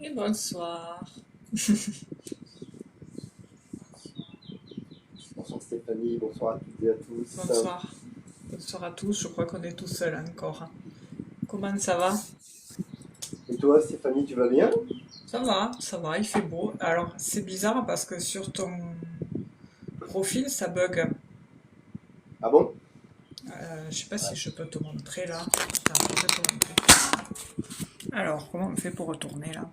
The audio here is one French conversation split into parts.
Et bonsoir. Bonsoir Stéphanie, bonsoir à toutes et à tous. Bonsoir. Bonsoir à tous. Je crois qu'on est tout seul encore. Comment ça va? Et toi Stéphanie, tu vas bien? Ça va, il fait beau. Alors, c'est bizarre parce que sur ton profil, ça bug. Ah bon? Je sais pas Ouais. si je peux te montrer là. Attends, je vais te montrer. Alors, comment on fait pour retourner là?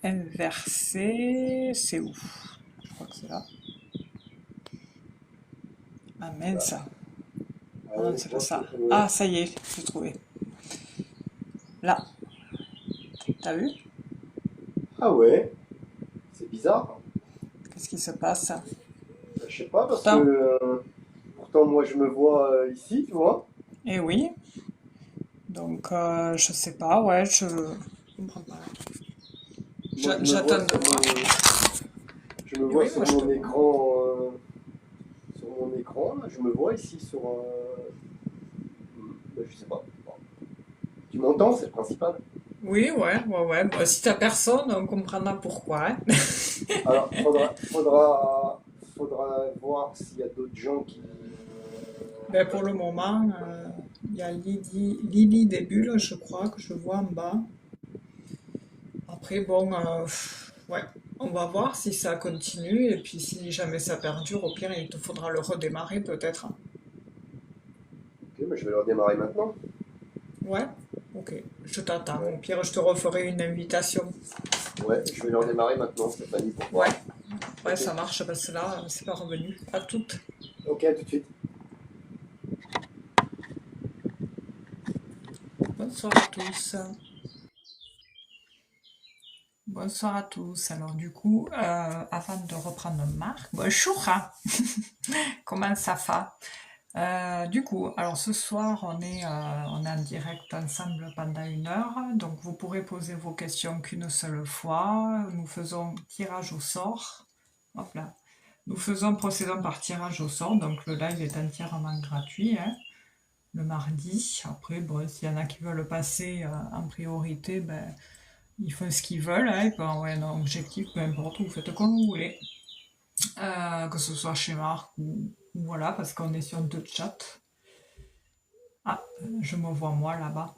Inverser, c'est où? Je crois que c'est là. Ah mince. Ah non, Ouais, je c'est pas vois que... ça. Ah, ça y est, j'ai trouvé. Là, t'as vu? Ah ouais, c'est bizarre. Qu'est-ce qui se passe? Je sais pas parce que Pourtant, pourtant moi je me vois ici, tu vois. eh oui. Donc, je sais pas, ouais, je comprends pas. Moi je me vois J'attends de voir. je me vois Oui, moi sur je te mon vois. écran, là, je me vois ici sur je sais pas. Bon. Tu m'entends, c'est le principal. Oui, ouais. Bah, si t'as personne, on comprendra pourquoi, hein. Alors faudra voir s'il y a d'autres gens qui. Ben, pour le moment, il y a Lily des bulles, je crois, que je vois en bas. Après, bon, ouais, on va voir si ça continue, et puis si jamais ça perdure, au pire, il te faudra le redémarrer peut-être. Ok, mais je vais leur démarrer maintenant. Ouais, ok, je t'attends. Ouais. Au pire, je te referai une invitation. Ouais, je vais leur démarrer maintenant, Stéphanie, pour Ouais, voir. ouais, Ok, ça marche, parce que là, c'est pas revenu. À toutes. ok, à tout de suite. Bonsoir à tous. Bonsoir à tous. Alors du coup, avant de reprendre Marc, bonjour, hein. Comment ça va? Du coup, alors ce soir, on est en direct ensemble pendant 1 heure, donc vous pourrez poser vos questions qu'une seule fois. Nous faisons tirage au sort. Hop là. Procédons par tirage au sort, donc le live est entièrement gratuit, hein, le mardi. Après, bon, s'il y en a qui veulent passer en priorité, ben, ils font ce qu'ils veulent, hein, et puis ouais, non, objectif, peu importe, vous faites comme vous voulez. Que ce soit chez Marc ou voilà, parce qu'on est sur deux chats. Ah, je me vois moi là-bas.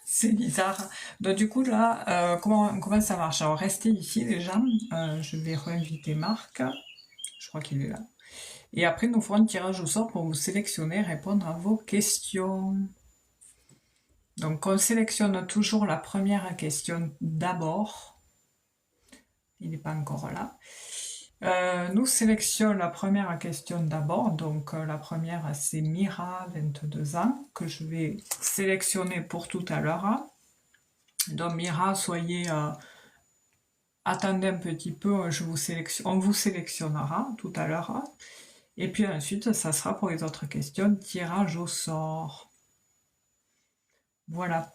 C'est bizarre. Donc du coup là, comment ça marche? Alors restez ici déjà. Je vais réinviter Marc. Je crois qu'il est là. Et après nous ferons un tirage au sort pour vous sélectionner, répondre à vos questions. Donc on sélectionne toujours la première question d'abord. Il n'est pas encore là. Nous sélectionnons la première question d'abord. Donc la première c'est Mira, 22 ans, que je vais sélectionner pour tout à l'heure. Donc Mira, attendez un petit peu, on vous sélectionnera tout à l'heure. Et puis ensuite, ça sera pour les autres questions, tirage au sort. Voilà.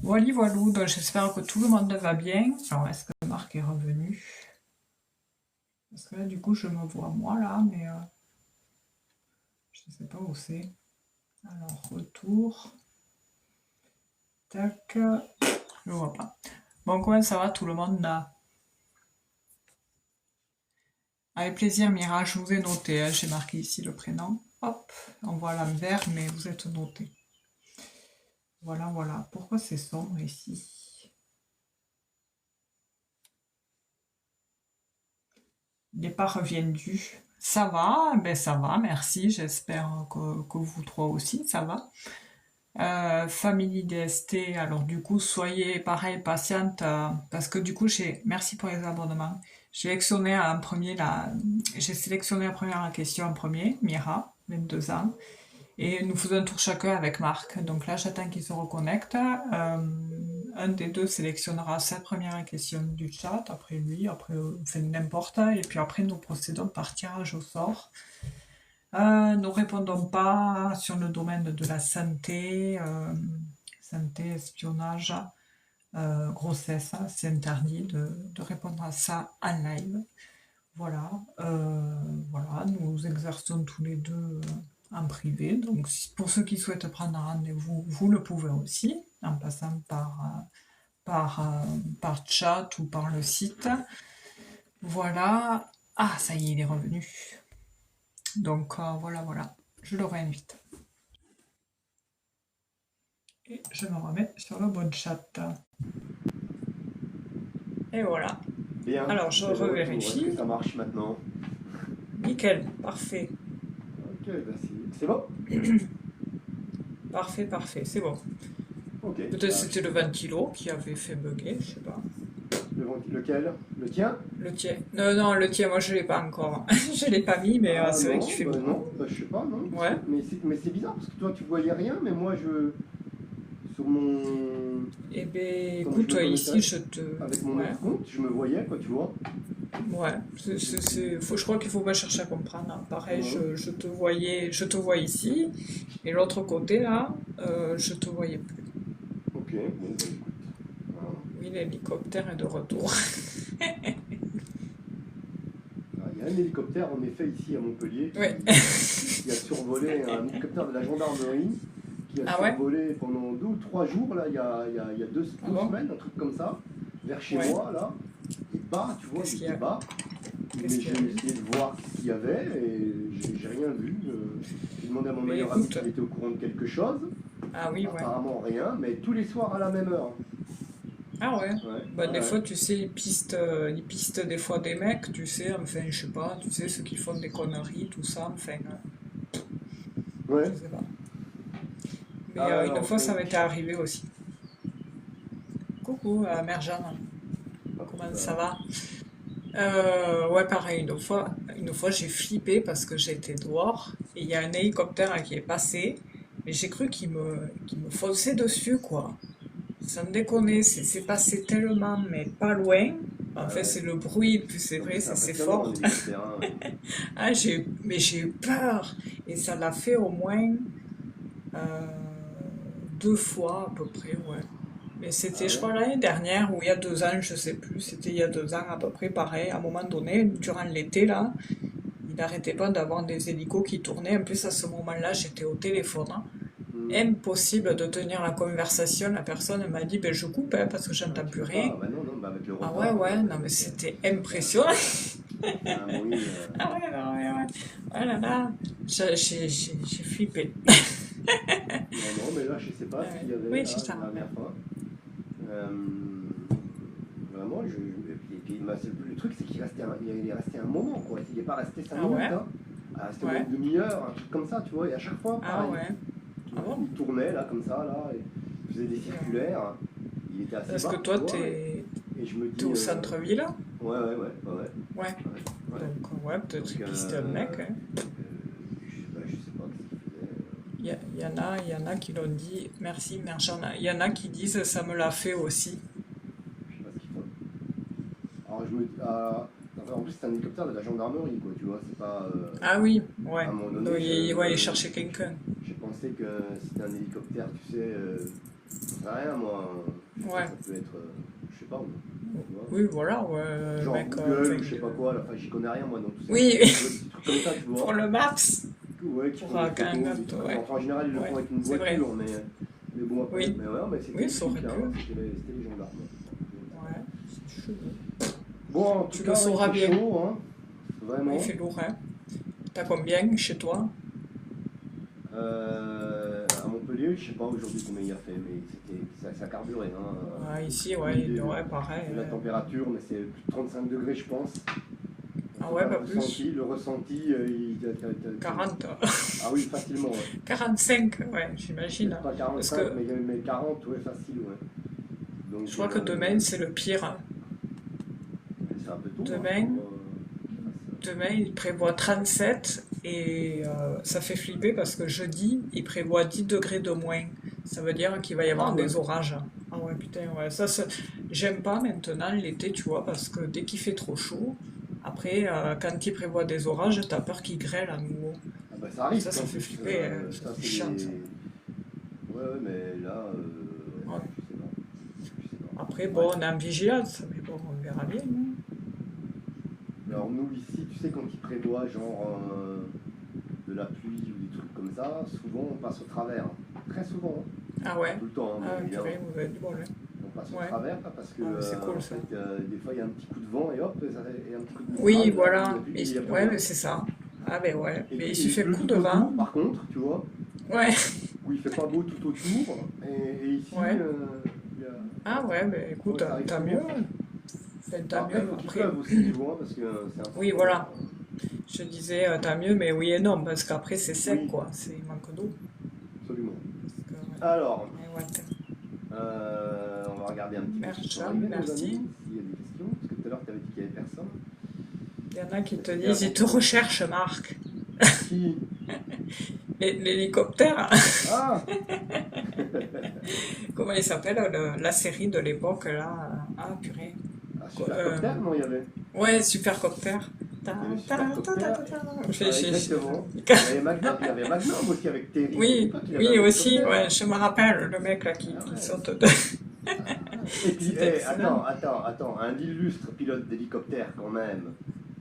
Voilou, donc j'espère que tout le monde va bien. Alors, est-ce que Marc est revenu? Parce que là, du coup, je me vois moi là, mais je ne sais pas où c'est. Alors, retour. Tac. Je vois pas. Bon, comment ça va tout le monde là? Avec plaisir, Mira, je vous ai noté, hein, j'ai marqué ici le prénom. Hop, on voit l'envers, mais vous êtes noté. Voilà. Pourquoi c'est sombre ici? Il n'est pas reviendu. Ça va, ben ça va, merci. J'espère que vous trois aussi, ça va. Famille DST, alors du coup, soyez pareil, patiente, parce que du coup, merci pour les abonnements. J'ai sélectionné la première question en premier, Mira, 22 ans. Et nous faisons un tour chacun avec Marc. Donc là, j'attends qu'il se reconnecte. Un des deux sélectionnera sa première question du chat, après lui, après on fait n'importe. Et puis après, nous procédons par tirage au sort. Nous répondons pas sur le domaine de la santé, santé, espionnage, grossesse. C'est interdit de répondre à ça en live. Voilà, voilà, nous exerçons tous les deux en privé. Donc pour ceux qui souhaitent prendre un rendez-vous, vous le pouvez aussi, en passant par chat ou par le site. Voilà. Ah, ça y est, il est revenu. Donc voilà, voilà. Je le réinvite. Et je me remets sur le bon chat. Et voilà. Bien, Alors, je c'est le retour. Est-ce que revérifie. ça marche maintenant? Nickel, parfait. Ok, merci. C'est bon? Parfait, parfait, c'est bon. Ok. Peut-être c'était le ventilo qui avait fait bugger, je sais pas. Lequel? Le tien? Le tien. Non, non, le tien, moi je l'ai pas encore. Je l'ai pas mis, mais Ah c'est vrai qu'il non, fait bah beaucoup. non, bah je sais pas, non. Ouais. Mais c'est bizarre parce que toi tu voyais rien, mais moi je. Sur mon. Eh ben, Quand je écoute, me ici connectais, je te. avec mon Ouais, autre compte, je me voyais, quoi, tu vois. ouais. Je crois qu'il faut pas chercher à comprendre, hein. Pareil, Ouais. je te vois ici, et l'autre côté là, je te voyais plus. Ok, bon, bah écoute. Voilà. Oui, l'hélicoptère est de retour. Ah, il y a un hélicoptère en effet ici à Montpellier Ouais. qui a survolé, un hélicoptère de la gendarmerie qui a Ah ouais? survolé pendant 2 ou 3 jours, là, il y a deux, Ah deux bon? semaines, un truc comme ça, vers chez Ouais. moi, là. Et bas, tu vois, Qu'est-ce il qu'il y était a? bas. Qu'est-ce Mais qu'il y j'ai a eu? essayé de voir ce qu'il y avait et j'ai rien vu. J'ai demandé à mon Mais meilleur ami écoute, s'il était au courant de quelque chose. ah oui, ouais. Apparemment rien, mais tous les soirs à la même heure. Ah ouais. Ouais, Bah, des ouais, fois, tu sais, ils pistent des fois des mecs, tu sais, enfin, je sais pas, tu sais, ceux qui font des conneries, tout ça, enfin, ouais. je sais pas. Mais une Alors fois, ça donc, m'était arrivé aussi. Coucou, Mère Jeanne, hop, comment bah, ça va? Ouais, pareil, une fois j'ai flippé parce que j'étais dehors et il y a un hélicoptère qui est passé et j'ai cru qu'il me fonçait dessus, quoi. Sans déconner, c'est passé tellement, mais pas loin. En ah fait, ouais. c'est le bruit, puis c'est En plus, vrai, c'est c'est impressionnant un fort. hélicoptère, hein. Ah, mais j'ai eu peur. Et ça l'a fait au moins euh, deux fois à peu près, ouais. Mais Ah c'était, je ouais. crois, l'année dernière, ou il y a 2 ans, je sais plus. C'était il y a 2 ans à peu près, pareil. À un moment donné, durant l'été, là, il n'arrêtait pas d'avoir des hélicos qui tournaient. En plus, à ce moment-là, j'étais au téléphone, hein. Hmm. Impossible de tenir la conversation. La personne m'a dit, ben, je coupe, hein, parce que Ah, j'entends tu plus peux rien. pas. Bah non, non, bah avec le Ah ouais, retard, ouais, non, mais avec, c'était c'est un, impressionnant. c'est un bruit. Ah ouais, non, ouais, ouais. Oh là là, j'ai flippé. Non, non, mais là, je sais pas Ah ce ouais. qu'il y avait Oui, je là, te la rappelle. dernière fois. Euh, Vraiment, et puis, le truc, c'est il est resté un moment, quoi. Il n'est pas resté 5 Ah minutes, ouais, hein. Il est resté au moins ouais. une demi-heure, un truc comme ça, tu vois. Et à chaque fois, Ah pareil. ouais. Ah bon? Il tournait, là, comme ça, là, et il faisait des Et, circulaires. Il était assez Parce que bas, tu toi, vois. Et je me t'es dis, au centre-ville? ouais, ouais, ouais, ouais, ouais, Ouais. ouais. Donc, ouais, peut-être Donc, qu'il pistait un mec, hein. je sais pas ce qu'il faisait. Il y en a qui l'ont dit. Merci, merci. Il y en a qui disent ça me l'a fait aussi. Je sais pas ce qu'il fait. Alors, enfin, en plus, c'est un hélicoptère de la gendarmerie, quoi, tu vois. C'est pas. Ah oui, À ouais. un moment Donc, donné, il va aller chercher quelqu'un. j'ai pensé que c'était un hélicoptère, tu sais, j'en sais rien moi, je sais pas, Ouais. ça peut être, je sais pas, moi, tu vois, Oui, voilà, ouais, genre mec, Google enfin, ou je sais pas quoi, là, enfin j'y connais rien moi dans tout ça, oui, des petits trucs comme ça, tu pour vois, le Maps, ouais, qui pour font des quand photos, des même, trucs comme ça, ouais, enfin en général ils le font ouais, avec une c'est vrai. voiture, mais bon après, Oui, mais ouais, mais c'était oui, les ça aurait flics, pu. hein, c'était les gendarmes. Ouais, c'est chelou. Bon, en tout Tu le cas, ouais, il sauras fait bien. chaud, hein, Oui, il vraiment. fait lourd, hein. T'as combien chez toi? À Montpellier, je sais pas aujourd'hui combien il a fait, mais ça a carburé. Hein. Ouais, ici, Au niveau ouais, ouais, pareil. de la température, mais c'est plus de 35 degrés, je pense. Ah C'est ouais, pas le pas plus. ressenti. Le ressenti, 40, ah oui, facilement, ouais. 45, ouais, j'imagine, Peut-être hein. pas Parce 45, que mais 40, ouais, facile, ouais. je Donc, crois que demain, c'est le pire, hein. c'est un peu tôt, hein, Demain, demain, il prévoit 37 et ça fait flipper parce que jeudi, il prévoit 10 degrés de moins. Ça veut dire qu'il va y Ah avoir ouais. des orages. Ah ouais, putain, ouais. J'aime pas maintenant l'été, tu vois, parce que dès qu'il fait trop chaud, après, quand il prévoit des orages, t'as peur qu'il grêle à nouveau. Ah bah ça Et ça, risque en ça fait plus. flipper, hein. Ça Ça, fait c'est chiant, ça. des. Ouais, ouais, mais là, Ouais. je sais pas. Je sais Après, pas. Ouais. bon, on est en vigilance, mais bon, on verra bien, hein. Alors nous ici, tu sais, quand ils prévoient genre de la pluie ou des trucs comme ça, souvent on passe au travers. Très souvent, hein. Ah Pas ouais? tout le temps, hein, Ah, mais évidemment. purée, vous avez du bol, hein. on passe au Ouais. travers, là, parce que Ah, mais c'est cool, en ça. fait, des fois il y a un petit coup de vent et hop, et un petit coup de Oui, moutarde, voilà. il y a plus Ouais, rien. mais c'est ça. Ah, ben ouais. Et, Mais il et il suffit un pleut coup tout de vent. autour, par contre, tu vois, Ouais, où il fait pas beau tout autour, et ici, ouais. il y a... Ah, ouais, ben écoute, ouais, ça arrive tant souvent mieux. ça. Enfin, Bon, tant après, il mieux. faut qu'il Après, pleuve aussi, tu vois, parce que c'est oui, important. voilà. Je disais tant mieux, mais oui et non, parce qu'après, c'est sec, Oui, quoi. C'est il manque d'eau. absolument. Parce que, ouais. Alors, Mais ouais, on va regarder un petit peu qui sont merci, arrivés, nos merci. amis, s'il y a des questions, parce que tout à l'heure, tu avais dit qu'il n'y avait personne. Il y en a qui te C'était disent, avant ils te qu'on... recherchent, Marc. Qui? L'hélicoptère, Ah! comment il s'appelle, la série de l'époque, là. Ah, purée. Ah, Quoi, Supercopter, non, il y avait. ouais, Supercopter. Ta, Il y avait ta, ta, ta, Supercopter. ta, ta. Exactement. Il y avait Magnum aussi avec Terry. N'oublie Oui, pas qu'il avait un oui aussi, hélicoptère. ouais, je me rappelle, le mec là Ah qui ouais. saute de... Et puis, C'était excellent. attends, un illustre pilote d'hélicoptère quand même.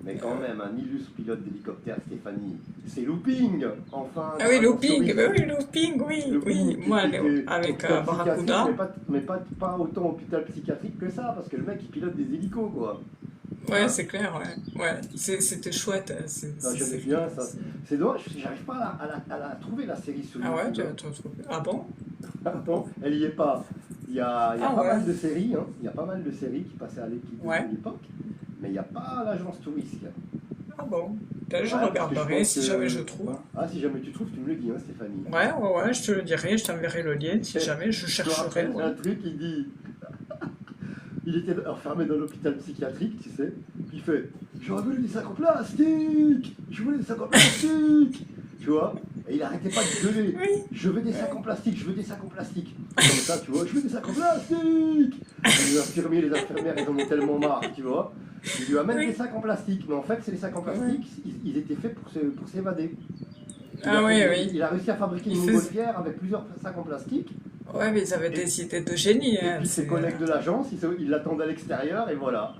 Mais quand même, un illustre pilote d'hélicoptère, Stéphanie. C'est Looping, enfin, Ah dans oui, l'agence looping, touriste. oui, looping, oui, oui. Looping, Moi, qui était avec hôpital psychiatrique, Barracuda, mais pas autant hôpital psychiatrique que ça, parce que le mec il pilote des hélicos, quoi. ouais, Hein? c'est clair, ouais. Ouais, c'était chouette, hein, Non, j'aimais bien ça. C'est dommage, j'arrive pas à la trouver la série sur Ah ouais, YouTube. Hein. tu as trouvé. Ah bon? Bon, elle y est pas. Il y a Ah pas ouais, mal de séries, hein. Il y a pas mal de séries qui passaient à l'équipe ouais. de l'époque, mais il n'y a pas l'agence touriste. Ah bon. Ben, je Ouais, parce que je regarderai pense si jamais je que. trouve. Ah, si jamais tu trouves, tu me le dis, hein, Stéphanie. Ouais, ouais, ouais, je te le dirai, je t'enverrai le lien si jamais je Je me chercherai, rappelle ouais. un truc, il dit. Il était enfermé dans l'hôpital psychiatrique, tu sais. Il fait j'aurais voulu des sacs en plastique. Je voulais des sacs en plastique. Tu vois. Et il arrêtait pas de gueuler. Oui, Je veux des sacs en plastique, je veux des sacs en plastique. Comme ça, tu vois, je veux des sacs en plastique. Et les infirmiers, les infirmières, ils en ont tellement marre, tu vois. Il lui amène des oui, sacs en plastique. Mais en fait, c'est les sacs en oui. plastique, ils étaient faits pour s'évader. Ah oui, oui. Il a réussi à fabriquer Il une faisait... montgolfière avec plusieurs sacs en plastique. Ouais, mais ils avaient Et, des idées de génie, et hein. puis ses collègues de l'agence, ils l'attendent à l'extérieur et voilà. Ah,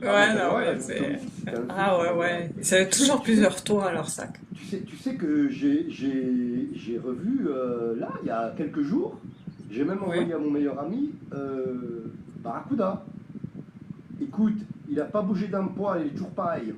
mais Ouais, non, tellement ouais, l'agence c'est... touriste, c'était un truc. Ah ouais, ouais. Ils avaient toujours plusieurs tours à leur sac. Tu sais que j'ai revu, là, il y a quelques jours, j'ai même Oui. envoyé à mon meilleur ami Barracuda. Écoute, il n'a pas bougé d'un poil, il est toujours pareil.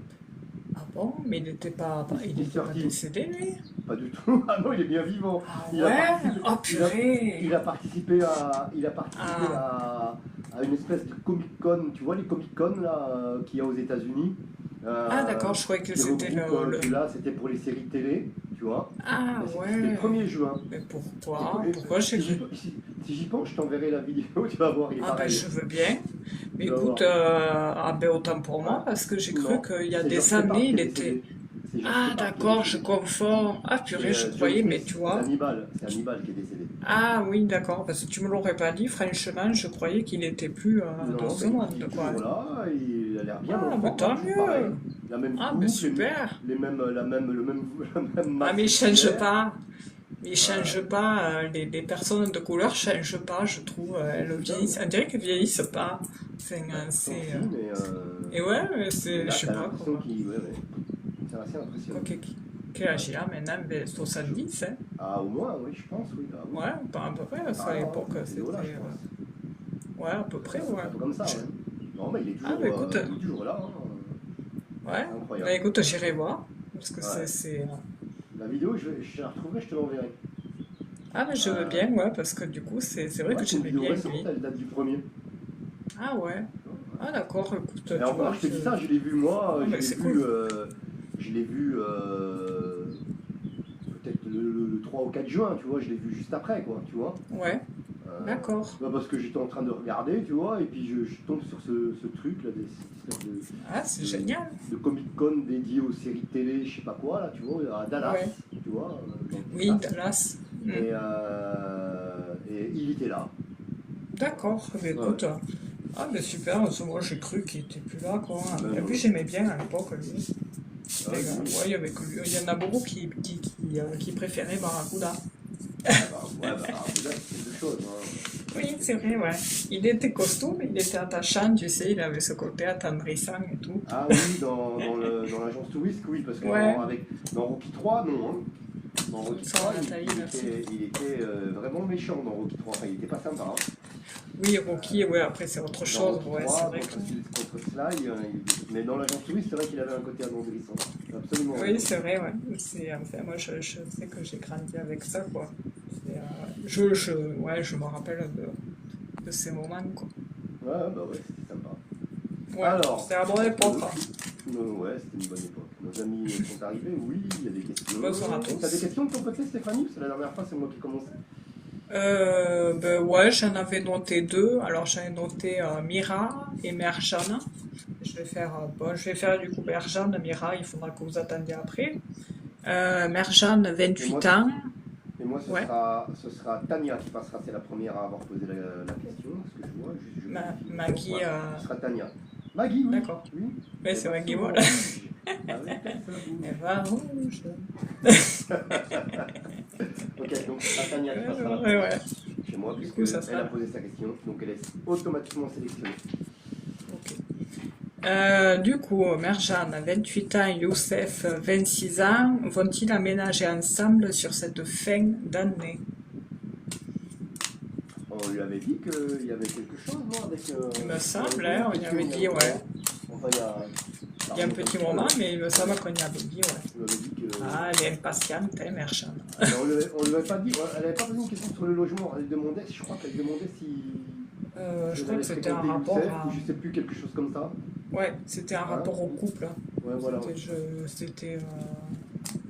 Ah bon? Mais il Il est était pas sorti. décédé, lui? Pas du tout. Ah non, il est bien vivant. Ah Il a ouais? participé, Oh purée! il a participé Ah, à une espèce de Comic-Con. Tu vois les Comic-Con là qu'il y a aux États-Unis ah d'accord, je croyais que qui c'était regroupent, le... là, c'était pour les séries télé, tu vois. Ah C'était le ouais. 1er juin. Mais Écoute, pourquoi? Pourquoi j'ai cru? si j'y pense, je t'enverrai la vidéo, tu vas voir, il est Ah ben pareil. je veux bien. Mais Tu vas voir. écoute, ah ben autant pour moi, parce que j'ai cru Non, qu'il y a c'est Georges des Peppard années, qui il est était... décédé. C'est Georges Ah Peppard qui est d'accord, je décédé. confonds. Ah C'est purée, je John croyais, mais Smith, tu vois... C'est Hannibal qui est décédé. Ah oui, d'accord, parce que tu me l'aurais pas dit, franchement, je croyais qu'il n'était plus de Non, ce mais il monde, est quoi. toujours là, il a l'air bien Ah, en mais forme, tant toujours pareil. mieux! La même Ah, mais coupe, super! le même Ah, masque mais il change capillaire. pas. Il Euh, change pas. Les personnes de couleur changent pas, je trouve. Elles c'est ça, vieillissent. On dirait qu'elles vieillissent pas. C'est, bah, pourtant c'est, si, et ouais, mais je là, sais t'as pas l'impression comment. qu'il... Ouais, ouais. C'est assez Quoi, impressionnant. quel âge il a maintenant? Ben, 70, hein? Ah, au moins, oui, je pense, oui. Ah, oui. Ouais, pas à peu près, parce qu'à Ah, l'époque, c'est c'était. là, je pense. Ouais, à peu près, ouais. Un peu comme ça, Je- ouais. Non, mais Ah, ben écoute, il est toujours là, hein. ouais. C'est Ben incroyable. écoute, j'irai voir. Parce que Ouais. c'est. La vidéo, je la retrouverai, je te l'enverrai. Ah, mais je veux Euh, bien, ouais, parce que du coup, c'est vrai ouais, que c'est une j'aimais vidéo bien récente, lui. elle date du premier. Ah, ouais. Ah, d'accord, écoute, tu Et encore, vois, je te dis ça, je l'ai vu moi, Ah, ben c'est cool. je l'ai vu peut-être le 3 ou 4 juin, tu vois, je l'ai vu juste après, quoi, tu vois. Ouais, Euh, d'accord. bah, parce que j'étais en train de regarder, tu vois, et puis je tombe sur ce truc, là, cette espèce Ah, c'est génial. de Comic-Con dédié aux séries télé, je sais pas quoi, là, tu vois, à Dallas, Ouais. tu vois, dans le Oui, Texas. Dallas. Mm. Et il était là. D'accord, mais Ouais. écoute. Ah, mais super, parce que moi j'ai cru qu'il était plus là, quoi. Ben Et non. puis j'aimais bien à l'époque, lui. Ouais, Et, oui. ouais, il y avait que lui. Il y en a beaucoup qui préféraient Barracuda. Ouais, bah, c'est deux choses. Hein. Oui, c'est vrai, ouais. Il était costaud, mais il était attachant, tu sais, il avait ce côté attendrissant et tout. Ah oui, dans l'agence touriste, oui, parce que Ouais. dans Rocky 3, non. Hein. Dans Rocky Ça, 3, Nathalie, merci. il était vraiment méchant dans Rocky 3. Enfin, il était pas sympa. Hein. Oui, Rocky, ouais, après c'est autre Dans chose, Rocky ouais, c'est 3, vrai que... contre Sly, mais dans l'agent touriste, c'est vrai qu'il avait un côté amoindrissant. Absolument Oui, raison. c'est vrai, ouais. C'est, enfin, moi, je sais que j'ai grandi avec ça, quoi. Ouais, je me rappelle de ces moments, quoi. Ouais, bah ouais, c'était sympa. Ouais, Alors, c'était la bonne est-ce que époque, hein. ouais, c'était une bonne époque. Nos amis sont arrivés, oui, il y a des questions. Bonsoir à T'as des tous. questions de ton côté, Stéphanie? Parce que la dernière fois, c'est moi qui commençais. Ben ouais, j'en avais noté deux. Alors j'en ai noté Mira et Merjane. Je vais faire du coup Merjane, Mira, il faudra que vous attendiez après. Merjane, Et moi, 28 ans. et moi Ouais. ce sera Tania qui passera. C'est la première à avoir posé la question. Ce que je vois, juste je vérifie encore. Maggie, Ouais, ce sera Tania. Maggie, oui. d'accord. Oui. Ouais, Elle c'est va Maggie, s'ouvrir voilà. rouge. Avec un feu Elle rouge. va rouge. Ok, donc ce sera Tania qui Ouais, passera la ouais, première ouais. chez moi, Du coup, ça puisqu'elle sera a là. posé sa question. Donc elle est automatiquement sélectionnée. Ok. Du coup, Merjane, 28 ans, Youssef, 26 ans, vont-ils aménager ensemble sur cette fin d'année? On lui avait dit qu'il y avait quelque chose, non, avec. Il me On avait semble, posé hein, la on y question avait il y a dit, ouais. longtemps. Enfin, ça Il y a un remonte un petit petit peu, moment, hein. mais il me semble qu'on y avait dit, ouais. On lui avait dit que. Ah, elle est impatiente, hein, Merjane. Mais on lui avait pas dit. Elle n'avait pas posé une question sur le logement. Elle demandait, je crois qu'elle demandait si Je elle crois que allait c'était un fréquenter rapport Youssef ou à... je sais plus, quelque chose comme ça. Ouais, c'était un Hein? rapport au couple. Ouais, voilà. C'était...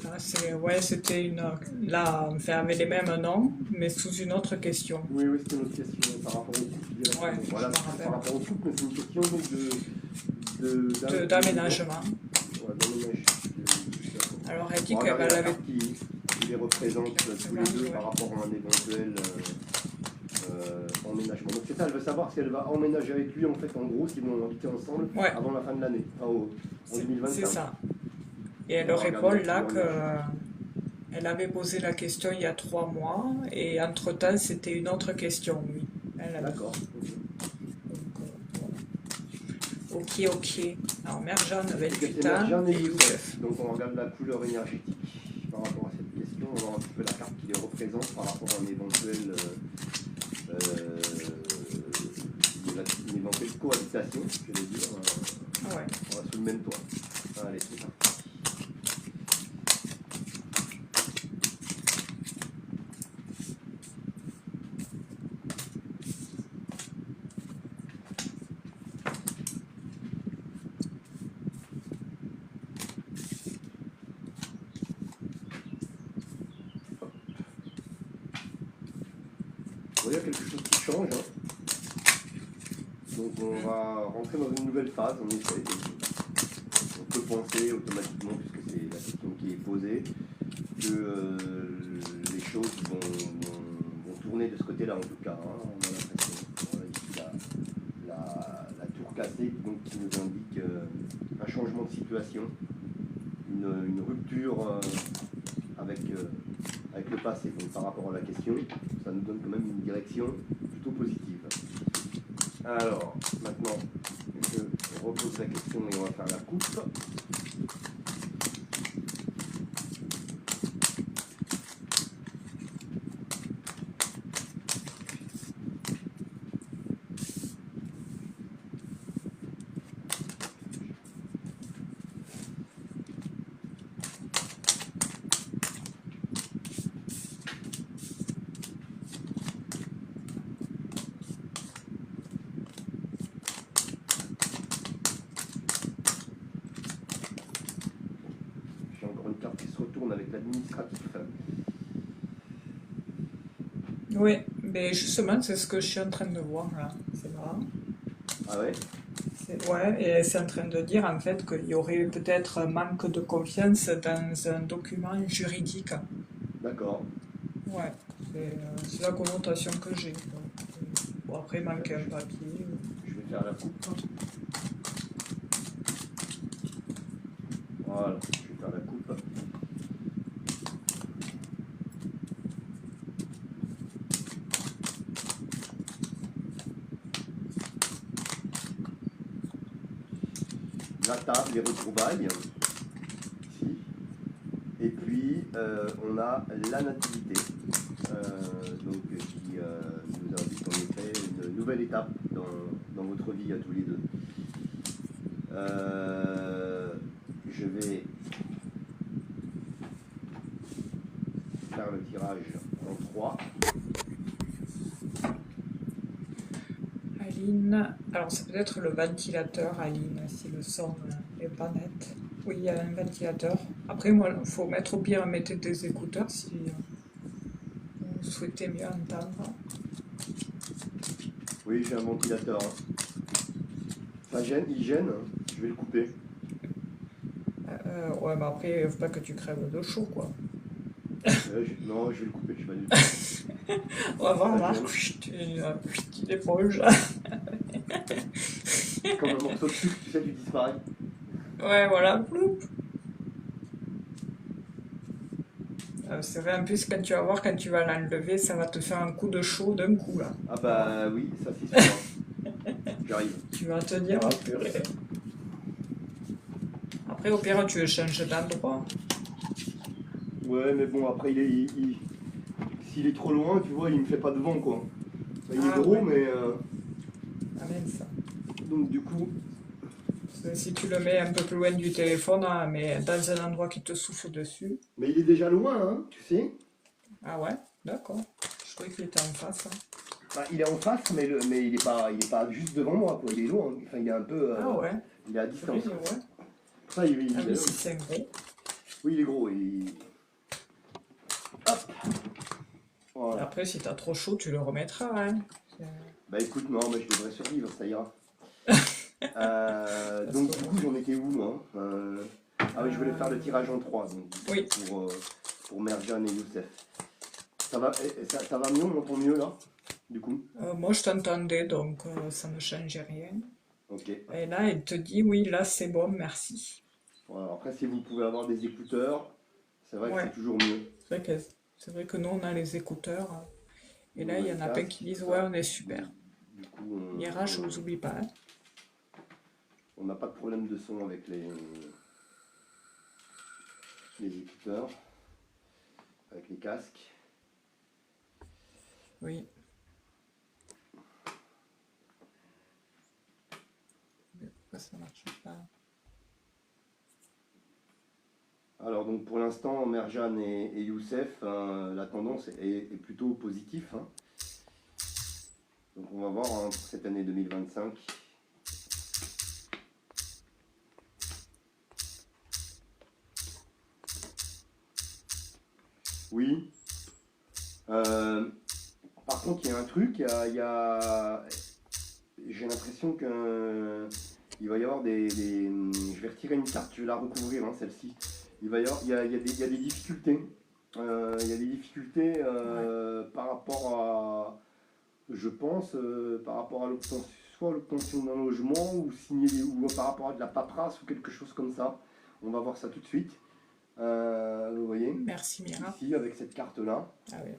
là, ouais, c'était une... Là, enfin, avec les mêmes noms, mais sous une autre question. Oui, oui, c'était notre question par rapport au couple Ouais, directement. je Voilà, me c'est par rappelle. rapport au couple, mais c'est une question donc D'aménagement. Ouais, d'aménagement. Alors, elle On dit va qu'elle regarder la l'avait... carte qui les représente tous les deux par rapport à un éventuel emménagement. Donc c'est ça, elle veut savoir si elle va emménager avec lui en fait, en gros, s'ils vont habiter ensemble Ouais, avant la fin de l'année, enfin, en c'est 2025. ça. Et On elle va répond regarder la là couleur que énergétique. elle avait posé la question il y a 3 mois et entre-temps c'était une autre question, oui. Elle avait. D'accord. Donc, voilà. Ok, ok. Alors Merjane, Donc c'est 28 ans Merjan et et Youssef. Youssef. Donc on regarde la couleur énergétique par rapport à cette question. On va voir un petit peu la carte qui les représente par rapport à une éventuelle cohabitation, je vais dire. Ouais. On va sous le même toit. Allez, c'est ça. Vous voyez, il y a quelque chose qui change. Hein. Donc on va rentrer dans une nouvelle phase, en effet. On peut penser automatiquement, puisque c'est la question qui est posée, que les choses vont tourner de ce côté-là, en tout cas. Hein. On a l'impression. Voilà, ici, la tour cassée donc, qui nous indique un changement de situation, une rupture avec le passé. Donc, par rapport à la question, ça nous donne quand même une direction plutôt positive. Alors, maintenant, je repose la question et on va faire la coupe. J'ai encore une carte qui se retourne avec l'administratif. Oui, mais justement, c'est ce que je suis en train de voir là. C'est marrant. Ah ouais? Ouais, et c'est en train de dire en fait qu'il y aurait peut-être un manque de confiance dans un document juridique. D'accord. Ouais, c'est la connotation que j'ai. Bon, après, manquer un papier. Je vais faire la coupe. Voilà, je vais faire la coupe. La table, les retrouvailles, ici. Et puis, on a la nativité, donc, qui nous vous invite en effet une nouvelle étape dans votre vie à tous les deux. Je vais faire le tirage en 3. Aline, alors c'est peut-être le ventilateur, Aline, si le son n'est pas net. Oui, il y a un ventilateur. Après, moi, il faut mettre au pire, mettez des écouteurs si vous souhaitez mieux entendre. Oui, j'ai un ventilateur. Ça gêne, il gêne. Je vais le couper. Ouais, mais après, il faut pas que tu crèves de chaud, quoi. Non, je vais le couper. Je vais aller le couper. On va voir, Ça Marc, gêne. tu l'éponge. Comme un morceau de sucre, tu sais, tu disparais. Ouais, voilà, ploup. C'est vrai, en plus, quand tu vas voir, quand tu vas l'enlever, ça va te faire un coup de chaud d'un coup, là. Ah bah oui, ça c'est sûr. J'arrive. Tu vas te dire, oh purée. Après, au pire, tu changes d'endroit. Ouais, mais bon, après, s'il est trop loin, tu vois, il me fait pas de vent, quoi. Enfin, il est Ah, gros, ouais. mais... Ah, mince. donc, du coup... Parce que si tu le mets un peu plus loin du téléphone, hein, mais dans un endroit qui te souffle dessus. Mais il est déjà loin, hein, tu sais. Ah ouais, d'accord. Je croyais qu'il était en face, hein. Bah, il est en face, mais il est pas juste devant moi, quoi. Il est loin. Enfin, il est un peu... Ah ouais, il est à oui, distance. ouais. Ça, Ah oui, si c'est gros. oui, il est gros. Hop. Voilà. Après, si t'as trop chaud, tu le remettras, hein. Bah écoute, non, mais je devrais survivre, ça ira. Parce Donc que du bon. coup, j'en étais où, moi Ah oui, je voulais faire le tirage en 3, donc, Oui. pour Merjan et Youssef. Ça va mieux, on m'entend mieux là, du coup. Moi, je t'entendais, donc ça ne changeait rien. Ok. Et là, il te dit, oui, là, c'est bon, merci. Voilà, après, si vous pouvez avoir des écouteurs, c'est vrai que Ouais, c'est toujours mieux. c'est vrai que nous, on a les écouteurs. Et là, On il a y les en a plein casques, qui disent, tout ouais, ça. on est super. Du coup, Mira, je vous oublie pas, hein. on n'a pas de problème de son avec les écouteurs, avec les casques. Oui. Mais pourquoi ça marche pas? Alors donc pour l'instant, Merjan et Youssef, la tendance est plutôt positive, hein. Donc on va voir, hein, pour cette année 2025. Oui. Par contre, il y a un truc, j'ai l'impression qu'il va y avoir je vais retirer une carte, je vais la recouvrir, hein, celle-ci. Il y a des difficultés. Il y a des difficultés Ouais. par rapport à, je pense, par rapport à l'obtention, soit l'obtention d'un logement ou ou par rapport à de la paperasse ou quelque chose comme ça. On va voir ça tout de suite. Vous voyez, Merci, Mira. ici avec cette carte-là. Ah oui.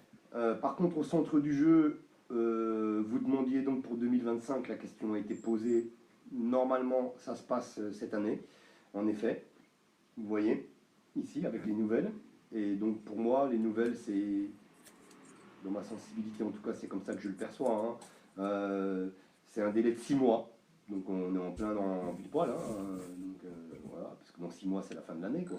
Par contre, au centre du jeu, vous demandiez donc pour 2025, la question a été posée. Normalement, ça se passe cette année, en effet. Vous voyez, ici, avec les nouvelles. Et donc, pour moi, les nouvelles, c'est, dans ma sensibilité en tout cas, c'est comme ça que je le perçois, hein. C'est un délai de 6 mois. Donc, on est en plein dans pile poil, hein. Voilà, parce que dans 6 mois, c'est la fin de l'année, quoi.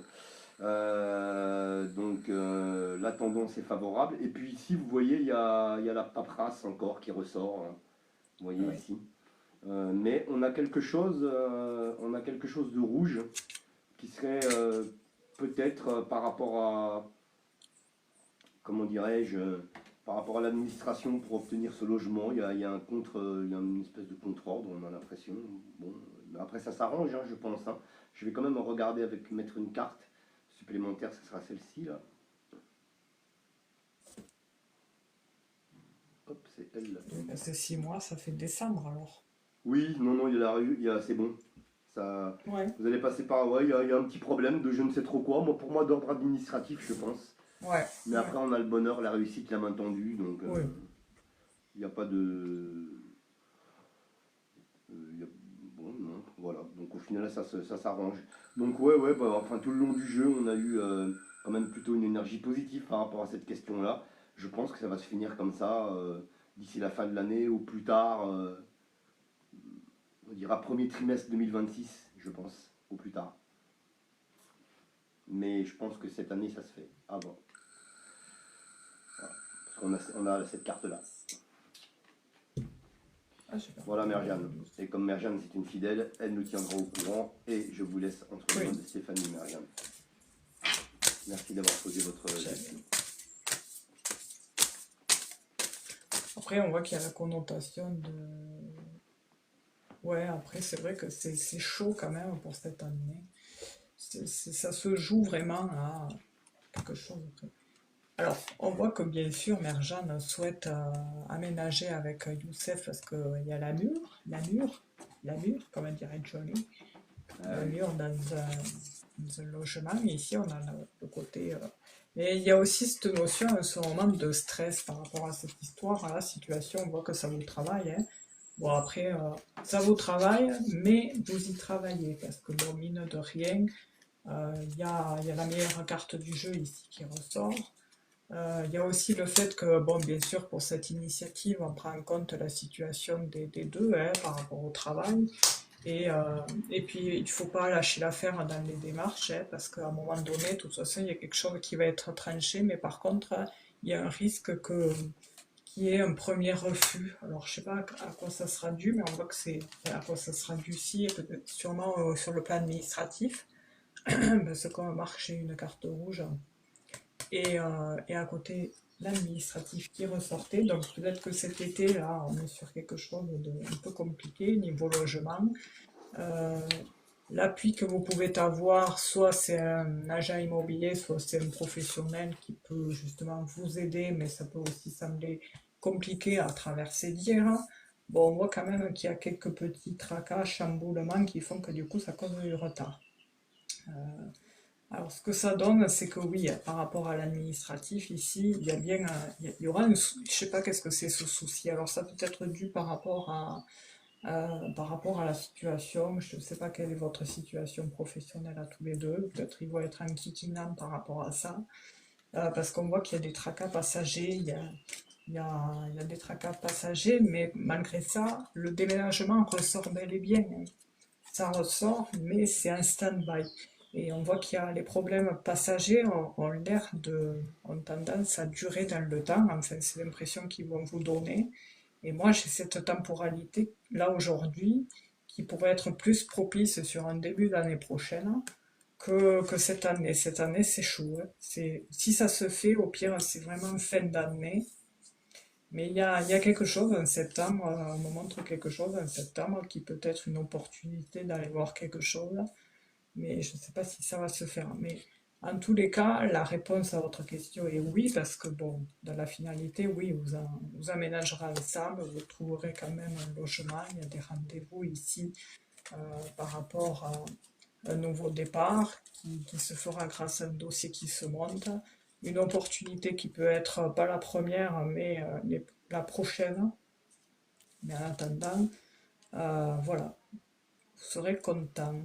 La tendance est favorable. Et puis ici, vous voyez, il y a la paperasse encore qui ressort, hein. Vous voyez Oui. ici. Mais on a quelque chose de rouge qui serait peut-être par rapport à, comment dirais-je, par rapport à l'administration pour obtenir ce logement. Il y a une espèce de contre-ordre, on a l'impression. Bon, mais après ça s'arrange, hein, je pense, hein. Je vais quand même regarder mettre une carte supplémentaire, ce sera celle-ci là. Hop, c'est elle là. C'est 6 mois, ça fait décembre alors. Oui, non, non, c'est bon. Ça, Ouais. vous allez passer par, ouais, il y a un petit problème de je ne sais trop quoi. Moi, pour moi, d'ordre administratif, je pense. Ouais. Mais après, on a le bonheur, la réussite, la main tendue, donc Oui. il n'y a pas de, bon, non, voilà. Donc au final, ça s'arrange. Donc ouais, bah, enfin tout le long du jeu, on a eu quand même plutôt une énergie positive par rapport à cette question-là. Je pense que ça va se finir comme ça. d'ici la fin de l'année ou plus tard, on dira premier trimestre 2026, je pense, au plus tard. Mais je pense que cette année, ça se fait avant. Voilà. Parce qu'on a cette carte-là. Ah, j'ai pas Voilà compris. Merjane. Et comme Merjane c'est une fidèle, elle nous tiendra au courant et je vous laisse entre les Oui, mains de Stéphanie Merjane. Merci d'avoir posé votre j'avais. question. Après, on voit qu'il y a la connotation de... Ouais, après, c'est vrai que c'est chaud quand même pour cette année. Ça se joue vraiment à quelque chose après. Alors, on voit que bien sûr, Merjane souhaite aménager avec Youssef parce qu'il y a la mur, comme dirait Johnny, la mur dans un logement. Et ici, on a le côté. Mais il y a aussi cette notion, ce moment de stress par rapport à cette histoire, à la situation. On voit que ça vous travaille, hein. Bon, après, ça vous travaille, mais vous y travaillez parce que, bon, mine de rien, il y a la meilleure carte du jeu ici qui ressort. Il y a aussi le fait que, bon, bien sûr, pour cette initiative, on prend en compte la situation des deux hein, par rapport au travail. Et puis, il ne faut pas lâcher l'affaire dans les démarches, hein, parce qu'à un moment donné, de toute façon, il y a quelque chose qui va être tranché, mais par contre, il y a un risque qu'il y ait un premier refus. Alors, je ne sais pas à quoi ça sera dû, mais on voit que c'est à quoi ça sera dû ici, et peut-être sûrement sur le plan administratif, parce qu'on marque chez une carte rouge et à côté l'administratif qui ressortait. Donc peut-être que cet été, là, on est sur quelque chose de un peu compliqué niveau logement. Euh, L'appui que vous pouvez avoir, soit c'est un agent immobilier, soit c'est un professionnel qui peut justement vous aider, mais ça peut aussi sembler compliqué à traverser d'hier. Bon, on voit quand même qu'il y a quelques petits tracas, chamboulements qui font que du coup ça cause du retard. Alors, ce que ça donne, c'est que oui, par rapport à l'administratif, ici, il y a bien, il y aura je sais pas qu'est-ce que c'est ce souci. Alors, ça peut être dû par rapport à la situation. Je ne sais pas quelle est votre situation professionnelle à tous les deux. Peut-être ils vont être en kikinam par rapport à ça. Parce qu'on voit qu'il y a des tracas passagers, il y a des tracas passagers, mais malgré ça, le déménagement ressort bel et bien, hein. Ça ressort, mais c'est un stand-by. Et on voit qu'il y a les problèmes passagers ont tendance à durer dans le temps. Enfin, c'est l'impression qu'ils vont vous donner. Et moi, j'ai cette temporalité là aujourd'hui qui pourrait être plus propice sur un début d'année prochaine que cette année. Cette année, c'est chaud, hein. Si ça se fait, au pire, c'est vraiment fin d'année. Mais il y a quelque chose en septembre, on me montre quelque chose en septembre qui peut être une opportunité d'aller voir quelque chose, mais je ne sais pas si ça va se faire. Mais en tous les cas, la réponse à votre question est oui, parce que bon, dans la finalité, oui, vous aménagerez ensemble, vous trouverez quand même un logement, il y a des rendez-vous ici euh, par rapport à un nouveau départ qui se fera grâce à un dossier qui se monte, une opportunité qui peut être pas la première, mais la prochaine. Mais en attendant, voilà, vous serez content.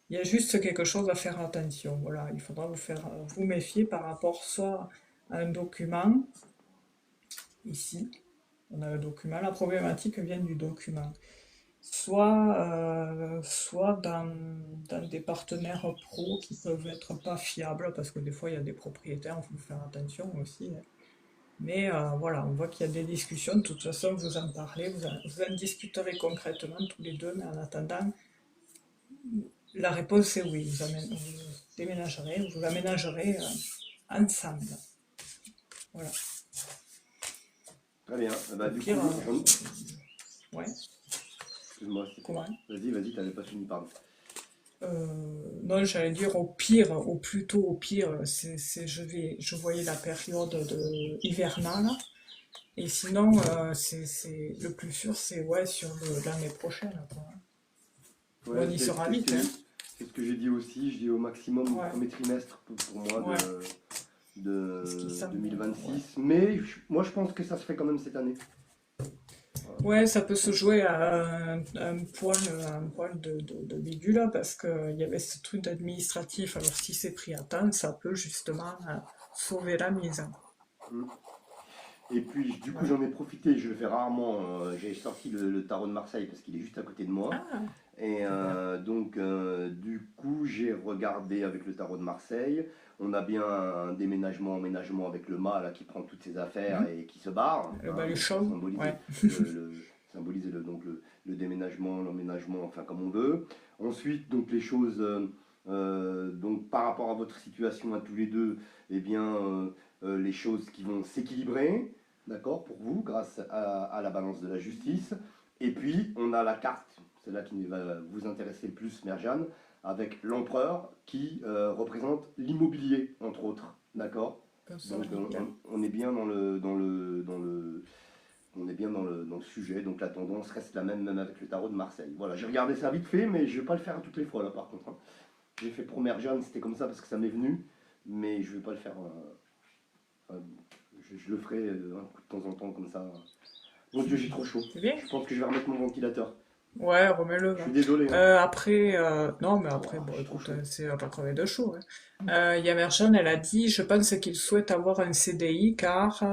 Il y a juste quelque chose à faire attention. Voilà, il faudra vous méfier par rapport soit à un document, ici, on a le document, la problématique vient du document, soit dans des partenaires pro qui peuvent être pas fiables, parce que des fois il y a des propriétaires, il faut faire attention aussi, hein. Mais voilà, on voit qu'il y a des discussions. De toute façon, vous en parlez, vous en discuterez concrètement tous les deux, mais en attendant, la réponse est oui. Vous déménagerez, vous aménagerez ensemble. Voilà. Très bien. Bah, Au du pire, coup, ouais, excuse-moi, comment? vas-y, t'avais pas fini, pardon. Non, j'allais dire au pire, au plus tôt au pire, je voyais la période hivernale. Et sinon, le plus sûr, c'est ouais, sur l'année prochaine, quoi. Bon, Ouais, on y sera vite, hein. c'est ce que j'ai dit aussi. Je dis au maximum Ouais, premier trimestre pour moi ouais, c'est ce qui de semble. Ouais. 2026. Mais moi, je pense que ça se fait quand même cette année. Voilà. Ouais, ça peut se jouer à un poil de bidule, parce qu'il y avait ce truc administratif. Alors, si c'est pris à temps, ça peut justement sauver la mise. Mm. Et puis, du coup, Ouais. j'en ai profité, je le fais rarement. J'ai sorti le tarot de Marseille parce qu'il est juste à côté de moi. Ah, Et super. donc, du coup, j'ai regardé avec le tarot de Marseille. On a bien un déménagement, emménagement avec le mât là, qui prend toutes ses affaires Hmm. et qui se barre. Le Hein, donc, ça baluchon, symbolise ouais. le déménagement, l'emménagement, enfin comme on veut. Ensuite, donc les choses, donc par rapport à votre situation à tous les deux, eh bien, les choses qui vont s'équilibrer, d'accord, pour vous, grâce à la balance de la justice. Et puis, on a la carte, c'est là qui va vous intéresser le plus, Merjane, avec l'empereur qui représente l'immobilier, entre autres, d'accord. Donc, Personnalité. on est bien on est bien dans le sujet, donc la tendance reste la même, même avec le tarot de Marseille. Voilà, j'ai regardé ça vite fait, mais je ne vais pas le faire toutes les fois, là, par contre. Hein. J'ai fait pour Merjane, c'était comme ça parce que ça m'est venu, mais je ne vais pas le faire. Je le ferai un coup de temps en temps, comme ça. Mon Dieu, j'ai trop chaud. C'est bien? Je pense que je vais remettre mon ventilateur. Ouais, remets-le, Je suis va. désolé, hein. Après, non, mais après, Ouah, bon, j'ai trop écoute, chaud. c'est à pas crever de chaud, hein. Yamerjan, elle a dit, je pense qu'il souhaite avoir un CDI car,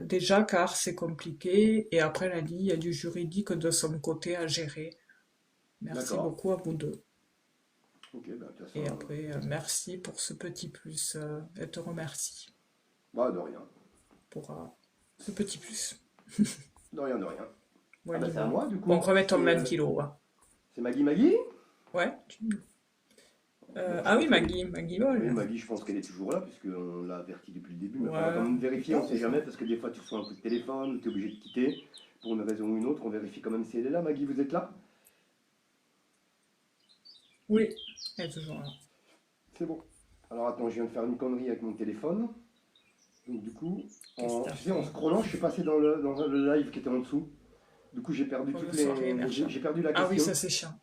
déjà, car c'est compliqué. Et après, elle a dit, il y a du juridique de son côté à gérer. Merci D'accord. beaucoup à vous deux. Ok, bah, de toute façon, Et après, merci pour ce petit plus. Elle te remercie bah, de rien. pour ce petit plus. De rien, de rien. Ah bah, c'est à Voilà. moi, du Bon, coup. remets ton ventilo, hein. C'est Maggie Maggie. Ouais. Bon, je Ah oui, pense qu'elle est. Maggie, Maggie Oui, Ball. Maggie, je pense qu'elle est toujours là, puisqu'on l'a averti depuis le début. Mais enfin, on va quand Ouais, même je vérifier, on sait pense, jamais, hein. parce que des fois, tu reçois un coup de téléphone, ou tu es obligé de quitter. Pour une raison ou une autre, on vérifie quand même si elle est là. Maggie, vous êtes là? Oui, elle est toujours là. C'est bon. Alors attends, je viens de faire une connerie avec mon téléphone. Donc du coup, Qu'est-ce que t'as tu sais, en fait? scrollant, je suis passé dans le live qui était en dessous. Du coup, j'ai perdu toutes Bonne soirée, Merchan. j'ai perdu la Ah oui, question. ça c'est chiant.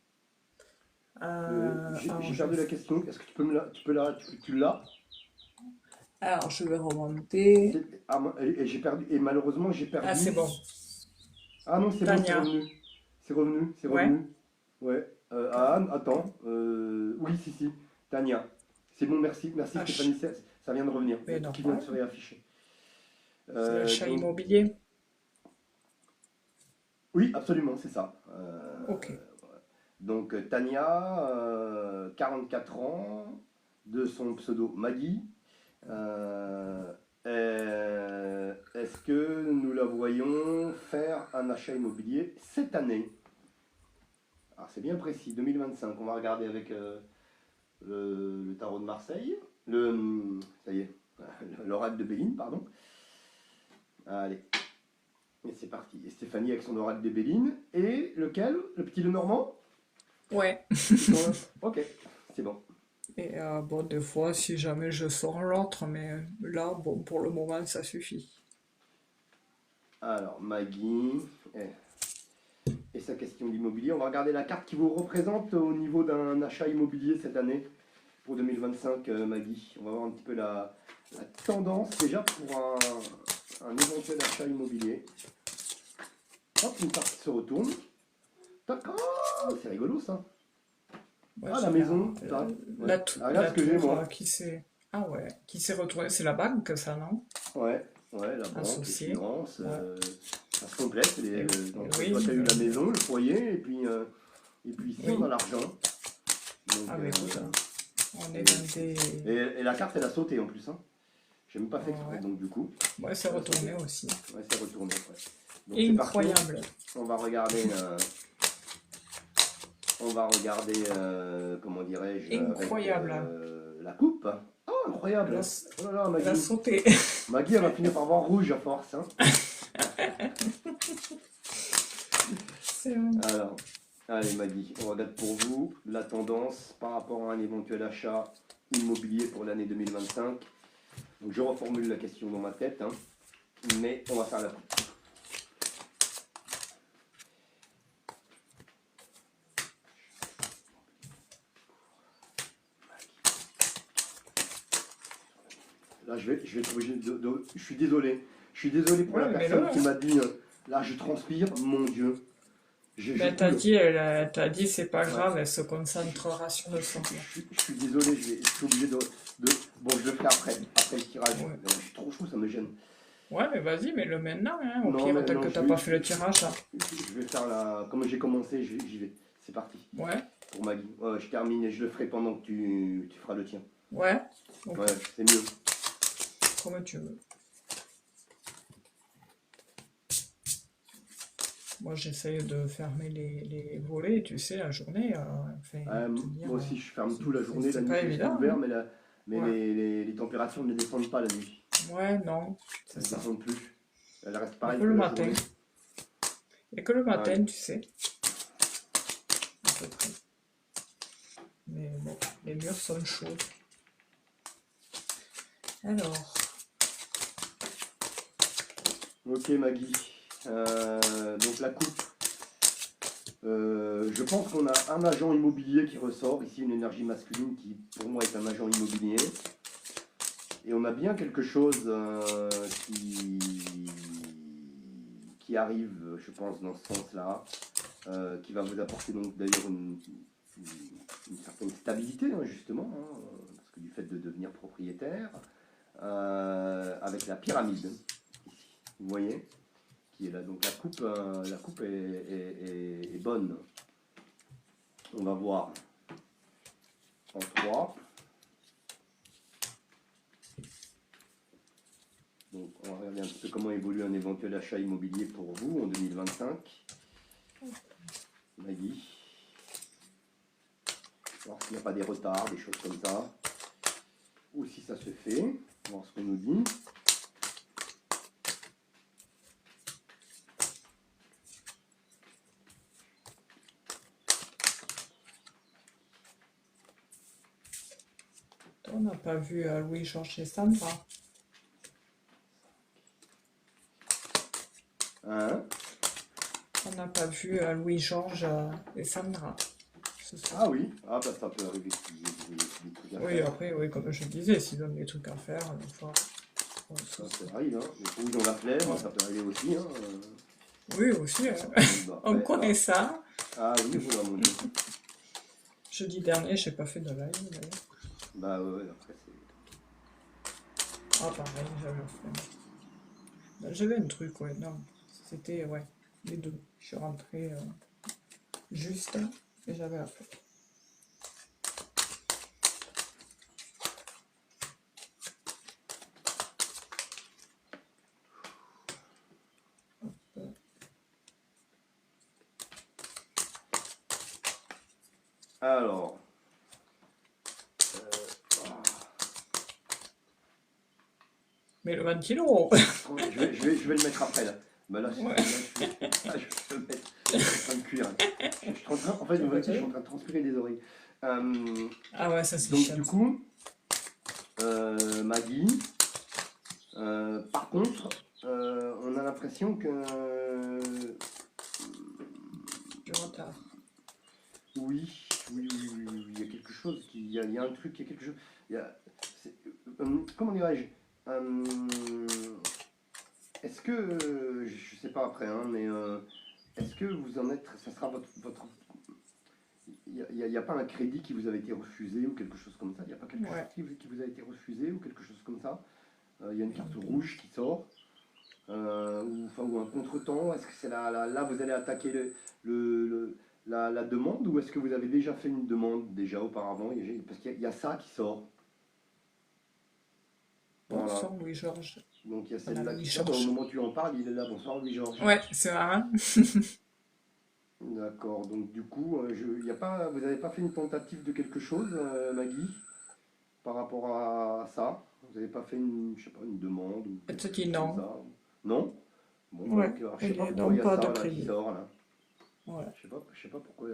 J'ai Alors, perdu la question. Est-ce que tu peux me la, tu peux la, tu l'as? alors, je vais remonter. Et j'ai perdu. Et malheureusement, j'ai Ah, c'est perdu. bon. Ah non, c'est bon, c'est Tania. revenu. C'est revenu, c'est Ouais. revenu. Ouais. Ta- Anne, attends. Oui, si, si. Tania. C'est bon, merci. Merci Stéphanie. H. Ça vient de revenir. Il y a Mais tout qui vient de normal. se réafficher. C'est l'achat Donc, immobilier. oui, absolument, c'est ça. Ok. Donc, Tania, 44 ans, de son pseudo Maggie. Euh, Est-ce que nous la voyons faire un achat immobilier cette année? Alors c'est bien précis, 2025. On va regarder avec le tarot de Marseille. Ça y est, l'oracle de Béline, pardon. Allez, et c'est parti. Et Stéphanie avec son oracle de Béline. Et lequel? Le petit Lenormand? Ouais. Ok, c'est bon. Et bon, des fois, si jamais je sors l'autre, mais là, bon, pour le moment, ça suffit. Alors, Maggie et sa question d'immobilier. On va regarder la carte qui vous représente au niveau d'un achat immobilier cette année pour 2025, Maggie. On va voir un petit peu la tendance déjà pour un éventuel achat immobilier. Hop, une carte se retourne. Tac, oh, c'est rigolo ça. Ouais, Ah, la j'ai maison. Tac, ouais. Ah, regarde la ce que j'ai tour moi. qui s'est... Ah ouais, qui s'est retrouvée. C'est la banque, ça, non? Ouais, ouais, la banque, les Associée. finances, Ouais. ça se complète. Et Donc, toi, oui, tu as eu la maison, le foyer, et puis ici, on a oui. l'argent. Donc, Ah, mais écoute, hein, on est et, dans des... et la carte, elle a sauté en plus. Hein. J'ai même pas fait exprès, Ouais, donc du coup, ouais, c'est elle a sauté. retourné aussi. Ouais, c'est retourné. Ouais. Donc c'est parti. Incroyable. On va regarder, comment dirais-je, avec Incroyable. la coupe. Oh, Elle a, incroyable. Oh là là, elle a Maggie. sauté. Maggie, elle va finir par voir rouge à force. Hein. C'est... Alors, allez Maggie, on regarde pour vous la tendance par rapport à un éventuel achat immobilier pour l'année 2025. Donc je reformule la question dans ma tête, hein, mais on va faire la coupe. Là, je vais être obligé je suis désolé. Je suis désolé pour la Ouais, mais personne là, qui m'a dit, là, je transpire, mon Dieu. J'ai ben, plus le... elle t'a dit c'est pas Ouais. grave, elle se concentrera sur le son. Je suis désolé, je suis obligé de... Bon, je le ferai après le tirage. Ouais. Je suis trop chaud, ça me gêne. Ouais, mais vas-y, mets-le maintenant, hein. Au Non, pire, mais tel non, que t'as pas fait le tirage, là. je vais faire la. Comme j'ai commencé, j'y vais. C'est parti. Ouais, Pour Maggie. Ouais, je termine et je le ferai pendant que tu feras le tien. ouais. Ok, Ouais, c'est mieux. comme tu veux. Moi, j'essaye de fermer les volets, tu sais, la journée. Enfin, te dire, Moi aussi, je ferme tout la journée. La c'est nuit, pas je laisse tout évident, ouvert, hein. mais Ouais, les températures ne descendent pas la nuit. ouais, non, c'est Elles ne ça. descendent plus. Elles restent Il n'y a pareilles que que le la matin. journée. Il n'y a que le Ouais. matin, tu sais, à peu près. Mais bon, les murs sont chauds. Alors, Ok, Maggie. Donc la coupe. Je pense qu'on a un agent immobilier qui ressort, ici une énergie masculine qui pour moi est un agent immobilier. Et on a bien quelque chose qui arrive, je pense, dans ce sens-là, qui va vous apporter donc d'ailleurs une certaine stabilité, hein, justement, hein, parce que du fait de devenir propriétaire, avec la pyramide, ici, vous voyez, qui est là. Donc la coupe est bonne. On va voir en 3. Donc on va regarder un petit peu comment évolue un éventuel achat immobilier pour vous en 2025. Maggie. Voir s'il n'y a pas des retards, des choses comme ça. Ou si ça se fait. Voir ce qu'on nous dit. on n'a pas vu Louis-Georges et Sandra. Hein? On n'a pas vu Louis-Georges et Sandra ce soir. Ah oui, ah bah ça peut arriver qu'il y ait des trucs à Oui, faire. après, oui, comme je disais, s'ils ont des trucs à faire, des fois. Ouais, Ça arrive, hein. Les trous dans la flemme, ouais. ça peut arriver aussi. Hein. Oui, aussi, Bah, on après, connaît ça. ah oui, voilà mon dieu. Jeudi dernier, j'ai pas fait de live, d'ailleurs. Bah ouais, après c'est. Ah, pareil, j'avais la flemme. Ben, j'avais un truc, ouais, non. C'était, ouais, les deux. Je suis rentrée juste et j'avais la flemme. Alors. Mais le ventilo Je vais le mettre après là. Bah là, Ouais. je vais le mettre. Je suis en train de cuire. En fait, je suis en train de transpirer des oreilles. Ah ouais, ça c'est Donc chiant. du coup, Maggie, par contre, on a l'impression que Du retard. oui, il y a quelque chose, il y a un truc, il y a quelque chose. C'est- comment dirais-je est-ce que, je sais pas après, hein, mais est-ce que vous en êtes, ça sera votre il n'y a pas un crédit qui vous avait été refusé ou quelque chose comme ça. Il n'y a pas quelque chose qui vous a été refusé ou quelque chose comme ça. Il y a une carte rouge qui sort. Ou un contretemps. Est-ce que c'est là vous allez attaquer la demande ou est-ce que vous avez déjà fait une demande déjà auparavant? Parce qu'il y a ça qui sort. Voilà. Bonsoir Louis-Georges. Donc il y a Voilà, celle-là qui sort. Au Louis-Georges. moment où tu en parles, il est là. Bonsoir Louis-Georges. Ouais, c'est marrant. D'accord. Donc du coup, vous n'avez pas fait une tentative de quelque chose, Maggie, par rapport à ça? Vous n'avez pas fait je sais pas, une demande ou Elle te quelque dit chose comme non. ça? Non? Bon, bah Ouais, ok. Alors, je sais elle pas est pourquoi il donc y a pas de ça là qui crédit. sort là. Ouais. Je sais pas pourquoi.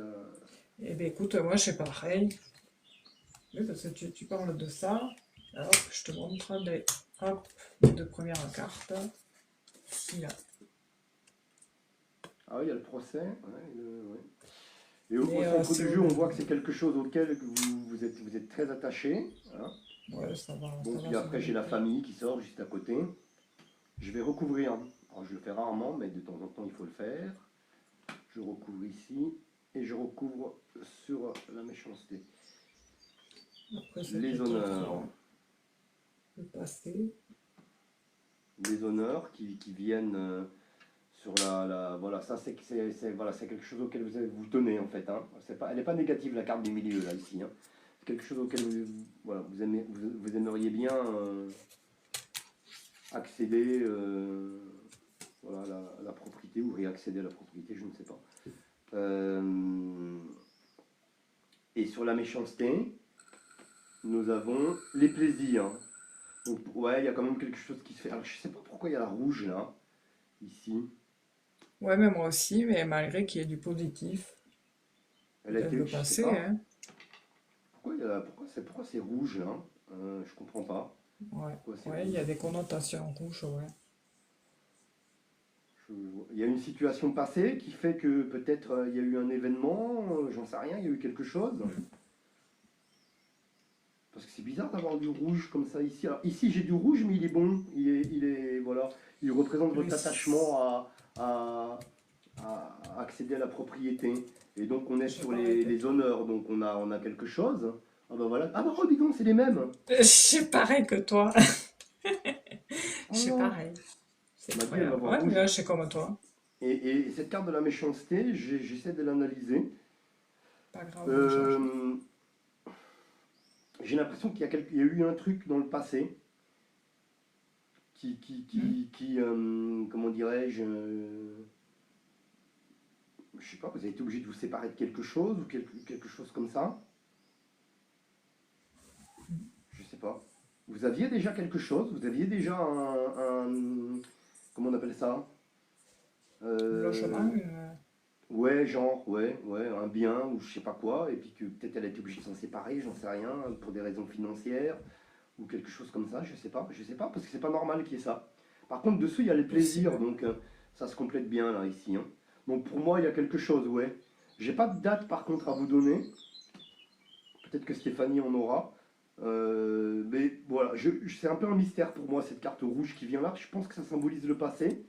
Eh bien écoute, moi c'est pareil. Oui, parce que tu parles de ça. Hop, je te montre les deux premières cartes. Là. Ah oui, il y a le procès. Ouais. Et au Mais centre c'est du jeu, on voit que c'est quelque chose auquel vous êtes très attaché. Hein. Ouais, ça va. Bon, Ça puis va, après, j'ai la famille qui sort juste à côté. Je vais recouvrir. Alors, je le fais rarement, mais de temps en temps, il faut le faire. Je recouvre ici et je recouvre sur la méchanceté. Après, Les honneurs. le passé. des honneurs qui viennent sur voilà, ça voilà, c'est quelque chose auquel vous tenez en fait. Hein. Elle n'est pas négative la carte du milieu là ici. Hein. C'est quelque chose auquel voilà, vous aimeriez bien accéder voilà, à la propriété ou réaccéder à la propriété, je ne sais pas. Et sur la méchanceté, nous avons les plaisirs. Donc, ouais, il y a quand même quelque chose qui se fait. Alors, je sais pas pourquoi il y a la rouge là, ici. Ouais, mais moi aussi, mais malgré qu'il y ait du positif, Elle a peut-être été, le je sais passé, pas. hein. Pourquoi c'est rouge là? Je comprends pas. Ouais, Pourquoi c'est ouais, il y a rouge? des connotations rouges, ouais. Il y a une situation passée qui fait que peut-être il y a eu un événement, j'en sais rien, il y a eu quelque chose. Mm. Parce que c'est bizarre d'avoir du rouge comme ça ici. Alors, ici j'ai du rouge, mais il est bon. Voilà, il représente Oui, votre attachement à accéder à la propriété. Et donc on est j'ai sur pareil que les toi. honneurs, donc on a quelque chose. Ah bah voilà. Ah bah oh, dis donc, c'est les mêmes. J'ai pareil que toi. Oh J'ai non. pareil. C'est Ma dit elle va incroyable. voir Ouais, mais rouge. là, je suis comme toi. Et cette carte de la méchanceté, j'essaie de l'analyser. Pas grave, on change. Euh, j'ai l'impression il y a eu un truc dans le passé Hmm. comment dirais-je, je sais pas, vous avez été obligé de vous séparer de quelque chose ou quelque chose comme ça. Je sais pas. Vous aviez déjà quelque chose, vous aviez déjà comment on appelle ça? Logement, Euh, ouais, genre, ouais, un bien ou je sais pas quoi, et puis que peut-être elle a été obligée de s'en séparer, j'en sais rien, pour des raisons financières ou quelque chose comme ça, je sais pas, parce que c'est pas normal qu'il y ait ça. Par contre, dessous, il y a les plaisirs, possible. donc ça se complète bien là, ici. Hein. Donc pour moi, il y a quelque chose, ouais. J'ai pas de date par contre à vous donner, peut-être que Stéphanie en aura. Mais voilà, c'est un peu un mystère pour moi cette carte rouge qui vient là. Je pense que ça symbolise le passé.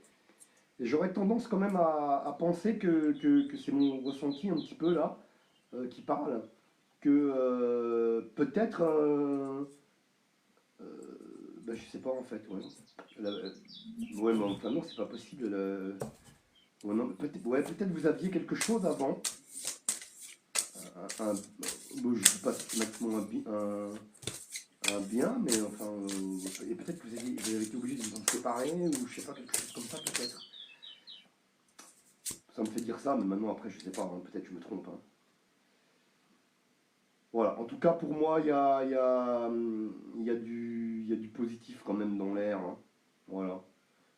Et j'aurais tendance quand même à penser que c'est mon ressenti un petit peu là qui parle. Que peut-être. Je sais pas en fait, ouais. Ouais, mais enfin non, c'est pas possible. Ouais, non, ouais, peut-être vous aviez quelque chose avant. Bon, je dis pas maintenant un bien, mais enfin. Et peut-être que vous avez été obligé de vous en séparer, ou je sais pas, quelque chose comme ça peut-être. Ça me fait dire ça, mais maintenant après, je sais pas, hein, peut-être que je me trompe. Hein. Voilà, en tout cas pour moi, il y a du positif quand même dans l'air. Hein. Voilà.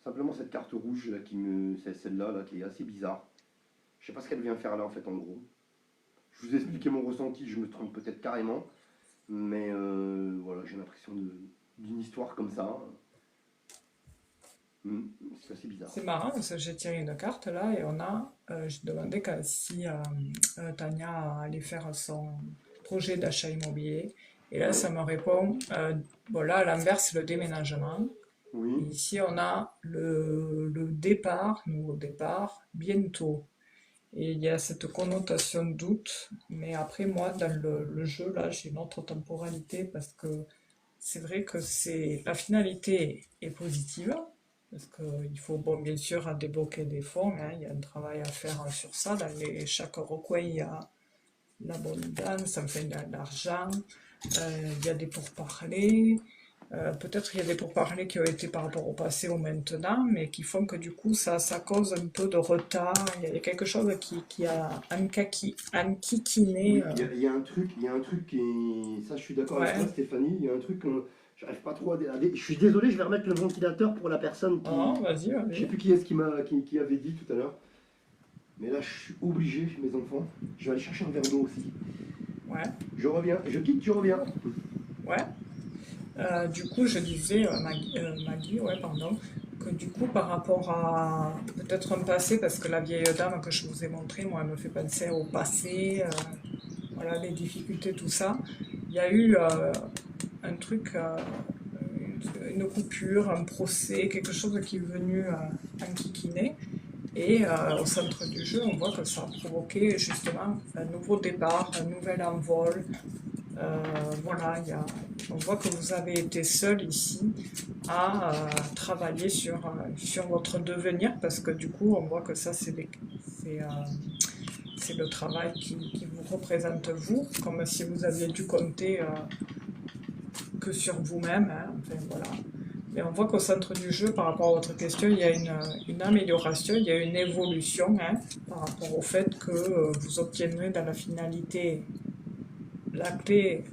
Simplement cette carte rouge là, c'est celle-là là, qui est assez bizarre. Je sais pas ce qu'elle vient faire là en fait en gros. Je vous ai expliqué mon ressenti, je me trompe peut-être carrément, mais voilà, j'ai l'impression d'une histoire comme ça. C'est assez bizarre. C'est marrant parce que j'ai tiré une carte là et j'ai demandé si Tania allait faire son projet d'achat immobilier. Et là, Ouais. ça me répond, bon là, à l'inverse, c'est le déménagement. Et Oui. ici, on a le départ, nouveau départ, bientôt. Et il y a cette connotation de doute. Mais après, moi, dans le jeu, là, j'ai une autre temporalité parce que c'est vrai que la finalité est positive. Parce qu'il faut, bon, bien sûr, débloquer des fonds. Hein, il y a un travail à faire sur ça. Chaque recoin, il y a l'abondance, enfin, il y a de l'argent. Il y a des pourparlers. Peut-être il y a des pourparlers qui ont été par rapport au passé ou maintenant, mais qui font que du coup ça cause un peu de retard. Il y a quelque chose qui a enquiquiné. Oui, il y a un truc, il y a un truc qui est... Ça, je suis d'accord avec toi, Ouais. Stéphanie. Il y a un truc j'arrive pas trop Je suis désolé, je vais remettre le ventilateur pour la personne Oh, qui... vas-y, Je sais vas-y. plus qui est-ce qui avait dit tout à l'heure. Mais là, je suis obligé, mes enfants. Je vais aller chercher un verre d'eau aussi. Ouais, Je reviens. Je quitte, tu reviens. ouais. Du coup, je disais, Maggie, ouais, pardon, que du coup, par rapport à peut-être un passé, parce que la vieille dame que je vous ai montrée, moi, elle me fait penser au passé, voilà, les difficultés, tout ça. Il y a eu un truc, une coupure, un procès, quelque chose qui est venu enquiquiner. Et au centre du jeu, on voit que ça a provoqué justement un nouveau départ, un nouvel envol. Voilà, on voit que vous avez été seul ici à travailler sur votre devenir, parce que du coup, on voit que ça, c'est le travail qui vous représente vous, comme si vous aviez dû compter que sur vous-même, hein, enfin, voilà. Mais on voit qu'au centre du jeu, par rapport à votre question, il y a une amélioration, il y a une évolution, hein, par rapport au fait que vous obtiendrez dans la finalité la clé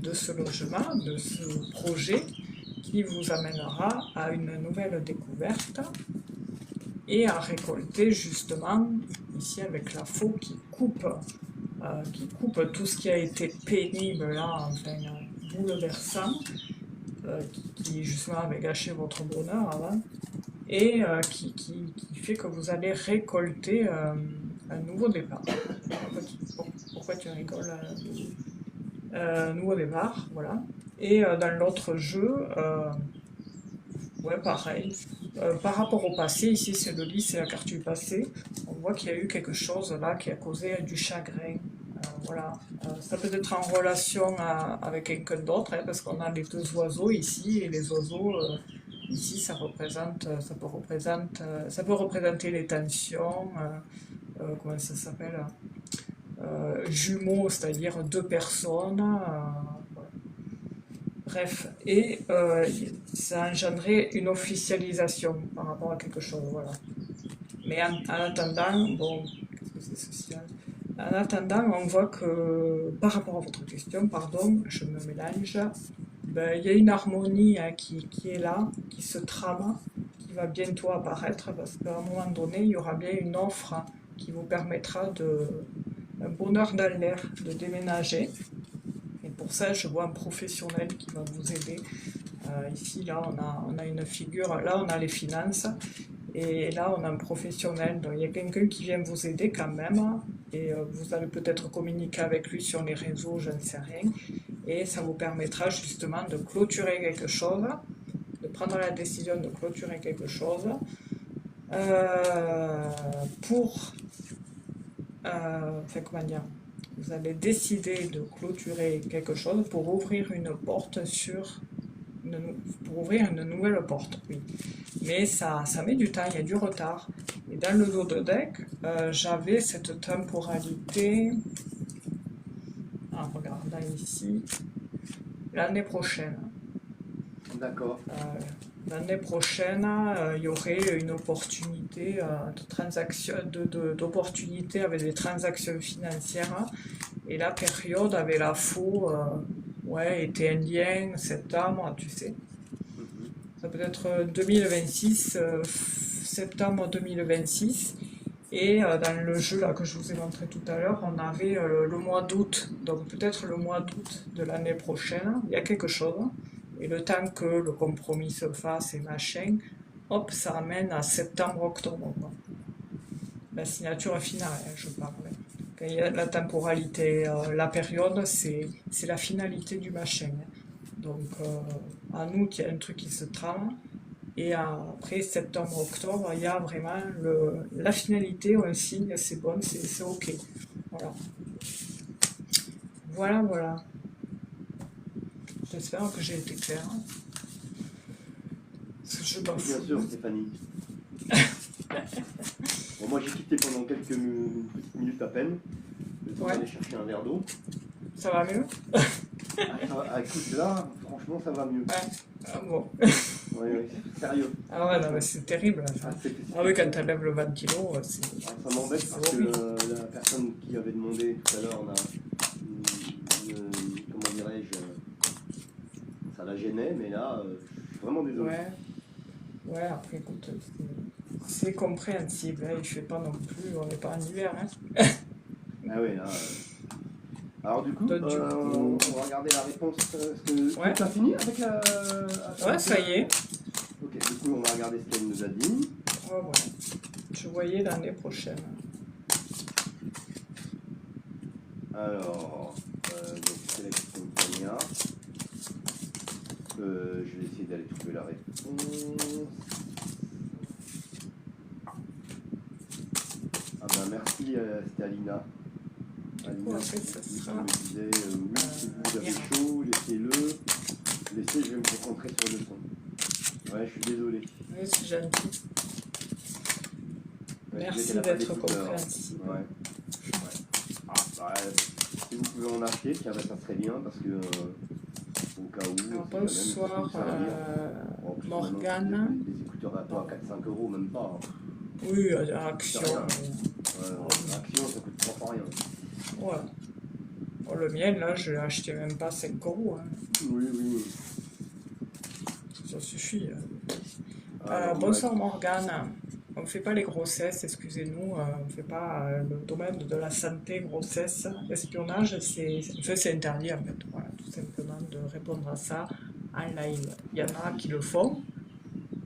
de ce logement, de ce projet, qui vous amènera à une nouvelle découverte et à récolter justement, ici avec la faux qui coupe tout ce qui a été pénible là, enfin bouleversant, qui justement avait gâché votre bonheur avant, et qui fait que vous allez récolter un nouveau départ. Pourquoi tu rigoles nouveau départ, voilà. Et dans l'autre jeu, ouais, pareil. Par rapport au passé, ici c'est le lit, c'est la carte du passé. On voit qu'il y a eu quelque chose là qui a causé du chagrin. Voilà. Ça peut être en relation avec quelqu'un d'autre, hein, parce qu'on a les deux oiseaux ici, et les oiseaux, ici, ça peut représenter les tensions, comment ça s'appelle, jumeaux, c'est-à-dire deux personnes. Voilà. Bref, et ça a engendré une officialisation par rapport à quelque chose, voilà. Mais en attendant, bon, qu'est-ce que c'est social? En attendant, on voit que, par rapport à votre question, pardon, je me mélange, ben, il y a une harmonie hein, qui est là, qui se trame, qui va bientôt apparaître, parce qu'à un moment donné, il y aura bien une offre qui vous permettra un bonheur dans l'air, de déménager. Et pour ça, je vois un professionnel qui va vous aider. Ici, là, on a une figure, là, on a les finances, et là, on a un professionnel. Donc, il y a quelqu'un qui vient vous aider quand même, et vous allez peut-être communiquer avec lui sur les réseaux, je ne sais rien, et ça vous permettra justement de clôturer quelque chose, de prendre la décision de clôturer quelque chose, pour, enfin, comment dire, vous allez décider de clôturer quelque chose pour ouvrir une porte pour ouvrir une nouvelle porte, oui. Mais ça met du temps, il y a du retard. Et dans le dos de deck, j'avais cette temporalité, en regardant ici, l'année prochaine. D'accord. L'année prochaine, il y aurait une opportunité d'opportunité avec des transactions financières. Et la période avec la faux, ouais, été indien, septembre, tu sais. Ça peut être 2026, septembre 2026. Et dans le jeu là, que je vous ai montré tout à l'heure, on avait le mois d'août. Donc peut-être le mois d'août de l'année prochaine, il y a quelque chose. Et le temps que le compromis se fasse et machin, hop, ça amène à septembre-octobre. La signature finale, hein, je parle. Quand il y a la temporalité, la période, c'est la finalité du machin. Donc en août, il y a un truc qui se trame. Et après septembre-octobre, il y a vraiment la finalité, un signe, c'est bon, c'est ok. Voilà. Voilà, voilà. J'espère que j'ai été claire. Parce que je m'en Bien fous. sûr, Stéphanie. Bon, moi j'ai quitté pendant quelques petites minutes à peine. Le temps d'aller chercher un verre d'eau. Ça va mieux? Écoute, là, franchement, ça va mieux. Ouais. Ah bon. Oui, oui, sérieux. Ah ouais, non, mais c'est terrible. Ça. Ah oui, quand tu enlèves le 20 kilos, c'est. Ça m'embête parce que la personne qui avait demandé tout à l'heure, comment dirais-je, ça la gênait, mais là, je suis vraiment désolé. Ouais. Ouais, après, écoute, c'est compréhensible. Hein, il fait pas non plus, on n'est pas en hiver. Hein. Ah oui, là. Alors du coup, on va regarder la réponse. Ouais. Tu as fini avec la... Ouais, ça y est. Ok, du coup, on va regarder ce qu'elle nous a dit. Ouais, ouais. Je voyais l'année prochaine. Alors, donc sélection de Tania. Je vais essayer d'aller trouver la réponse. Ah ben merci, c'était Alina. Du coup, après, ça qui sera me disait oui, si vous avez Mira. chaud, laissez-le. Laissez, je vais me concentrer sur le son. Ouais, je suis désolé. Oui, c'est gentil. Ouais, je disais Merci qu'elle a pas d'être d'écouteurs. compréhensible. Ouais. Ouais. Ah, bah, si vous pouvez en acheter, tiens, bah, ça serait bien parce que au cas où, Alors, on sait jamais, mais ça peut bonsoir, vous servir. Bon, en plus, maintenant, Morgane. des écouteurs à toi à 4-5 euros, même pas. Oui, Ça Action. coûte rien. Action, ça coûte 3 fois rien. Ouais. Oh, le mien, là, je l'ai acheté même pas 5 euros. Hein. Oui, oui. Ça suffit. Alors, Bonsoir Morgane. On ne fait pas les grossesses, excusez-nous, on ne fait pas le domaine de la santé, grossesse, espionnage, c'est interdit en fait, voilà, tout simplement de répondre à ça en live. Il y en a qui le font,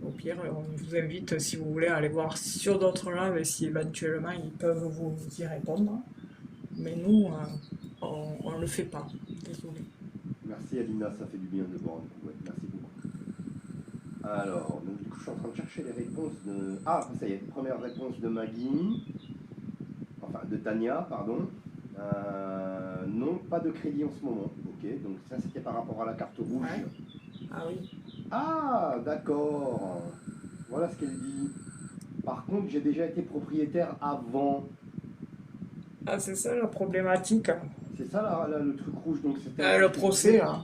au pire, on vous invite si vous voulez à aller voir sur d'autres lives si éventuellement ils peuvent vous y répondre, mais nous, on ne le fait pas, désolé. merci Alina, ça fait du bien de voir. Ouais, merci beaucoup. Alors, donc, du coup, je suis en train de chercher les réponses de. Ah, ça y est, première réponse de Maggie. Enfin, de Tania, pardon. Non, pas de crédit en ce moment. Ok, donc ça c'était par rapport à la carte rouge. Ouais. Ah oui. Ah, d'accord. Voilà ce qu'elle dit. Par contre, j'ai déjà été propriétaire avant. Ah, c'est ça la problématique. C'est ça le truc rouge. Donc c'était un peu Le ce que je procès, disais. là.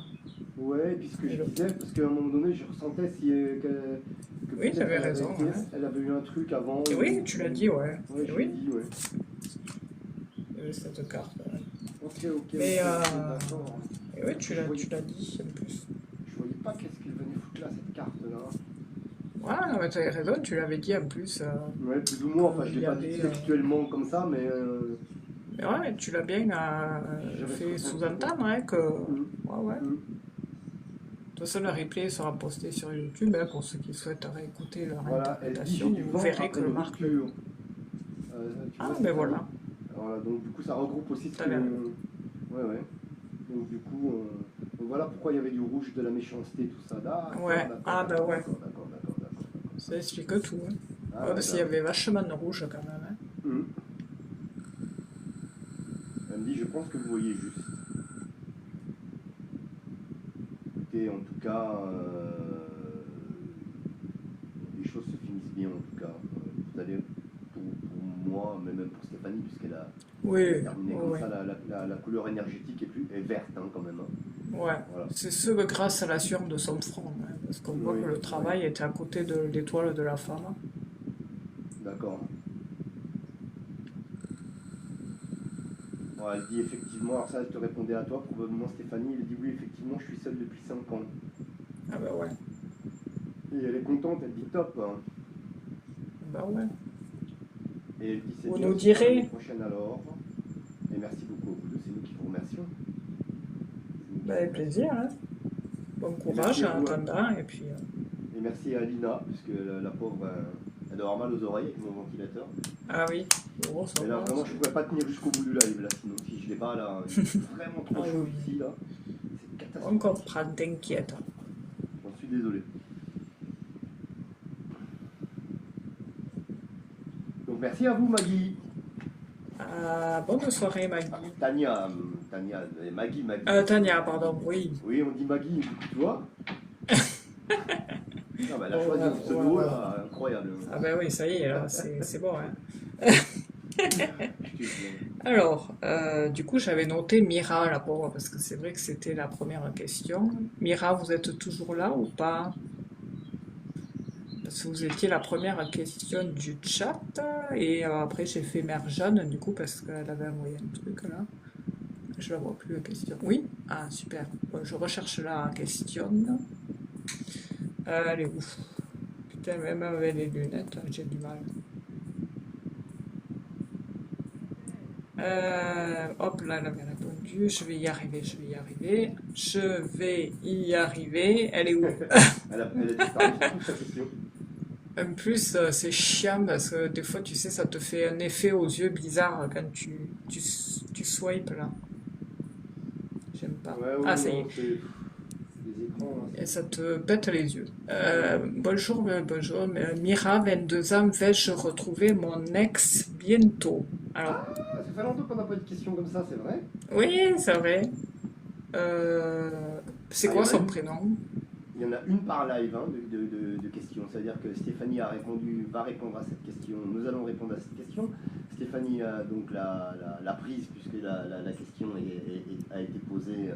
Ouais, et puis ce que Et je le- disais, parce qu'à un moment donné, je ressentais que Oui, tu peut-être avais raison. Ouais. elle avait eu un truc avant. Et oui, tu l'as dit, ouais. Ouais, Et je l'ai oui, dit, ouais. cette carte. Ouais. Ok, ok, Mais, d'accord. et oui, Je voyais, tu l'as dit en plus. je voyais pas qu'est-ce qu'il venait foutre là, cette carte-là. Ouais, non, mais tu avais raison, tu l'avais dit en plus. Ouais, plus ou moins, enfin je Qu'il l'ai y pas dit avait. textuellement comme ça, mais Mais ouais, tu l'as bien j'avais fait stressé un petit peu. sous-entendre, hein, que. Hum, Ouais, ouais. hum. De toute façon, le replay sera posté sur YouTube, hein, pour ceux qui souhaitent réécouter leur Voilà, elle dit j'ai interprétation. du Vous vent verrez après que une Marc. rupture. Tu Ah, vois ben Stéphanie? voilà, Voilà, donc du coup ça regroupe aussi ce que. t'avais raison. Ouais, ouais. Donc du coup, donc voilà pourquoi il y avait du rouge, de la méchanceté, tout ça. D'accord, Ouais, d'accord, ah, ben d'accord, ouais, d'accord, d'accord, d'accord, d'accord. ça explique tout. Hein. Ah Ouais, ouais, parce bah qu'il y ouais. avait vachement de rouge quand même. Hein. Hum. Elle me dit, je pense que vous voyez juste. Écoutez, en tout cas, les choses se finissent bien en tout cas. Vous allez, pour moi, mais même pour Stéphanie, Oui, elle a terminé comme oui, ça, la couleur énergétique est verte hein, quand même. Hein. oui. Ouais. Voilà. C'est ce grâce à la sueur de son front, hein, parce qu'on voit Oui, que le oui, travail était à côté de l'étoile de la femme. d'accord. Bon, elle dit effectivement, alors ça elle te répondait à toi, probablement Stéphanie, elle dit oui effectivement je suis seule depuis 5 ans. Ah bah ouais, Et elle est contente, elle dit top. Hein. bah ouais. Et elle dit c'est Vous bien, nous c'est pour l'année direz, prochaine alors. Et merci beaucoup à vous deux, c'est nous qui vous remercions. C'est nous qui bah vous avec remercions. plaisir, hein. Bon Et courage merci à en vous, hein. attendant, et puis... Et merci à Alina, puisque la pauvre, elle doit avoir mal aux oreilles avec mon ventilateur. Ah oui, bon, ça Mais là va. vraiment je ne pourrais pas tenir jusqu'au bout du live là, sinon si je l'ai pas là, il fait vraiment Ah trop chaud oui, ici là. C'est on catastrophique. comprend, t'inquiète. J'en suis désolé. Donc merci à vous Maggie. Bonne soirée, Maggie. Tania, Maggie. Tania, pardon, oui. Oui, on dit Maggie, tu vois. Non, bah, elle a Oh, choisi ouais, un pseudo ouais, ouais. là, incroyable. Ah ben oui, ça y est, là, c'est bon, hein. Je te jure. Alors, du coup, j'avais noté Mira, la pauvre, parce que c'est vrai que c'était la première question. Mira, vous êtes toujours là ou pas? Parce que vous étiez la première question du chat, et après j'ai fait Merjane, du coup, parce qu'elle avait envoyé un truc là. Je la vois plus la question. Oui? Ah, super. Bon, je recherche la question. Elle est où? Putain, même avec les lunettes, j'ai du mal. Hop là, elle avait répondu. Je vais y arriver, je vais y arriver. Je vais y arriver. Elle est où? Elle a disparu sur toute sa question. En plus, c'est chiant parce que des fois, tu sais, ça te fait un effet aux yeux bizarre quand tu swipes là. J'aime pas. Ouais, Ah, ouais, ça y non, est. c'est les écrans. Hein, Et ça te pète les yeux. Bonjour, bonjour. Mira, 22 ans, vais-je retrouver mon ex bientôt? Alors, ça fait longtemps qu'on n'a pas eu de questions comme ça, c'est vrai. Oui, c'est vrai. C'est Ah, quoi son prénom? Il y en a une par live hein, de questions. C'est-à-dire que Stéphanie va répondre à cette question. Nous allons répondre à cette question. Stéphanie a donc la prise puisque la question a été posée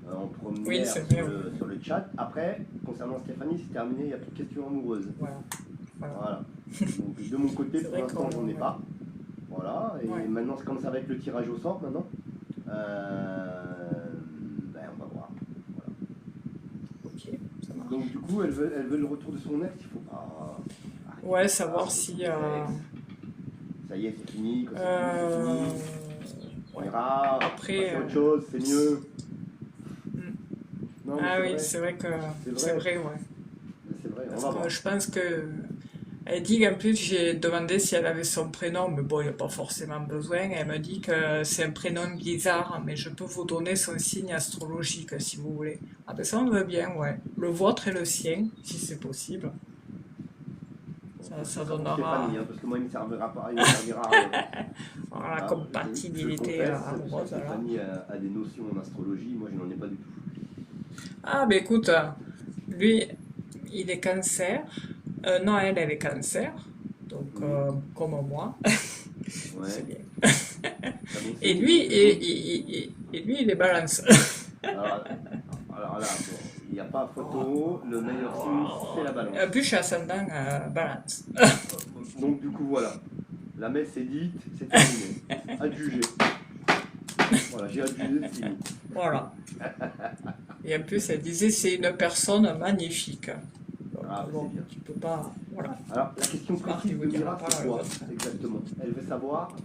en Oui, première c'est vrai. sur le chat. Après, concernant Stéphanie, c'est terminé, il n'y a plus de questions amoureuses. Voilà. Voilà. Donc de mon côté, C'est pour vrai l'instant, qu'on- j'en ai pas. Voilà. Et Ouais. maintenant, comme ça va être le tirage au sort maintenant, ben, on va voir. Voilà. Ok, ça marche. Donc du coup, elle veut le retour de son ex, il faut pas... arrêter Ouais, de savoir faire si... le retour des ex. Ça y est, c'est fini, quand c'est fini, c'est euh, fini. On ouais. ira, Après, passer à autre chose, c'est mieux. hmm. Non, mais Ah c'est oui, vrai, c'est vrai que... c'est C'est vrai, vrai, ouais. c'est vrai, on Parce va que voir. je pense que... Elle dit qu'en plus, j'ai demandé si elle avait son prénom, mais bon, il n'y a pas forcément besoin. Elle me dit que c'est un prénom bizarre, mais je peux vous donner son signe astrologique si vous voulez. Ah ben ça, on veut bien, ouais. Le vôtre et le sien, si c'est possible. Bon, Ça, faut que ça ce soit pour donnera Stéphanie, hein, parce que moi, il ne me servira pas, il me servira à rien. voilà, Voilà, comme je compatibilité confesse, amoureuse. Là. Stéphanie a des notions en astrologie, moi, je n'en ai pas du tout. Ah ben écoute, lui, il est cancer. Non, elle est cancer. Donc, Mhm. comme moi, Ouais, c'est bien. t'as bon Et signe, lui, donc, du coup. et lui, il est balance. Alors, alors là, bon, il n'y a pas photo, le meilleur signe, c'est la balance. En plus, je suis ascendant balance. Donc du coup voilà, la messe est dite, c'est terminé. Adjugé. Voilà, j'ai adjugé, c'est fini. Voilà. Et en plus, elle disait c'est une personne magnifique. Donc, Ah, bah, bon, c'est bien. tu peux pas. Voilà. Alors la question Marc, il précise vous de dira Mira, pas c'est le quoi vôtre. exactement? Elle veut savoir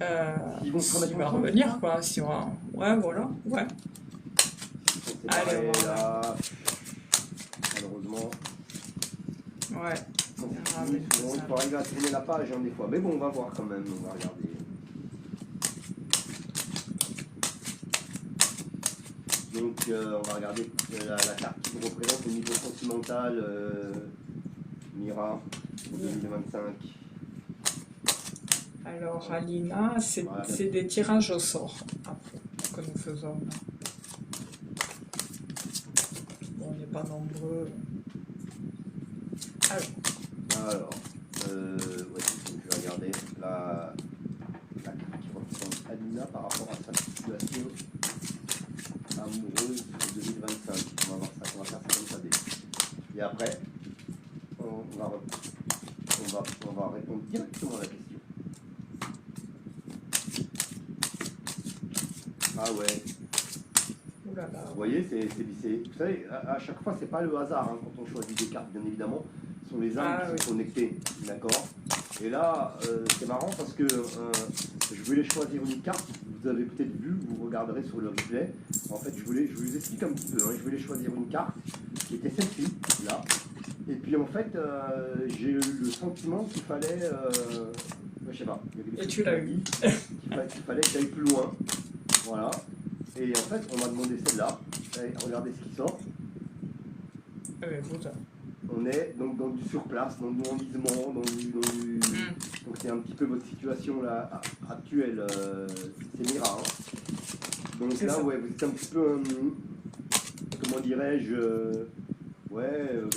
Euh, s'ils vont travailler il va ensemble, c'est revenir, ça? quoi. Si on... Ouais, voilà. Ouais. Ils sont Allez, séparés on va. là, malheureusement. Ouais. Quand On c'est verra fini, avec souvent il ça. faut arriver à tourner la page hein, des fois. Mais bon, on va voir quand même, on va regarder. Donc on va regarder la carte qui vous représente au niveau sentimental, Mira, pour 2025. Alors, Alina, Voilà. c'est des tirages au sort après, que nous faisons. Bon, on n'est pas nombreux. Alors, ouais, donc je vais regarder la carte qui représente Alina par rapport à sa situation amoureuse de 2025. On va voir ça, on va faire ça comme ça Et après, on va répondre directement à la question. Ah ouais, Ouh là là. vous voyez, vous savez, à chaque fois, c'est pas le hasard hein, quand on choisit des cartes, bien évidemment. Ce sont les âmes Ah qui oui. sont connectées, d'accord. Et là, c'est marrant parce que je voulais choisir une carte. Vous avez peut-être vu, vous regarderez sur le replay. En fait, je vous explique un petit peu. Hein, je voulais choisir une carte qui était celle-ci, là. Et puis en fait, j'ai eu le sentiment qu'il fallait, je sais pas, il y avait des Et trucs tu qui l'as m'ont eu. dit qu'il fallait que j'aille plus loin. Voilà. Et en fait, on m'a demandé celle-là. Allez, regardez ce qui sort. Eh bien, écoute. On est donc dans du surplace, dans du enlisement, donc c'est un petit peu votre situation là actuelle, c'est Mira. Hein. Donc là, Ça. ouais, vous êtes un petit peu, comment dirais-je, vous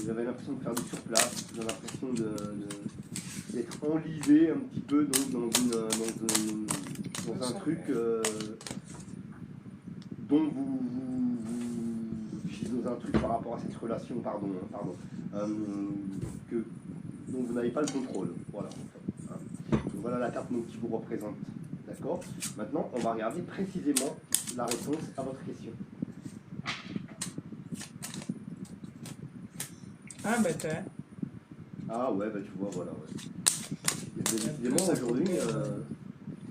avez l'impression de faire du surplace, vous avez l'impression d'être enlisé un petit peu donc, dans un truc dont je dis dans un truc par rapport à cette relation, dont vous n'avez pas le contrôle. Voilà, en fait, hein. Donc voilà la carte qui vous représente. D'accord. Maintenant, on va regarder précisément la réponse à votre question. Ah, ben t'es. Ah ouais, bah tu vois, voilà. Ouais. Et décidément, aujourd'hui,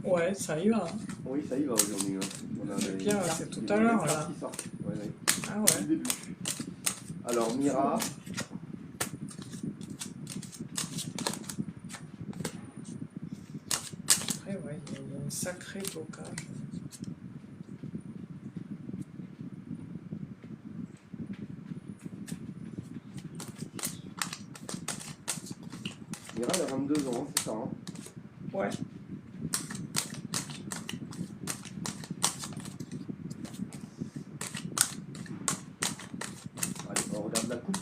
Ouais, ça y va. oui, ça y va aujourd'hui. Hein. On a Le des pire, cartes- c'est tout des à nouvelles l'heure, cartes là. qui sortent. Ouais, ouais. Ah Depuis ouais. le début. Alors, Mira. Après, ouais, il y a un sacré blocage. Mira, elle a 22 ans, c'est ça. Hein. Ouais.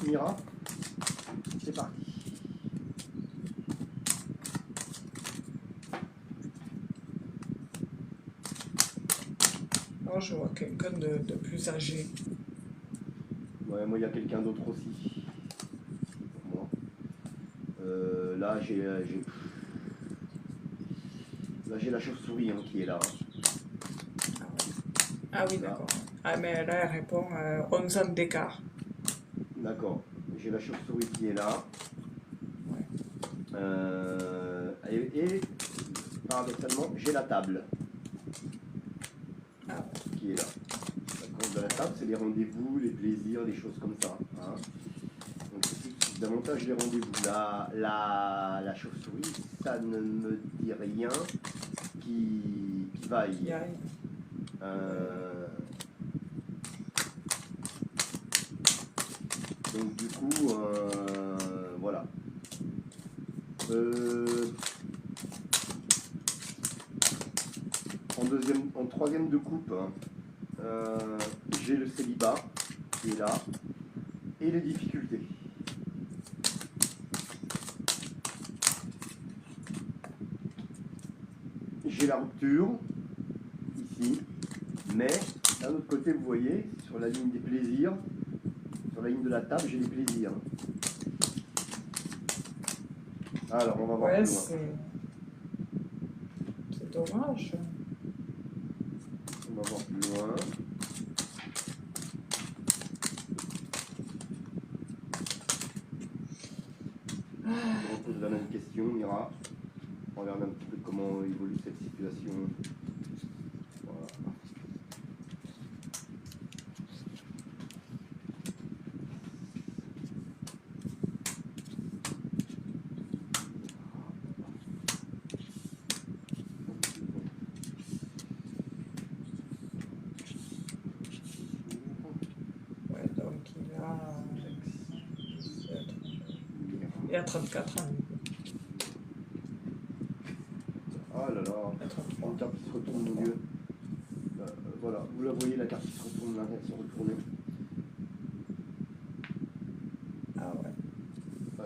Mira, c'est parti. Oh, je vois quelqu'un de plus âgé. Ouais, moi, il y a quelqu'un d'autre aussi. Pour moi. Là, j'ai la chauve-souris hein, qui est là. Ah, ouais. Ah oui, Là, d'accord. Ah, mais là, elle répond 11 ans d'écart. d'accord. J'ai la chauve-souris qui est là. Ouais. Et paradoxalement, j'ai la table Ah, ouais. qui est là. D'accord, de la table, c'est les rendez-vous, les plaisirs, les choses comme ça. Hein. Donc c'est davantage les rendez-vous. La chauve-souris, ça ne me dit rien qui vaille. Qui aille. Donc du coup, voilà. En troisième de coupe, hein, j'ai le célibat qui est là et les difficultés. J'ai la rupture ici, mais d'un autre côté, vous voyez, sur la ligne des plaisirs, sur la ligne de la table, j'ai les plaisirs. Alors, on va voir Ouais, plus loin. c'est dommage. On va voir plus loin. On repose la même question, Mira. On regarde un petit peu comment évolue cette situation. Voilà. Ouais, donc il a 34 ans. Ah là là, Il a 33. une carte qui se retourne, mon Dieu. Voilà, vous la voyez, la carte qui se retourne là, elle s'est retournée. Ah ouais.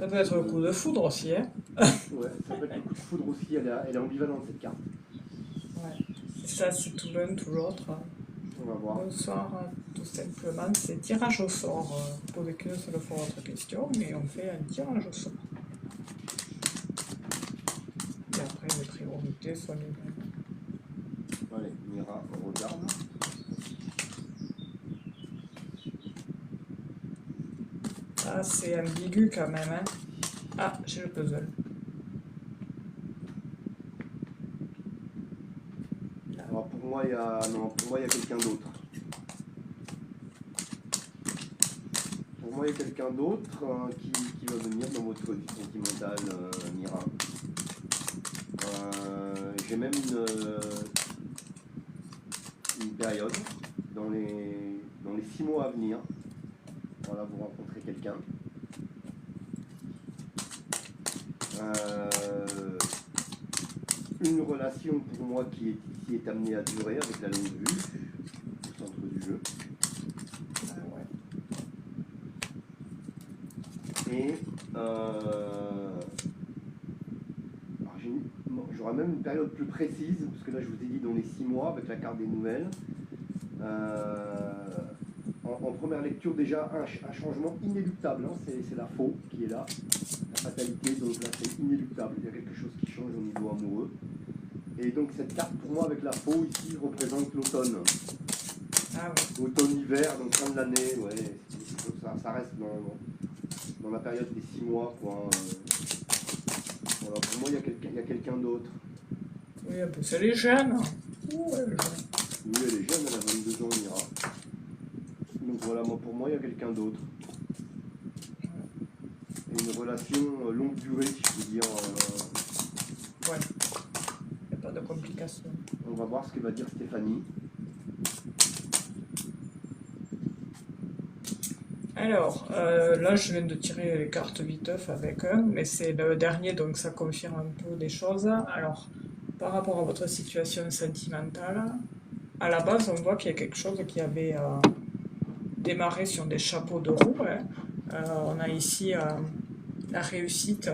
Ça peut être le coup de foudre aussi, hein. Ouais, ça peut être le coup de foudre aussi, elle est ambivalente cette carte. Ouais. Ça, c'est tout l'un, tout l'autre. On va voir. Bonsoir, tout simplement, c'est tirage au sort. Posez qu'une seule fois votre question, mais on fait un tirage au sort. Et après, les priorités sont les mêmes. Allez, Mira, on regarde. Ah, c'est ambigu quand même, hein. Ah, j'ai le puzzle. Alors pour moi, il y a quelqu'un d'autre. Pour moi, il y a quelqu'un d'autre qui va venir dans votre vie sentimentale, Mira. J'ai même une période dans les 6 mois à venir. Voilà, vous rencontrez quelqu'un. Une relation pour moi qui est amenée à durer avec la longue vue au centre du jeu. Ah ouais. Et j'aurai même une période plus précise, parce que là je vous ai dit dans les 6 mois avec la carte des nouvelles. En première lecture déjà un changement inéluctable, hein, c'est la faux qui est là, la fatalité, donc là c'est inéluctable, il y a quelque chose qui change au niveau amoureux. Et donc cette carte pour moi avec la faux ici représente l'automne. Ah ouais. Automne-hiver, donc fin de l'année, ouais, ça reste dans la période des 6 mois. Quoi. Voilà, pour moi il y a quelqu'un d'autre. Oui, un peu, c'est les jeunes. Ouh, elle est jeune. Oui, elle est jeune, elle a 22 ans, Mira. Donc voilà, pour moi, il y a quelqu'un d'autre. Et une relation longue durée, si je peux dire. Ouais. Il n'y a pas de complications. On va voir ce que va dire Stéphanie. Alors, là, je viens de tirer les cartes viteuf avec un, mais c'est le dernier, donc ça confirme un peu des choses. Alors, par rapport à votre situation sentimentale, à la base, on voit qu'il y a quelque chose qui avait démarré sur des chapeaux de roue, hein. On a ici la réussite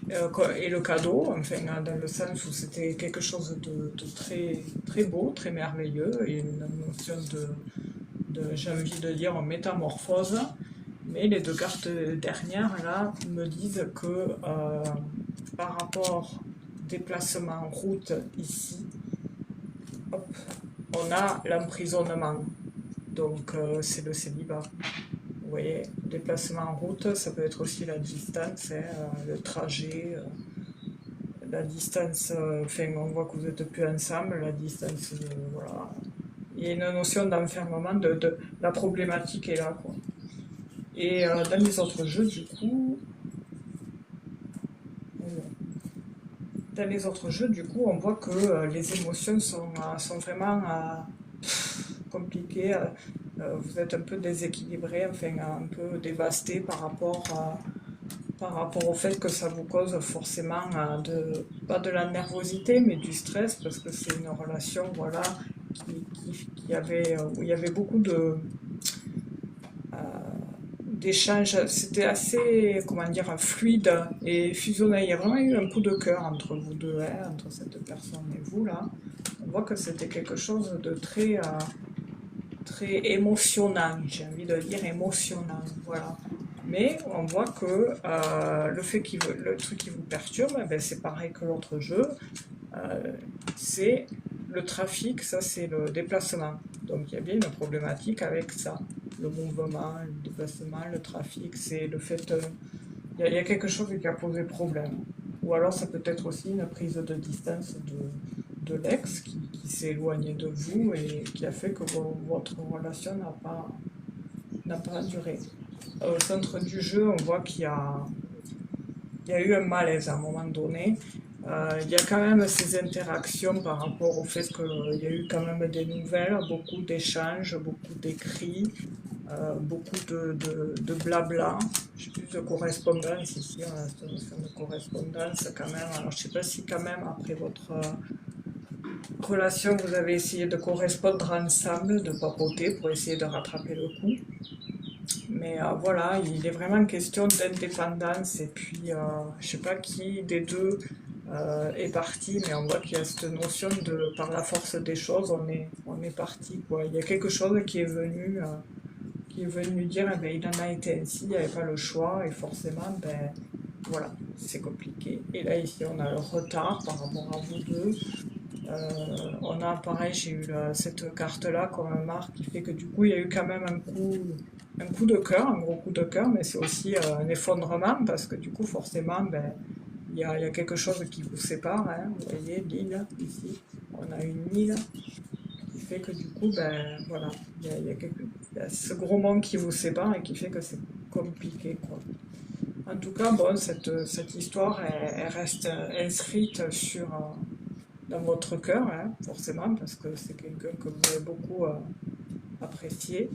et le cadeau, enfin, dans le sens où c'était quelque chose de très, très beau, très merveilleux, et une notion j'ai envie de dire, métamorphose. Mais les deux cartes dernières, là, me disent que par rapport déplacement route ici, hop, on a l'emprisonnement. Donc c'est le célibat. Vous voyez, déplacement en route, ça peut être aussi la distance, hein, le trajet, la distance, enfin on voit que vous n'êtes plus ensemble, la distance, voilà. Il y a une notion d'enfermement, la problématique est là, quoi. Et dans les autres jeux, du coup, on voit que les émotions sont vraiment compliquées. Vous êtes un peu déséquilibré, enfin un peu dévasté par rapport au fait que ça vous cause forcément pas de la nervosité, mais du stress, parce que c'est une relation, voilà, où il y avait beaucoup d'échanges. C'était assez, comment dire, fluide et fusionnel. Il y a vraiment eu un coup de cœur entre vous deux, hein, entre cette personne et vous, là. On voit que c'était quelque chose de très émotionnant, j'ai envie de dire émotionnant, voilà. Mais on voit que le truc qui vous perturbe, ben, c'est pareil que l'autre jeu, c'est le trafic, ça c'est le déplacement. Donc il y a bien une problématique avec ça. Le mouvement, le déplacement, le trafic, c'est le fait... Il y a quelque chose qui a posé problème. Ou alors ça peut être aussi une prise de distance de l'ex qui s'est éloigné de vous et qui a fait que votre relation n'a pas duré. Au centre du jeu, on voit il y a eu un malaise à un moment donné. Il y a quand même ces interactions par rapport au fait qu'il y a eu quand même des nouvelles, beaucoup d'échanges, beaucoup d'écrits, beaucoup de blabla. Je sais plus de correspondance ici, on a cette notion de correspondance quand même. Alors je ne sais pas si quand même après votre relation vous avez essayé de correspondre ensemble, de papoter pour essayer de rattraper le coup. Mais voilà, il est vraiment question d'indépendance et puis je sais pas qui des deux est parti, mais on voit qu'il y a cette notion de par la force des choses, on est parti, quoi. Il y a quelque chose qui est venu dire eh ben, il en a été ainsi, il n'y avait pas le choix et forcément ben voilà, c'est compliqué. Et là ici on a le retard par rapport à vous deux. On a pareil, j'ai eu cette carte-là comme marque qui fait que du coup il y a eu quand même un coup de cœur, un gros coup de cœur, mais c'est aussi un effondrement parce que du coup forcément ben, il y a quelque chose qui vous sépare, hein. Vous voyez l'île ici, on a une île qui fait que du coup ben voilà, il y a ce gros monde qui vous sépare et qui fait que c'est compliqué, quoi. En tout cas, bon, cette histoire elle reste inscrite dans votre cœur, hein, forcément, parce que c'est quelqu'un que vous avez beaucoup apprécié.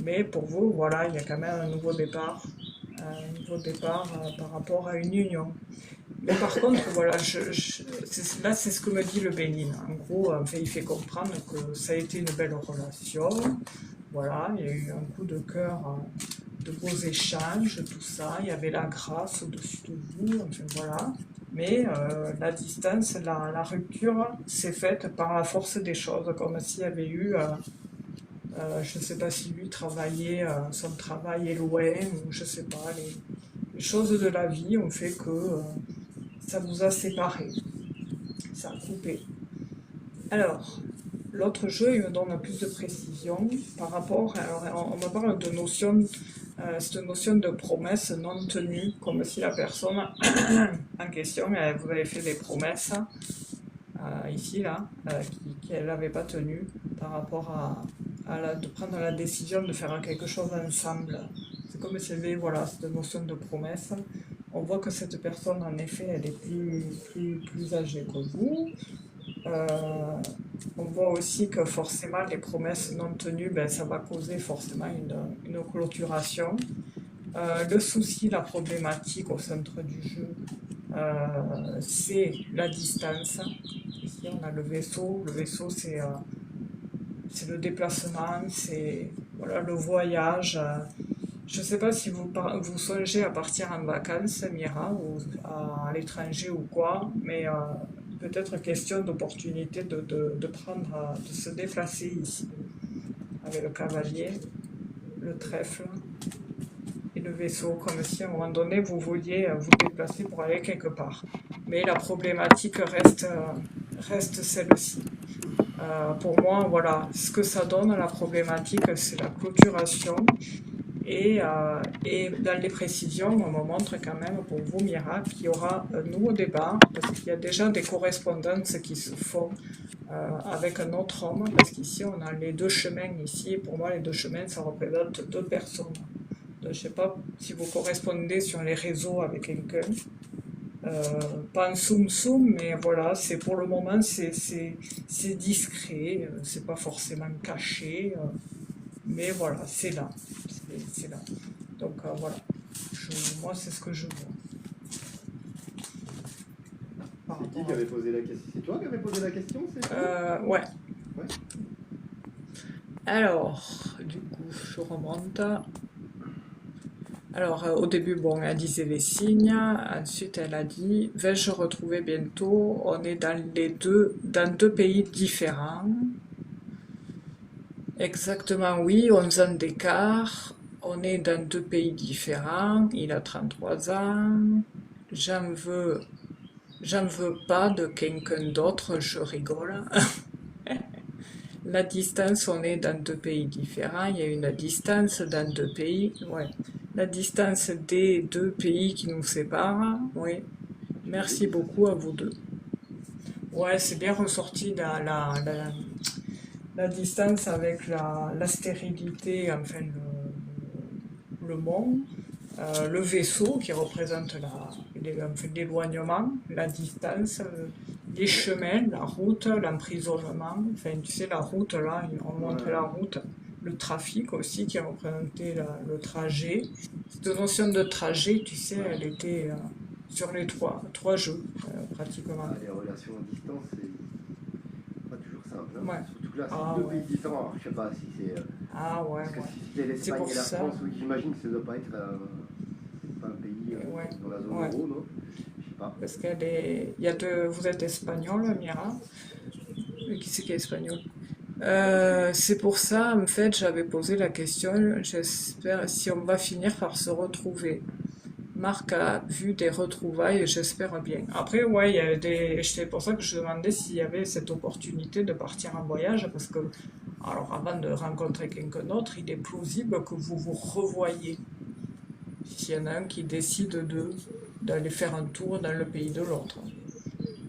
Mais pour vous, voilà, il y a quand même un nouveau départ par rapport à une union. Mais par contre, voilà, là c'est ce que me dit le Bénin. En gros, il fait comprendre que ça a été une belle relation. Voilà, il y a eu un coup de cœur, de beaux échanges, tout ça. Il y avait la grâce au-dessus de vous, enfin voilà. Mais la distance, la rupture s'est faite par la force des choses, comme s'il y avait eu, je ne sais pas si lui travaillait, son travail est loin, ou je ne sais pas, les choses de la vie ont fait que ça vous a séparés, ça a coupé. Alors, l'autre jeu, il me donne plus de précision par rapport, alors on me parle de cette notion de promesse non tenue, comme si la personne en question, vous avez fait des promesses, ici, là, qu'elle n'avait pas tenues par rapport de prendre la décision de faire quelque chose ensemble. C'est comme si avait, voilà, cette notion de promesse. On voit que cette personne, en effet, elle est plus âgée que vous. On voit aussi que forcément les promesses non tenues, ben, ça va causer forcément une clôturation. Le souci, la problématique au centre du jeu, c'est la distance. Ici on a le vaisseau. Le vaisseau c'est le déplacement, c'est voilà, le voyage. Je ne sais pas si vous songez à partir en vacances, Mira, ou à l'étranger ou quoi, mais peut-être question d'opportunité de prendre, de se déplacer ici, avec le cavalier, le trèfle et le vaisseau, comme si à un moment donné vous vouliez vous déplacer pour aller quelque part. Mais la problématique reste celle-ci. Pour moi, voilà, ce que ça donne, la problématique, c'est la clôturation. Et dans les précisions, on me montre quand même pour vous, Mira, qu'il y aura un nouveau débat, parce qu'il y a déjà des correspondances qui se font avec un autre homme, parce qu'ici on a les deux chemins ici, et pour moi les deux chemins ça représente deux personnes. Donc, je ne sais pas si vous correspondez sur les réseaux avec quelqu'un. Pas un soum-soum, mais voilà, c'est pour le moment c'est discret, c'est pas forcément caché, mais voilà, c'est là. C'est là. Donc voilà, moi c'est ce que je vois. Par C'est qui rapport qui avait posé la question? C'est toi qui avais posé la question, c'est ça? Ouais. Ouais. Alors, du coup, je remonte. Alors, au début, bon, elle disait les signes. Ensuite, elle a dit, vais-je retrouver bientôt? On est dans deux pays différents. Exactement, oui, 11 ans d'écart. On est dans deux pays différents. Il a 33 ans. J'en veux, j'en veux pas de quelqu'un d'autre, je rigole. La distance, on est dans deux pays différents. Il y a une distance dans deux pays. Ouais. La distance des deux pays qui nous séparent. Oui. Tu l'avais Merci dit ça, beaucoup c'est à pas vous deux. possible. Ouais, c'est bien ressorti dans la distance avec la stérilité, enfin le mont, le vaisseau qui représente enfin, l'éloignement, la distance, les chemins, la route, l'emprisonnement, enfin tu sais la route là, on montrait la Ouais. route, le trafic aussi qui représentait le trajet. Cette notion de trajet, tu sais, elle était sur les trois jeux pratiquement. Ah, les relations à distance, c'est pas toujours simple. Hein. Ouais. Surtout que là, c'est Ah deux ouais. pays différents. Alors, je sais pas si c'est. Ah ouais, Parce que ouais. si c'était C'est l'Espagne pour et la ça. France, oui, j'imagine que ça doit pas être pas un pays Ouais. dans la zone Ouais. euro, non? Je sais pas. Parce qu'elle est. Il y a deux. Vous êtes espagnol, Mira. Qui c'est qui est espagnol? C'est pour ça, en fait, j'avais posé la question. J'espère si on va finir par se retrouver. Marc a vu des retrouvailles, j'espère bien. Après, ouais, il y a des. C'est pour ça que je demandais s'il y avait cette opportunité de partir en voyage, parce que, alors, avant de rencontrer quelqu'un d'autre, il est plausible que vous vous revoyez. S'il y en a un qui décide d'aller faire un tour dans le pays de l'autre.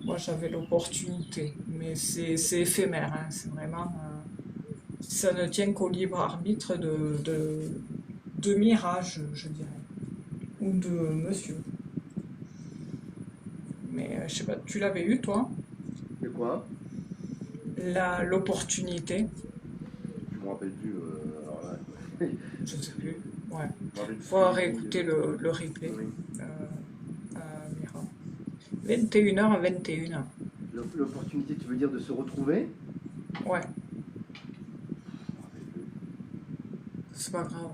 Moi, j'avais l'opportunité, mais c'est éphémère, hein, c'est vraiment. Ça ne tient qu'au libre arbitre de Mirage, je dirais, ou de Monsieur. Mais je sais pas, tu l'avais eu toi, Mais quoi? l'opportunité, Je me rappelle plus. Alors là, je ne sais plus. Ouais, je me rappelle plus ce que faut j'ai dit. réécouter le replay. Oui. Euh, Mira. 21h à 21h. L'opportunité, tu veux dire de se retrouver? Ouais, Je me rappelle plus. c'est pas grave.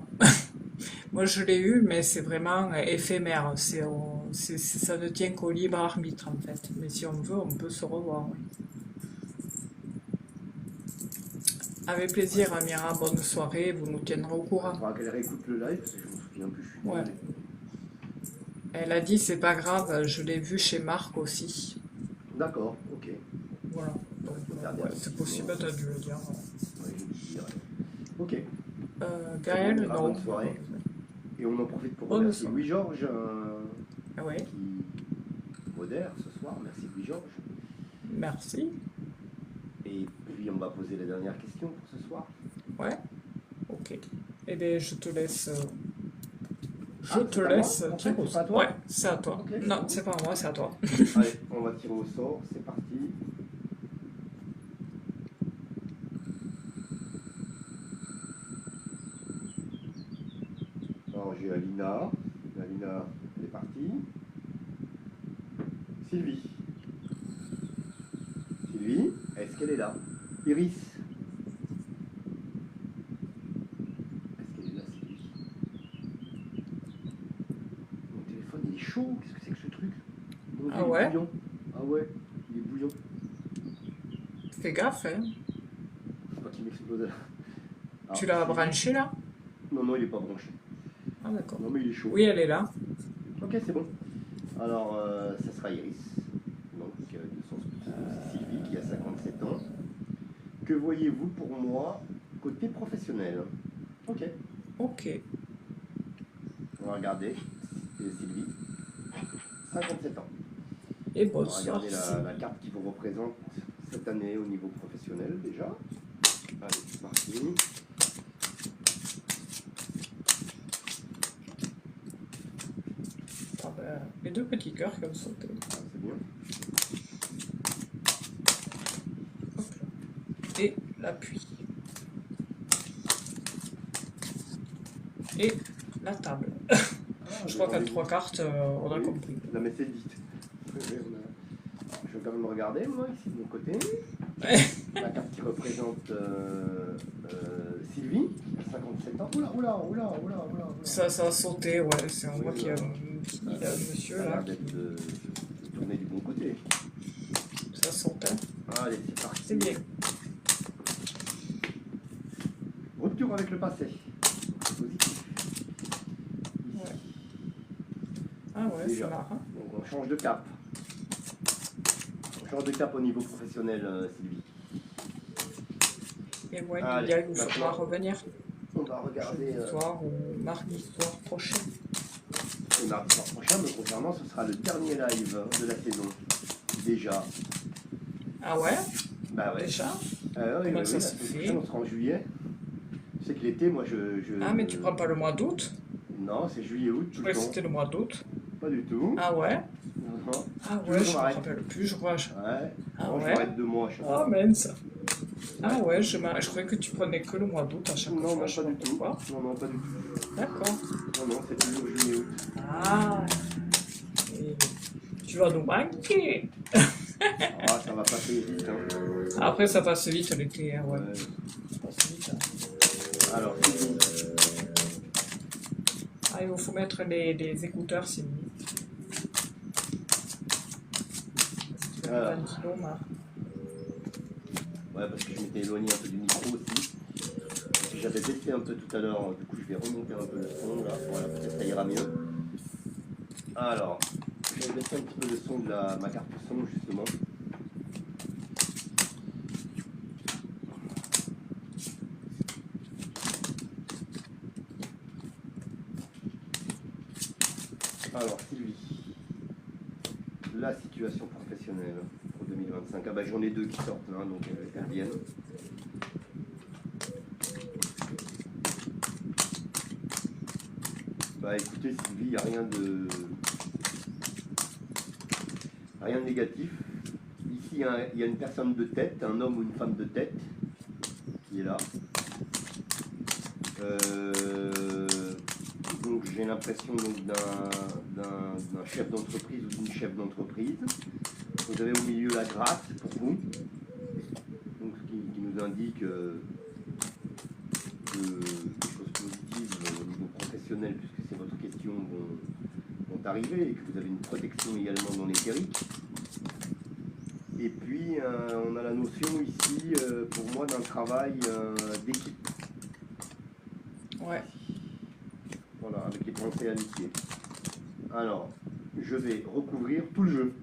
Moi, je l'ai eu, mais c'est vraiment éphémère. Ça ne tient qu'au libre arbitre, en fait. Mais si on veut, on peut se revoir. Oui. Avec plaisir, Amira. Bonne soirée. Vous nous tiendrez au Il courant. faudra qu'elle réécoute le live parce que je me souviens plus. Je suis Ouais. désolé. Elle a dit, c'est pas grave. Je l'ai vu chez Marc aussi. D'accord, ok. Voilà. Donc, Je peux faire des ouais, c'est possible, investissements. t'as dû le dire. Oui, je le dirai. Ok. Très bien, Gaël, Mira, non. bonne soirée. Et on en profite pour Bonne remercier soirée. Louis-Georges Oui, qui modère ce soir. Merci Louis-Georges. merci. Et puis on va poser la dernière question pour ce soir. Ouais, ok. Eh bien, je te laisse. Je Ah, te c'est à moi laisse en tirer fait, au c'est pas à sort. toi? Ouais, c'est à toi. Ok, c'est Non, bon. c'est pas moi, c'est à toi. Allez, on va tirer au sort, c'est parti. Alors j'ai Alina. Alina, elle est partie. Sylvie. Sylvie, est-ce qu'elle est là? Iris. Est-ce qu'elle est là, Sylvie? chaud. Qu'est-ce que c'est que ce truc? Mon Dieu, Ah il est ouais? bouillant. Ah ouais, il est bouillant. Fais gaffe, hein. Faut pas qu'il m'explose là. Alors, Tu l'as Sylvie- branché là? Non, non, il est pas branché. Ah d'accord. Non, mais il est chaud. Oui, elle est là. Ok, c'est bon. Alors, ça sera Iris, donc de son Sylvie, qui a 57 ans. Que voyez-vous pour moi côté professionnel? Ok, Ok. on va regarder. C'est Sylvie, 57 ans. Et On va bonsoir. regarder la carte qui vous représente cette année au niveau professionnel déjà. Allez, c'est parti. Ah ben, les deux petits cœurs qui ont sauté. Ah, c'est bien. Hop là. Et l'appui. Et la table. Ah, Je crois qu'à 3 cartes, on a oui, compris. la méthode dite. Oui, oui, je vais quand même regarder, moi, ici de mon côté. La carte qui représente Sylvie, 57 ans. Oula. Ça a sauté, ouais. C'est Oui, moi qui a voilà. il y a un monsieur Ça a là l'air d'être qui. de tourner du bon côté. Ça saute, hein. Allez, c'est parti. C'est bien. Rupture avec le passé. Positif. Ouais. Ah ouais, c'est Déjà. marrant. Donc on change de cap. On change de cap au niveau professionnel, Sylvie. Et ouais, Allez, Lydia, il faudra maintenant, revenir on va regarder jeudi soir ou mardi soir prochain. le mardi soir prochain. Me concernant, ce sera le dernier live de la saison. Déjà. Ah ouais? Bah ouais. Déjà? Oui, Comment oui, ça la se semaine fait? prochaine, on sera en juillet. Je sais que l'été, moi, Ah, mais tu prends pas le mois d'août? Non, c'est juillet-août Je tout le croyais que temps. c'était le mois d'août. Pas du tout. Ah ouais? Non. Ah Tu ouais, veux je qu'on me arrête? rappelle plus, je crois. Ouais. Ah Moi, je ouais? m'arrête 2 mois à chaque Ah fois. mince. Ah ouais, je croyais que tu prenais que le mois d'août à chaque Non, fois, non, je sais pas pas du tout. pourquoi. Non, pas du tout. D'accord. Non, c'est toujours juillet-août. Ah, et tu vas nous manquer. Ah, ça va passer vite. Hein. Après, ça passe vite l'été, hein, ouais. Ouais. Ça passe vite. Hein. Alors, Sylvie. Ah, il faut mettre des écouteurs, c'est mieux. Alors. Là. Ouais, parce que je m'étais éloigné un peu du micro aussi. Parce que j'avais baissé un peu tout à l'heure. Du coup, je vais remonter un peu le son là. Voilà, peut-être ça ira mieux. Alors, j'ai baissé un petit peu le son de ma carte son justement. Alors, Sylvie, la situation professionnelle pour 2025. Ah bah j'en ai 2 qui sortent là, donc elles viennent. Bah écoutez Sylvie, il n'y a rien de négatif. Ici il y a une personne de tête, un homme ou une femme de tête qui est là. Donc j'ai l'impression d'un chef d'entreprise ou d'une chef d'entreprise. Vous avez au milieu la grâce pour vous, donc ce qui nous indique que des choses positives au niveau professionnel, puisque c'est votre question, vont arriver et que vous avez une protection également dans l'éthérique. Et puis on a la notion ici, pour moi, d'un travail d'équipe. Ouais. Voilà, avec les pensées amitié. Alors, je vais recouvrir tout le jeu.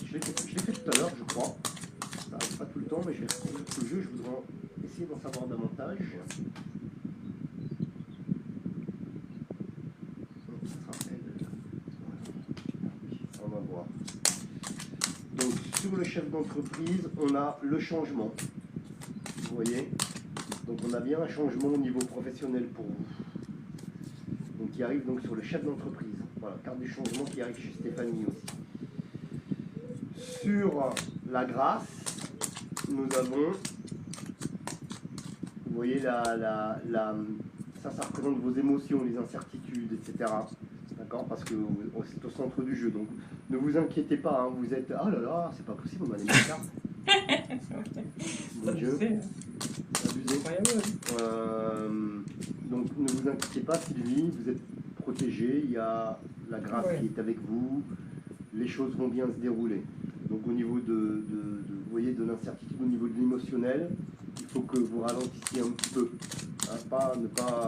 Je l'ai fait tout à l'heure, je crois. Ça n'arrive pas tout le temps, mais je vais recouvrir tout le jeu. Je voudrais essayer d'en savoir davantage. On va voir. Donc, sur le chef d'entreprise, on a le changement. Vous voyez? Donc on a bien un changement au niveau professionnel pour vous. Donc qui arrive donc sur le chef d'entreprise. Voilà, carte du changement qui arrive chez Stéphanie aussi. Sur la grâce, nous avons, vous voyez, ça représente vos émotions, les incertitudes, etc. D'accord? Parce que c'est au centre du jeu. Donc ne vous inquiétez pas, hein, vous êtes, ah là là, c'est pas possible, on a les mêmes cartes. Mon Dieu. Abusé. Incroyable. Donc ne vous inquiétez pas Sylvie, vous êtes protégé, il y a la grâce Oui, qui est avec vous, les choses vont bien se dérouler. Donc au niveau vous voyez, de l'incertitude, au niveau de l'émotionnel, il faut que vous ralentissiez un petit peu. Hein, ne pas,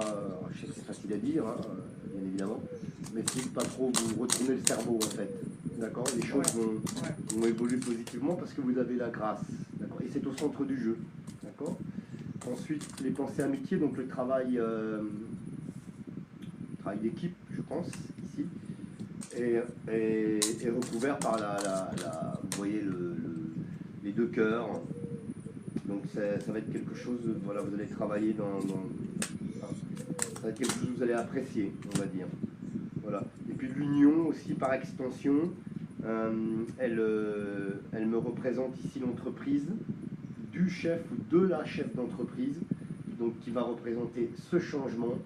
je sais que c'est facile à dire, hein, bien évidemment, mais c'est pas trop vous retourner le cerveau en fait. D'accord. Les oui, choses oui. vont évoluer positivement parce que vous avez la grâce. D'accord. Et c'est au centre du jeu. D'accord. Ensuite, les pensées amitié, donc le travail d'équipe, je pense, ici, est recouvert par vous voyez, les deux cœurs. Donc ça va être quelque chose, voilà, vous allez travailler enfin, ça va être quelque chose que vous allez apprécier, on va dire. Voilà. Et puis l'union aussi par extension, elle me représente ici l'entreprise du chef ou de la chef d'entreprise, donc qui va représenter ce changement.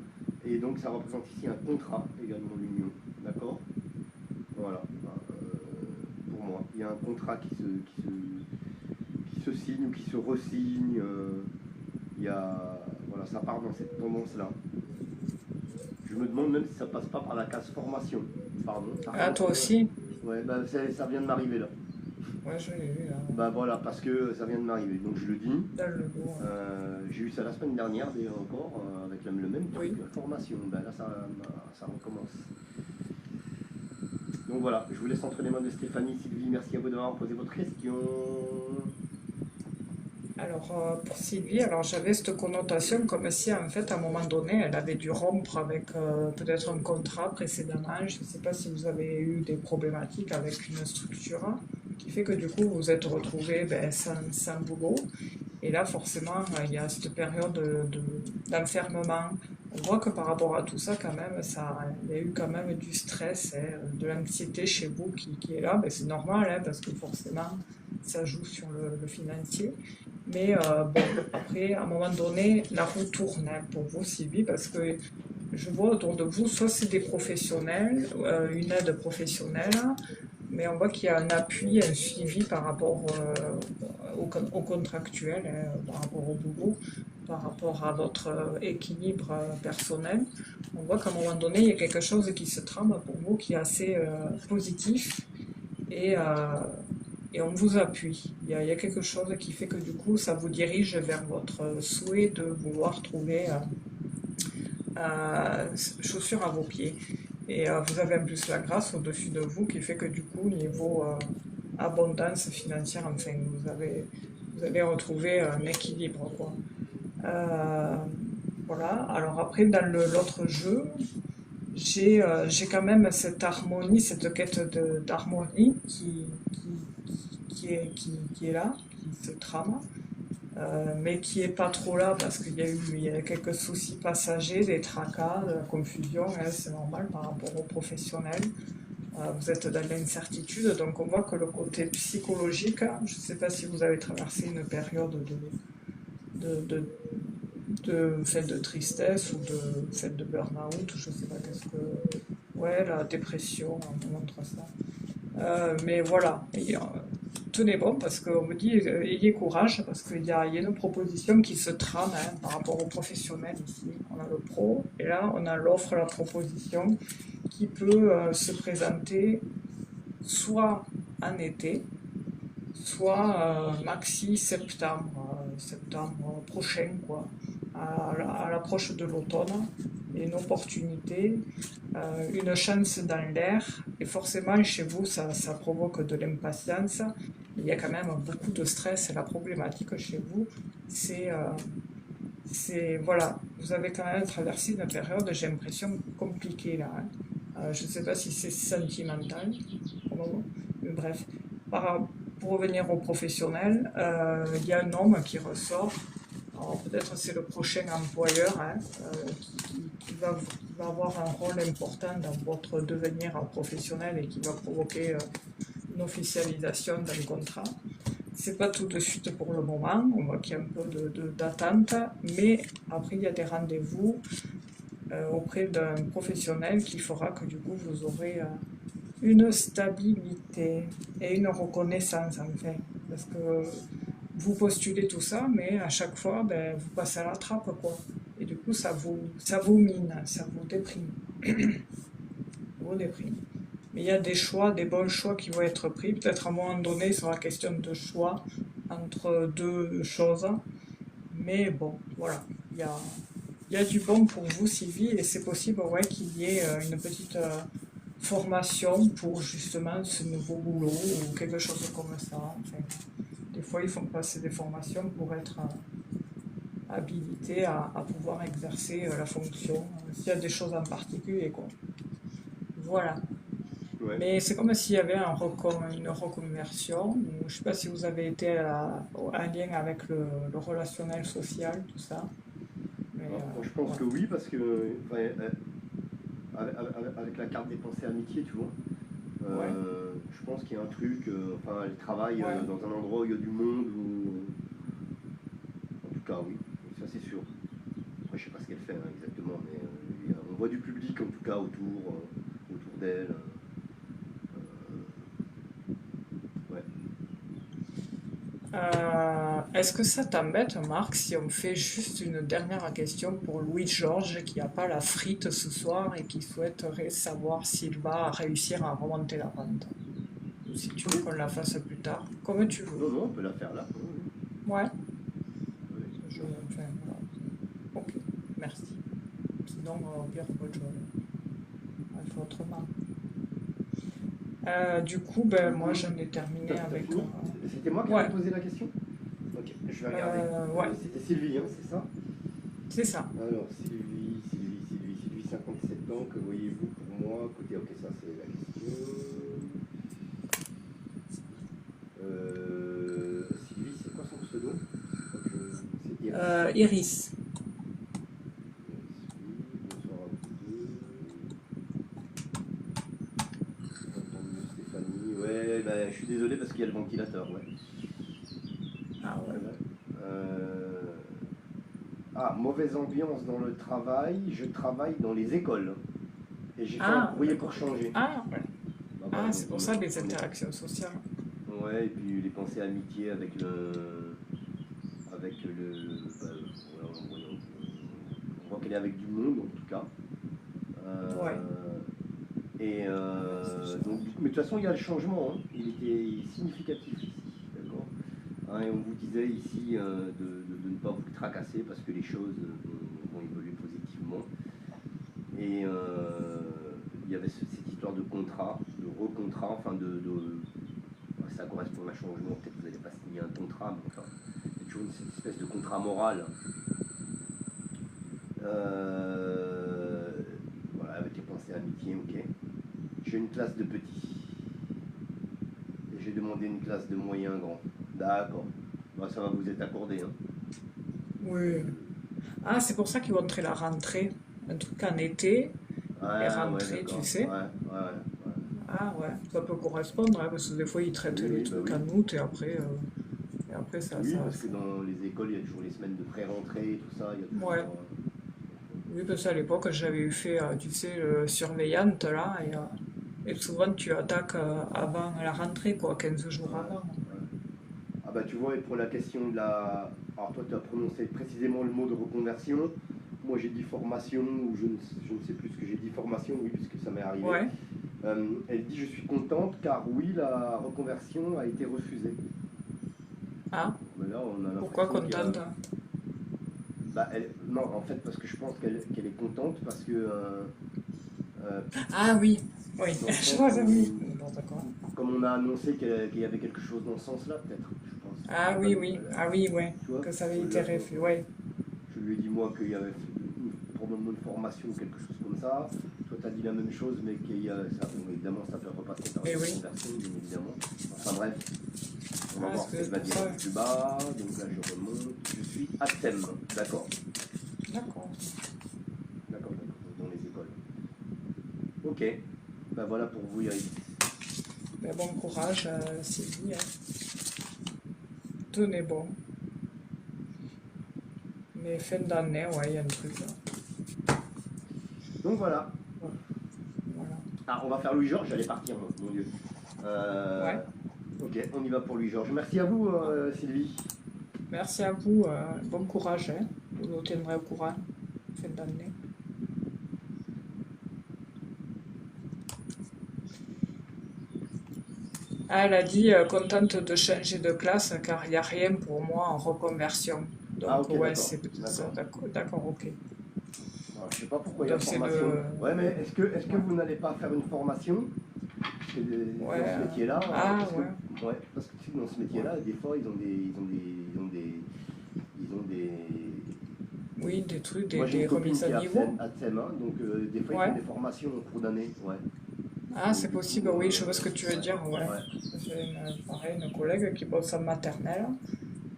Et donc ça représente ici un contrat également, l'union. D'accord. Voilà. Pour moi, il y a un contrat qui se signe ou qui se resigne. Voilà, ça part dans cette tendance-là. Je me demande même si ça passe pas par la case formation. Pardon. Ah, toi aussi? Ouais, bah, ça vient de m'arriver là. Ouais, je l'ai vu là, Bah voilà, parce que ça vient de m'arriver. Donc je le dis. dans le logo. J'ai eu ça la semaine dernière, d'ailleurs encore, avec le même truc, Oui. formation. Ben là, ça recommence. Donc voilà, je vous laisse entre les mains de Stéphanie. Sylvie, merci à vous d'avoir posé votre question. Alors, pour Sylvie, alors j'avais cette connotation comme si en fait à un moment donné elle avait dû rompre avec peut-être un contrat précédemment. Je ne sais pas si vous avez eu des problématiques avec une structure qui fait que du coup vous vous êtes retrouvé ben, sans boulot. Et là forcément il y a cette période d'enfermement. On voit que par rapport à tout ça quand même, il y a eu quand même du stress, hein, de l'anxiété chez vous qui est là. Ben, c'est normal hein, parce que forcément ça joue sur le financier. Mais bon, après, à un moment donné, la roue tourne hein, pour vous, Sylvie, parce que je vois autour de vous, soit c'est des professionnels, une aide professionnelle, mais on voit qu'il y a un appui, un suivi par rapport au contractuel, hein, par rapport au boulot, par rapport à votre équilibre personnel. On voit qu'à un moment donné, il y a quelque chose qui se trame pour vous qui est assez positif et, et on vous appuie. Il y a quelque chose qui fait que du coup, ça vous dirige vers votre souhait de vouloir trouver chaussures à vos pieds. Et vous avez en plus la grâce au-dessus de vous qui fait que du coup, niveau abondance financière, enfin, vous avez retrouvé un équilibre, quoi. Euh, voilà. Alors après, dans l'autre jeu, j'ai quand même cette harmonie, cette quête d'harmonie qui est là, qui se trame, mais qui est pas trop là parce il y a quelques soucis passagers, des tracas, de la confusion, hein, c'est normal par rapport aux professionnels. Vous êtes dans l'incertitude, donc on voit que le côté psychologique, je ne sais pas si vous avez traversé une période de, de, de tristesse ou de burn-out, je ne sais pas qu'est-ce que... Ouais, la dépression, on montre ça. Mais voilà, tenez bon parce qu'on me dit ayez courage parce qu'il y a une proposition qui se trame hein, par rapport aux professionnels ici. On a le pro et là on a l'offre, la proposition qui peut se présenter soit en été, soit maxi septembre, septembre prochain quoi, à l'approche de l'automne, une opportunité, une chance dans l'air, et forcément chez vous ça provoque de l'impatience. Il y a quand même beaucoup de stress, et la problématique chez vous, c'est voilà, vous avez quand même traversé une période, j'ai l'impression, compliquée là. Hein. Je ne sais pas si c'est sentimental, mais bref. Pour revenir aux professionnels, il y a un homme qui ressort. Alors peut-être c'est le prochain employeur hein, qui va avoir un rôle important dans votre devenir professionnel et qui va provoquer une officialisation d'un contrat. C'est pas tout de suite pour le moment, on voit qu'il y a un peu d'attente, mais après il y a des rendez-vous auprès d'un professionnel qui fera que du coup vous aurez une stabilité et une reconnaissance en fait. Parce que vous postulez tout ça, mais à chaque fois, ben, vous passez à la trappe, quoi. Et du coup, ça vous mine, ça vous déprime. niveau des prix. Mais il y a des choix, des bons choix qui vont être pris. Peut-être à un moment donné, il sera question de choix entre deux choses. Mais bon, voilà. Il y a, il y a du bon pour vous, Sylvie, et c'est possible ouais, qu'il y ait une petite formation pour justement ce nouveau boulot ou quelque chose comme ça. Enfin, des fois, ils font passer des formations pour être habilité à pouvoir exercer la fonction, s'il y a des choses en particulier, quoi. Voilà. Ouais. Mais c'est comme s'il y avait une reconversion, ou je ne sais pas si vous avez été en lien avec le relationnel social, tout ça. Mais Alors, moi, je pense voilà. que oui, parce que enfin, avec la carte des pensées amitié, tu vois, Ouais, je pense qu'il y a un truc, enfin, elle travaille ouais. dans un endroit où il y a du monde, en tout cas, oui, ça c'est sûr. Après, je sais pas ce qu'elle fait hein, exactement, mais on voit du public en tout cas autour d'elle. Ouais. Est-ce que ça t'embête, Marc, si on fait juste une dernière question pour Louis-Georges qui n'a pas la frite ce soir et qui souhaiterait savoir s'il va réussir à remonter la pente? Ou si tu veux Oui. qu'on la fasse plus tard, comme tu veux. Non, non, on peut la faire là. Oui, Ouais, oui. enfin, voilà. Ok, merci. Sinon, au pire, on fait autrement. Du coup, ben, Du moi, coup, j'en ai terminé t'as avec... fini? C'était moi qui avais Ouais, posé la question? Ok, je vais regarder. ouais, C'était Sylvie, hein, c'est ça? c'est ça. Alors, Sylvie, 57 ans, que voyez-vous pour moi? Écoutez, ok, ça c'est la question. Sylvie, c'est quoi son pseudo? Je crois que c'est Iris. Iris. Bonsoir à vous deux. J'entends mieux Stéphanie. Ouais, bah, je suis désolé parce qu'il y a le ventilateur, ouais. Ah ouais. Voilà. Euh, Ah, mauvaise ambiance dans le travail. Je travaille dans les écoles. Et j'ai fait un Ah, courrier pour d'accord. changer. Ah, ouais. Bah voilà, Ah, donc c'est pour ça les interactions sociales. Ouais, et puis les pensées amitié avec bah, voilà, on voit qu'elle est avec du monde en tout cas. Ouais. Euh, et Merci, donc, Gérald. mais de toute façon, il y a le changement. Hein. Il est significatif ici, d'accord. Hein, et on vous disait ici de ne pas vous tracasser parce que les choses vont évoluer positivement. Et il y avait cette histoire de contrat, de recontrat, enfin ça correspond à un changement, peut-être que vous n'allez pas signer un contrat, mais enfin, il y a toujours cette espèce de contrat moral. Euh, voilà, avec les pensées amitié, ok. J'ai une classe de petits. Et j'ai demandé une classe de moyen grand. D'accord. Bah, ça va vous être accordé. Hein. Oui. Ah, c'est pour ça qu'ils vont montrer la rentrée. Un truc en été et Ouais, rentrée, tu d'accord. sais. Ouais. Ah ouais, ça peut correspondre, hein, parce que des fois ils traitent Oui, les oui, bah trucs oui. en août et après Oui, parce que dans les écoles, il y a toujours les semaines de pré-rentrée, tout ça. Il y a Ouais. toujours. Oui, parce qu'à l'époque j'avais eu fait, tu sais, surveillante là, et souvent tu attaques avant la rentrée, quoi, 15 jours Ouais, avant. ouais. Ah bah tu vois, et pour la question de la... Alors toi, tu as prononcé précisément le mot de reconversion. Moi, j'ai dit formation, ou je ne sais plus ce que j'ai dit, formation, oui, puisque ça m'est arrivé. Ouais. Elle dit, je suis contente, car oui, la reconversion a été refusée. Ah, Mais là, on a pourquoi l'impression qu'il y a... contente? Bah, non, en fait, parce que je pense qu'elle est contente, parce que... euh, Ah oui, oui, dans le je sens vois, oui. où, Bon, d'accord. comme on a annoncé qu'il y avait quelque chose dans ce sens-là, peut-être, je pense. Ah oui, oui, ah oui, ouais, Tu vois, que ça avait été refait, ouais. je lui ai dit moi qu'il y avait probablement une formation ou quelque chose comme ça. Toi, tu as dit la même chose, mais qu'il y a, ça, bon, évidemment, ça peut repasser par Et une oui. conversion, bien évidemment. Enfin bref, on va Ah, voir ce c'est qu'elle va pour dire ça. un peu plus bas. Donc là, je remonte. Je suis à thème. D'accord. D'accord. D'accord, dans les écoles. Ok. Ben voilà pour vous, Iris. Mais bon courage, Sylvie, hein. Tenez bon. Mais fin d'année, ouais, il y a un truc là. Donc voilà. Ouais, voilà. Ah, on va faire Louis-Georges, j'allais partir, moi, mon Dieu. Ouais. Ok, on y va pour Louis-Georges. Merci à vous, Ah. Sylvie. Merci à vous, bon courage, hein. Vous nous tiendrez au courant, fin d'année. Ah, elle a dit contente de changer de classe car il n'y a rien pour moi en reconversion. Ah, Donc, ok, ouais, d'accord. c'est ça, D'accord. d'accord, d'accord, ok. Alors, je sais pas pourquoi il y a Donc, c'est formation. le. Ouais, mais est-ce que Ouais, vous n'allez pas faire une formation ouais, dans ce métier-là? ah, Parce que, ouais. ouais, parce que tu sais, dans ce Ouais. métier-là, des fois, ils ont des. Oui, des trucs, Moi, j'ai une des copine remises qui à est niveau. à Tsem, hein, donc des fois, ils font Ouais. des formations en cours d'année. Ouais. Ah, Donc, c'est du possible, coup, oui, je vois ce que tu veux ouais, dire, ouais. ouais. J'ai pareil, une collègue qui bosse en maternelle.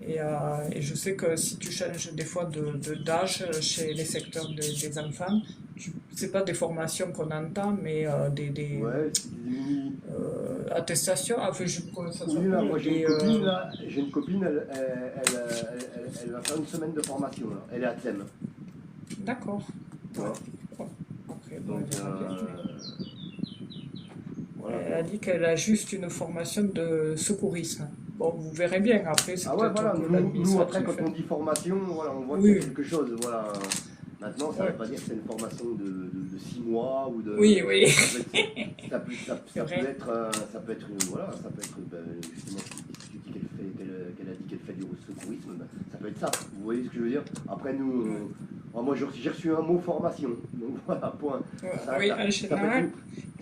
Et je sais que si tu changes des fois d'âge chez les secteurs des enfants, c'est pas des formations qu'on entend, mais Ouais, oui. attestations, enfin, je sais pas comment ça Oui, là, s'appelle, moi j'ai une copine, là, j'ai une copine, elle va faire une semaine de formation, là. Elle est à Tsem, d'accord, tu ouais. vois. Bon, après, bon, Donc, elle verra bien, mais voilà elle quoi. a dit qu'elle a juste une formation de secourisme. Bon, vous verrez bien, après, c'est Ah ouais, peut-être voilà, que nous après, quand l'administratif, on hein. dit formation, voilà, on voit qu'il y a Oui, quelque chose, voilà. Maintenant, ça ne ouais, veut pas dire que c'est une formation de 6 mois ou de. oui, oui, Ça peut être, c'est vrai. ça peut être, voilà, ça peut être, justement, si tu dis qu'elle a dit qu'elle fait du secourisme, ben, ça peut être ça. Vous voyez ce que je veux dire? Après, nous, Ouais. moi, j'ai reçu un mot formation. Donc voilà, point. Ouais, Ça s'arrête oui, là. en général,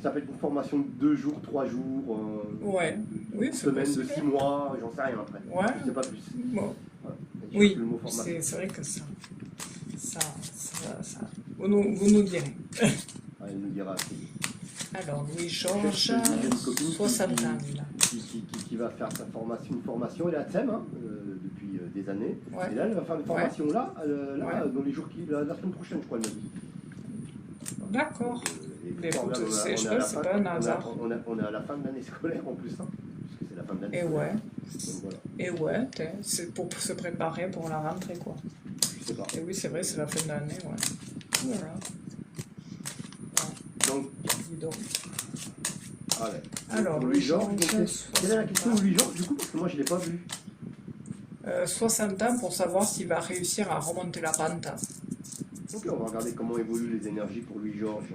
Ça peut être une formation de 2 jours, 3 jours, ouais, oui, une c'est semaine, de possible, 6 hein. mois, j'en sais rien après. Ouais, Je sais pas plus. bon, Voilà. J'ai reçu oui, le mot formation. c'est vrai que ça, vous nous direz. Ah, elle nous dira. Alors, Je Louis-Georges, te dis, j'ai une copine 60 ans, là. qui va faire sa formation, une formation. Elle est à Tsem, hein, depuis des années. Ouais, Et là, elle va faire une ouais, formation là, ouais, dans les jours la semaine prochaine, je crois, elle m'a dit. Donc, d'accord. et Mais pourtant, écoute, regarde, je on est sais à pas, la c'est fin, pas un hasard. on est à la fin de l'année scolaire en plus, hein, puisque c'est la fin de l'année Et scolaire. ouais, Donc voilà, et ouais, c'est pour se préparer pour la rentrée, quoi. je sais pas. Et oui, c'est vrai, c'est la fin de l'année, ouais. Voilà, Donc, dis donc. allez. Donc, Alors, pour Louis-Georges, Louis-Georges, quelle est la 60 question ans. de Louis-Georges du coup? Parce que moi, je ne l'ai pas vu. 60 ans pour savoir s'il va réussir à remonter la pente. Ok, on va regarder comment évoluent les énergies pour Louis-Georges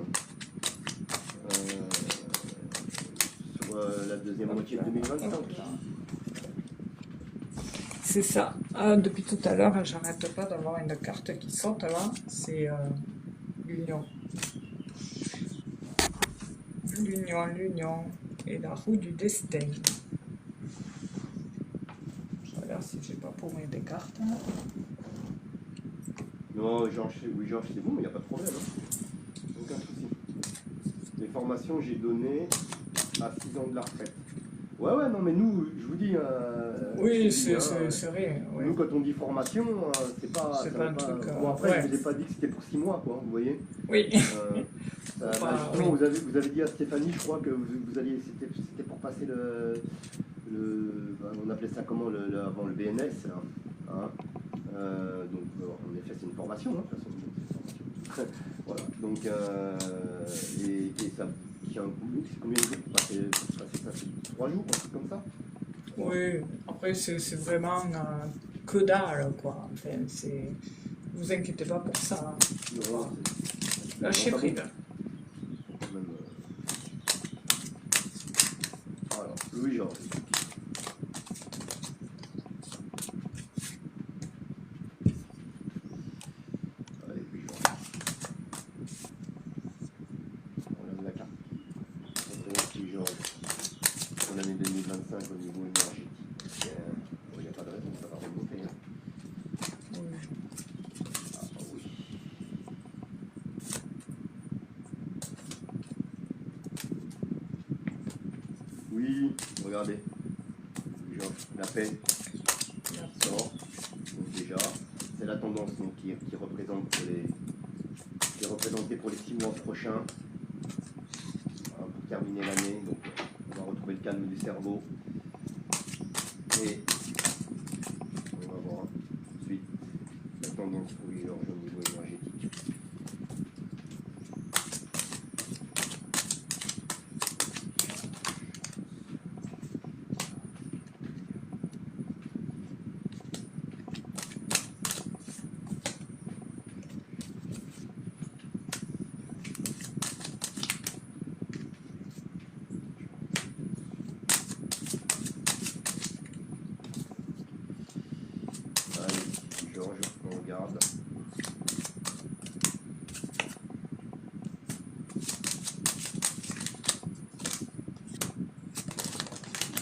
sur la deuxième Hop moitié de là, 2025. hop là. C'est ça. Ah, depuis tout à l'heure, j'arrête pas d'avoir une carte qui saute là. C'est l'union. L'union et la roue du destin. Je regarde si j'ai pas paumé des cartes. Non, Louis-Georges, c'est bon, il n'y a pas de problème. Hein. Aucun souci. Les formations, j'ai donné à 6 ans de la retraite. Ouais, ouais, non, mais nous, je vous dis, je Oui, te dis, hein, c'est vrai. Oui. nous, quand on dit formation, C'est ça pas veut un pas. truc. Bon, après, je Ouais. ne vous ai pas dit que c'était pour 6 mois, quoi, vous voyez. Oui. Euh, Faut bah, pas. justement, Oui. vous avez dit à Stéphanie, je crois que vous alliez, c'était pour passer on appelait ça comment, avant le BNS, là, hein. Donc, en effet, c'est une formation, hein, de toute façon. C'est une formation. Voilà, donc, et ça, qui a un coût, c'est combien de jours pour passer ça, c'est 3 jours, un truc comme ça, je crois. Oui. Après, c'est vraiment que dalle, quoi. Enfin, c'est. Vous inquiétez pas pour ça, hein. Non, Voilà. c'est Lâchez non, prise. quand même, alors, Louis-Georges. Allez, Louis-Georges. On regarde la carte. On regarde Louis-Georges. Pour l'année 2025 au niveau énergétique. Il n'y a pas de raison, ça va remonter. Hein. Ah oui. Oui, regardez. Louis-Georges, la paix sort. Donc déjà, c'est la tendance donc, qui représente qui est représentée pour les 6 mois prochains. Hein, pour terminer l'année. Donc on va retrouver le calme du cerveau. Et on va voir ensuite la tendance pour Louis-Georges au niveau énergétique. Georges, on regarde.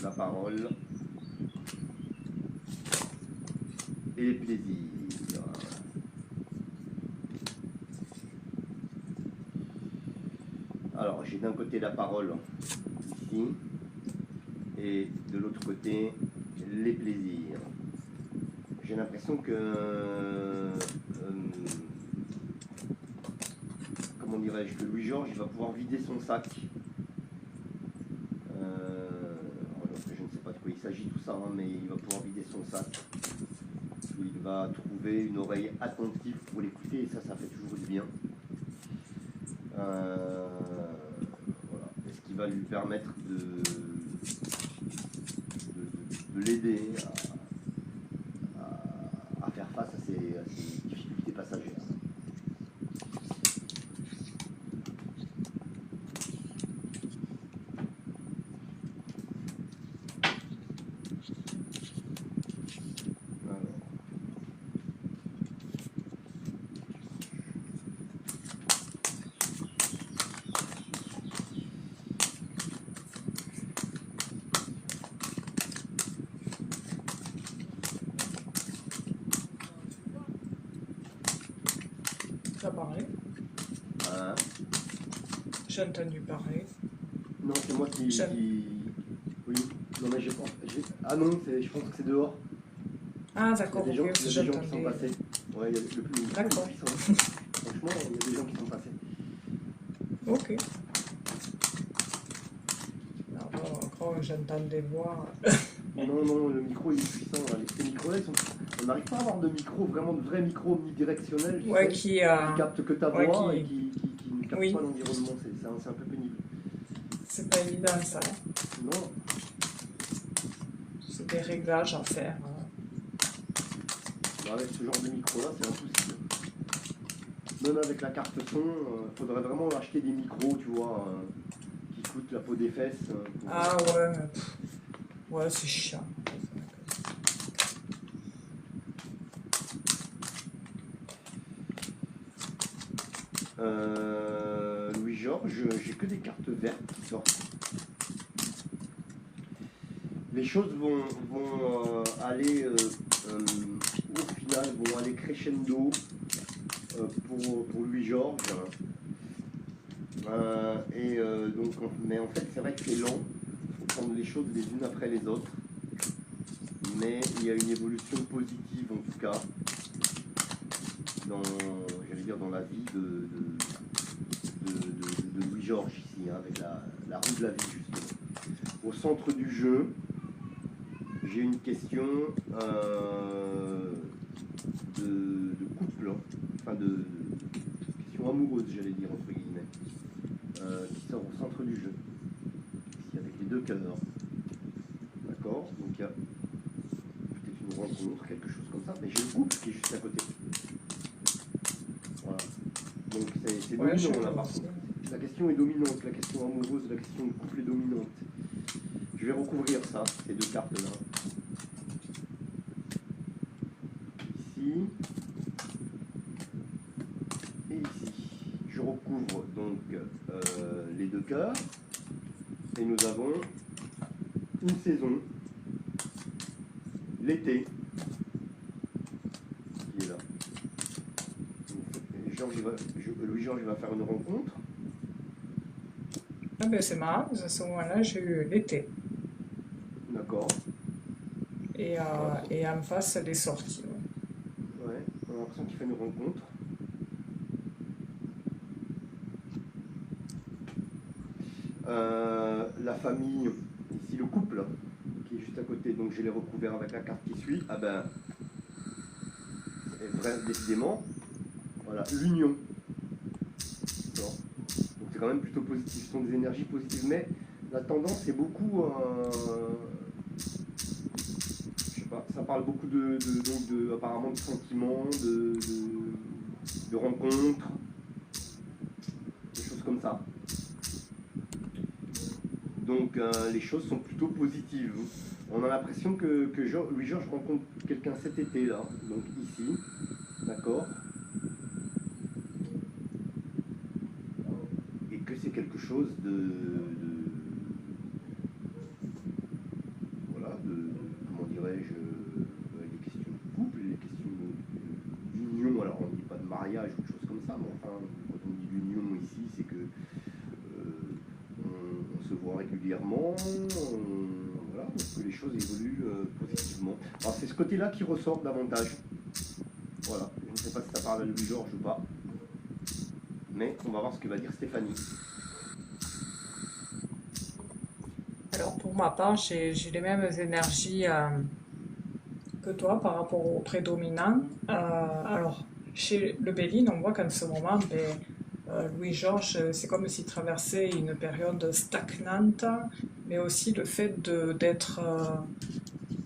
La parole et les plaisirs. Alors, j'ai d'un côté la parole, ici, et de l'autre côté, les plaisirs. J'ai l'impression que, comment dirais-je, que Louis-Georges va pouvoir vider son sac. Je ne sais pas de quoi il s'agit tout ça, hein, mais il va pouvoir vider son sac. Il va trouver une oreille attentive pour l'écouter, et ça fait toujours du bien. Voilà. Et ce qui va lui permettre de l'aider à faire face à ses difficultés passagères. Tu as parlé? Hein? J'ai entendu parler. Non, c'est moi qui... Oui, non mais je pense... Ah non, je pense que c'est dehors. Ah d'accord, Il y a des ok, gens qui sont passés. Ouais, il y a le plus D'accord. puissant. Franchement, il y a des gens qui sont passés. Ok. Alors, quand j'entends des voix... Non, le micro il est puissant. Là. Ces micros-là, on n'arrive pas à avoir de micro, vraiment de vrais micros omnidirectionnels Ouais, qui captent que ta voix et qui ne captent Oui. pas l'environnement. C'est un peu pénible. C'est pas évident ça. Non. C'est des réglages à faire. Bah, avec ce genre de micro-là, c'est impossible. Même avec la carte son, il faudrait vraiment acheter des micros, tu vois, qui coûtent la peau des fesses. Ah ouais, ouais, c'est chiant. Louis-Georges, j'ai que des cartes vertes qui sortent. Les choses vont aller, au final, vont aller crescendo pour Louis-Georges. Donc, mais en fait, c'est vrai que c'est lent. Il faut prendre les choses les unes après les autres. Mais il y a une évolution positive, en tout cas, dans la vie de Louis-Georges ici, hein, avec la roue de la vie, justement. Au centre du jeu, j'ai une question de couple, hein, enfin de question amoureuse, j'allais dire, entre guillemets, qui sort au centre du jeu, ici, avec les deux cœurs. D'accord? Donc il y a peut-être une rencontre, quelque chose comme ça, mais j'ai le couple qui est juste à côté. Voilà. Donc c'est dominant là, par contre. La question est dominante, la question amoureuse, la question de couple est dominante. Je vais recouvrir ça, ces deux cartes-là. Ici. Et ici. Je recouvre donc les deux cœurs. Et nous avons une saison, l'été, qui est là. Louis-Georges va faire une rencontre. Ah ben c'est marrant, à ce moment-là, j'ai eu l'été. D'accord. Et en face, les sorties. Ouais, on a l'impression qu'il fait une rencontre. La famille, ici le couple, qui est juste à côté, donc je l'ai recouvert avec la carte qui suit. Ah ben, décidément, voilà, l'union. Donc c'est quand même plutôt positif, ce sont des énergies positives, mais la tendance est beaucoup, je sais pas, ça parle beaucoup apparemment de sentiments, de rencontres, des choses comme ça. Donc les choses sont plutôt positives. On a l'impression que Louis-Georges rencontre quelqu'un cet été là, donc ici, d'accord, et que c'est quelque chose voilà, comment dirais-je, des questions de couple, des questions d'union. Alors on ne dit pas de mariage ou de choses comme ça, mais enfin, quand on dit d'union ici, c'est que on se voit régulièrement, voilà, que les choses évoluent positivement. Alors c'est ce côté-là qui ressort davantage. Voilà, je ne sais pas si ça parle à Louis-Georges ou pas, mais on va voir ce que va dire Stéphanie. Alors pour ma part, j'ai les mêmes énergies que toi par rapport au prédominant. Alors chez le Béline, on voit qu'en ce moment, ben, Louis-Georges, c'est comme s'il traversait une période stagnante, mais aussi le fait d'être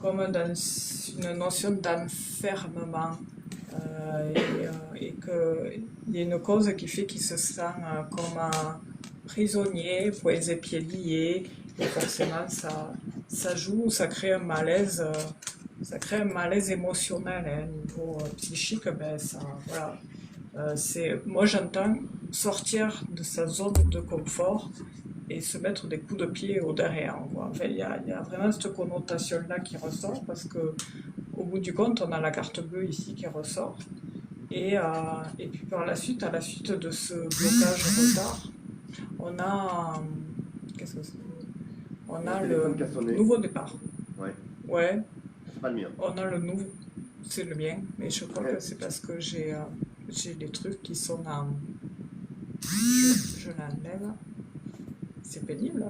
comme dans une notion d'enfermement. Et qu'il y a une cause qui fait qu'il se sent comme un prisonnier, poings et pieds liés, et forcément ça joue, ça crée un malaise émotionnel, hein, au niveau psychique, ben ça, voilà. Moi j'entends sortir de sa zone de confort et se mettre des coups de pied au derrière. Enfin, il y a vraiment cette connotation-là qui ressort parce que au bout du compte, on a la carte bleue ici qui ressort. Et puis par la suite, à la suite de ce blocage retard, on a, qu'est-ce que c'est? On a le nouveau départ. Ouais. Ouais. C'est pas le mien. On a le nouveau, c'est le mien, mais je crois que c'est parce que j'ai des trucs qui sont en, je l'enlève, c'est pénible.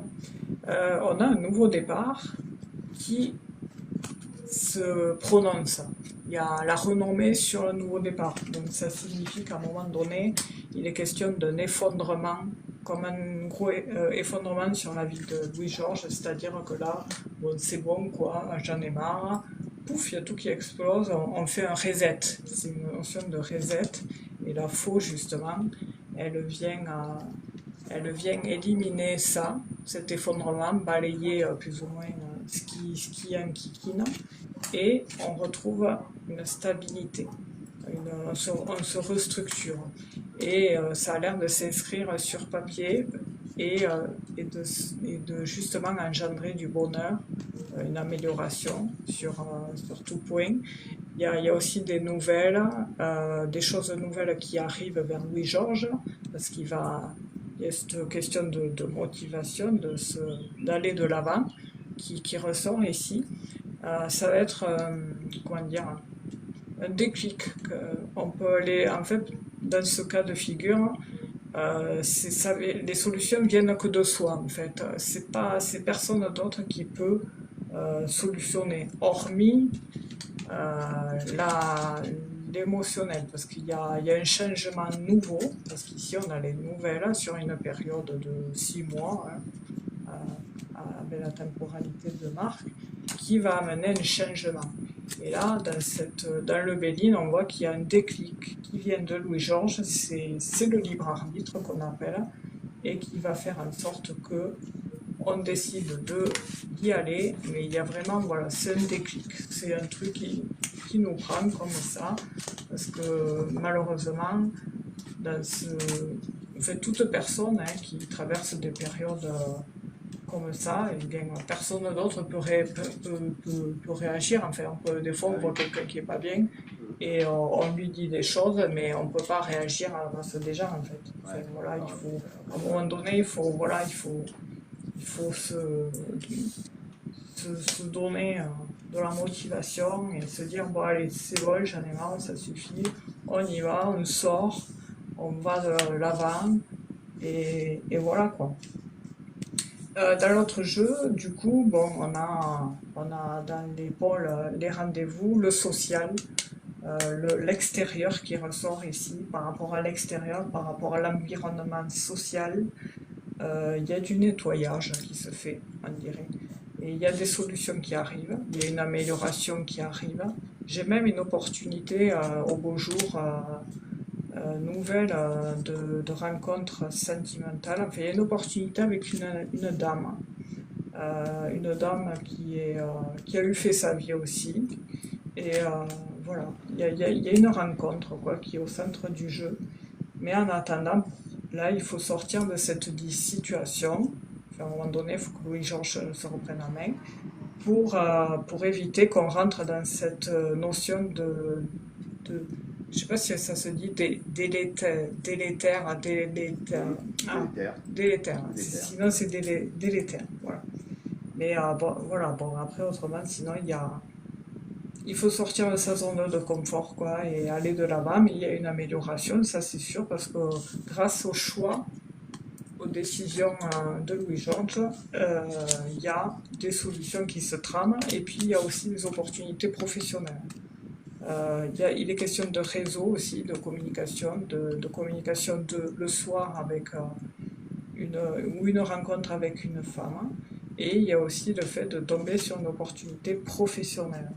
On a un nouveau départ qui se prononce. Il y a la renommée sur le nouveau départ. Donc ça signifie qu'à un moment donné, il est question d'un effondrement, comme un gros effondrement sur la vie de Louis-Georges, c'est-à-dire que là, bon, c'est bon quoi, j'en ai marre, pouf, il y a tout qui explose, on fait un reset. C'est une notion de reset. Et la faux, justement, elle vient éliminer ça, cet effondrement, balayer plus ou moins ce qui enquiquine, et on retrouve une stabilité, on se restructure. Et ça a l'air de s'inscrire sur papier et de justement engendrer du bonheur, une amélioration sur tout point. Il y a aussi des nouvelles, des choses nouvelles qui arrivent vers Louis-Georges, parce il y a cette question de motivation, d'aller de l'avant, qui ressort ici. Ça va être, comment dire, un déclic. On peut aller, en fait, dans ce cas de figure, les solutions viennent que de soi, en fait. C'est personne d'autre qui peut solutionner, hormis l'émotionnel, parce qu'il y a un changement nouveau, parce qu'ici on a les nouvelles sur une période de 6 mois, hein, avec la temporalité de Marc, qui va amener un changement. Et là, dans le Béline, on voit qu'il y a un déclic qui vient de Louis-Georges, c'est le libre arbitre qu'on appelle, et qui va faire en sorte que on décide d'y aller, mais il y a vraiment, voilà, c'est un déclic, c'est un truc qui nous prend comme ça, parce que malheureusement, en fait, toute personne qui traverse des périodes comme ça, et bien, personne d'autre peut réagir. Enfin, des fois, on voit quelqu'un qui n'est pas bien et on lui dit des choses, mais on ne peut pas réagir à la place des gens, en fait. Enfin, voilà, à un moment donné, il faut se donner de la motivation et se dire bon allez c'est bon, j'en ai marre, ça suffit, on y va, on sort, on va de l'avant et voilà quoi. Dans l'autre jeu, du coup, bon, on a dans les pôles les rendez-vous, le social, l'extérieur qui ressort ici, par rapport à l'extérieur, par rapport à l'environnement social. Il y a du nettoyage qui se fait, on dirait. Et il y a des solutions qui arrivent, il y a une amélioration qui arrive. J'ai même une opportunité au beau jour nouvelle de rencontre sentimentale. Enfin, il y a une opportunité avec une dame une dame qui a eu fait sa vie aussi. Et voilà, il y a une rencontre quoi, qui est au centre du jeu. Mais en attendant, là, il faut sortir de cette situation. Enfin, à un moment donné, il faut que Louis-Georges se reprenne en main pour éviter qu'on rentre dans cette notion de je sais pas si ça se dit Délétère. délétère. Délétère. Sinon, c'est délétère. Voilà. Mais bon, voilà, bon, après, autrement, sinon, il faut sortir de sa zone de confort, quoi, et aller de l'avant. Mais il y a une amélioration, ça c'est sûr, parce que grâce au choix, aux décisions de Louis-Georges, il y a des solutions qui se trament, et puis il y a aussi des opportunités professionnelles. Il est question de réseau aussi, de communication le soir avec une rencontre avec une femme. Et il y a aussi le fait de tomber sur une opportunité professionnelle.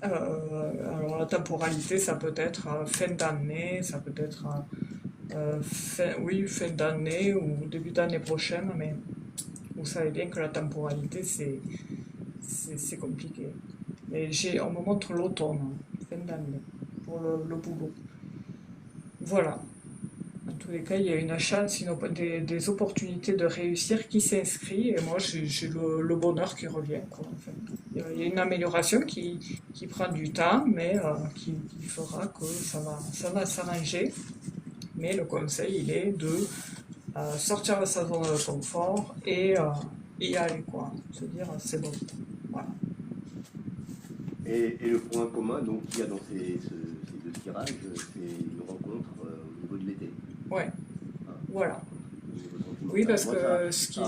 Alors la temporalité, ça peut être fin d'année, ça peut être fin d'année ou début d'année prochaine, mais vous savez bien que la temporalité, c'est compliqué. Mais on me montre l'automne, fin d'année, pour le boulot. Voilà. En tous les cas, il y a une chance, des opportunités de réussir qui s'inscrit et moi j'ai le bonheur qui revient, quoi, en fait. Il y a une amélioration qui prend du temps, mais qui fera que ça va s'arranger. Mais le conseil, il est de sortir de sa zone de confort et y aller, quoi. Se dire, c'est bon. Voilà. Et le point commun donc qu'il y a dans ces deux tirages, c'est une rencontre au niveau de l'été. Ouais, Hein, voilà. au niveau sentimental. Oui, parce Moi, que ce qui. ça n'a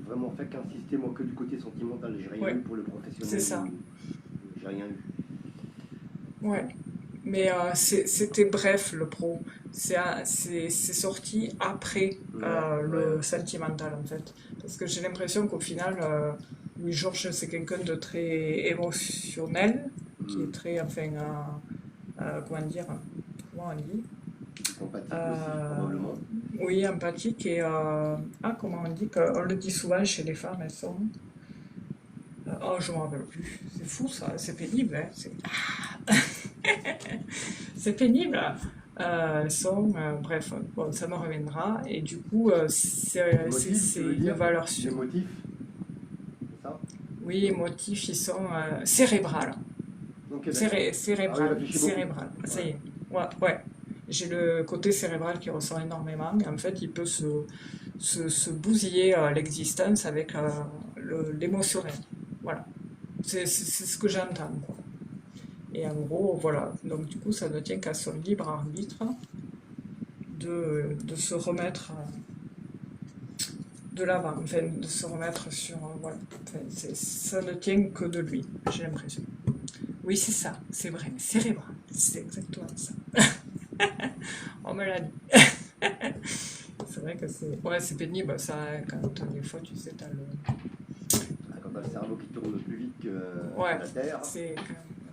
vraiment fait qu'insister moi que du côté sentimental. J'ai rien Ouais, eu pour le professionnel. c'est ça. J'ai rien eu. Ouais. Mais c'était bref, le pro. C'est sorti après le sentimental, en fait. Parce que j'ai l'impression qu'au final, Louis-Georges, c'est quelqu'un de très émotionnel, qui est très, enfin, comment dire, comment on dit Empathique aussi, Euh, probablement. Oui, empathique et, comment on dit, on le dit souvent chez les femmes, elles sont... oh, je m'en rappelle plus. C'est fou, ça, c'est pénible, hein. C'est pénible. Elles sont, bref, bon, ça me reviendra. Et du coup, c'est Tu veux une dire valeur les sûre. motifs, c'est ça? Oui, les motifs, ils sont cérébrales. Ok, d'accord. Ah oui, Cérébral, réfléchis beaucoup. cérébral. Ça Ouais. y est. Ouais, ouais. J'ai le côté cérébral qui ressort énormément. Et en fait, il peut se bousiller l'existence avec l'émotionnel. Voilà. C'est ce que j'entends, quoi. Et en gros, voilà. Donc, du coup, ça ne tient qu'à son libre arbitre de se remettre de l'avant, enfin, de se remettre sur. Voilà. Enfin, ça ne tient que de lui, j'ai l'impression. Oui, c'est ça, c'est vrai, cérébral, c'est exactement ça. On me l'a dit. C'est vrai que c'est pénible, ça, quand des fois, tu sais, t'as le... Ah, quand t'as le cerveau qui tourne plus vite que Ouais, la Terre, c'est...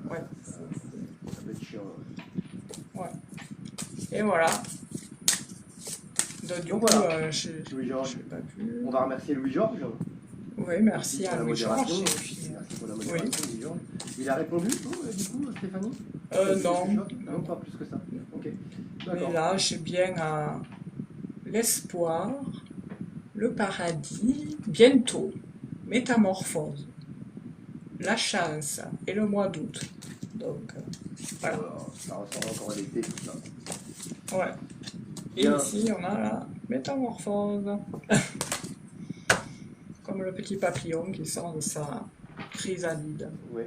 Ouais, ça peut être chiant. ouais. Et voilà. Donc, du Donc coup, voilà, je Louis-Georges. sais pas plus... On va remercier Louis-Georges. Oui, merci Pour à la Louis-Georges. modération. Et puis, Merci pour la oui. modération, Louis-Georges. Il a répondu, du coup, Stéphanie? Non, Non, pas plus que ça. Ok, mais d'accord. là, j'ai bien l'espoir, le paradis, bientôt, métamorphose, la chance et le mois d'août. Donc, voilà. Ça ressort encore à l'été, tout ça. Ouais. Et Bien. ici, on a la métamorphose. Comme le petit papillon qui sort de sa chrysalide. Oui.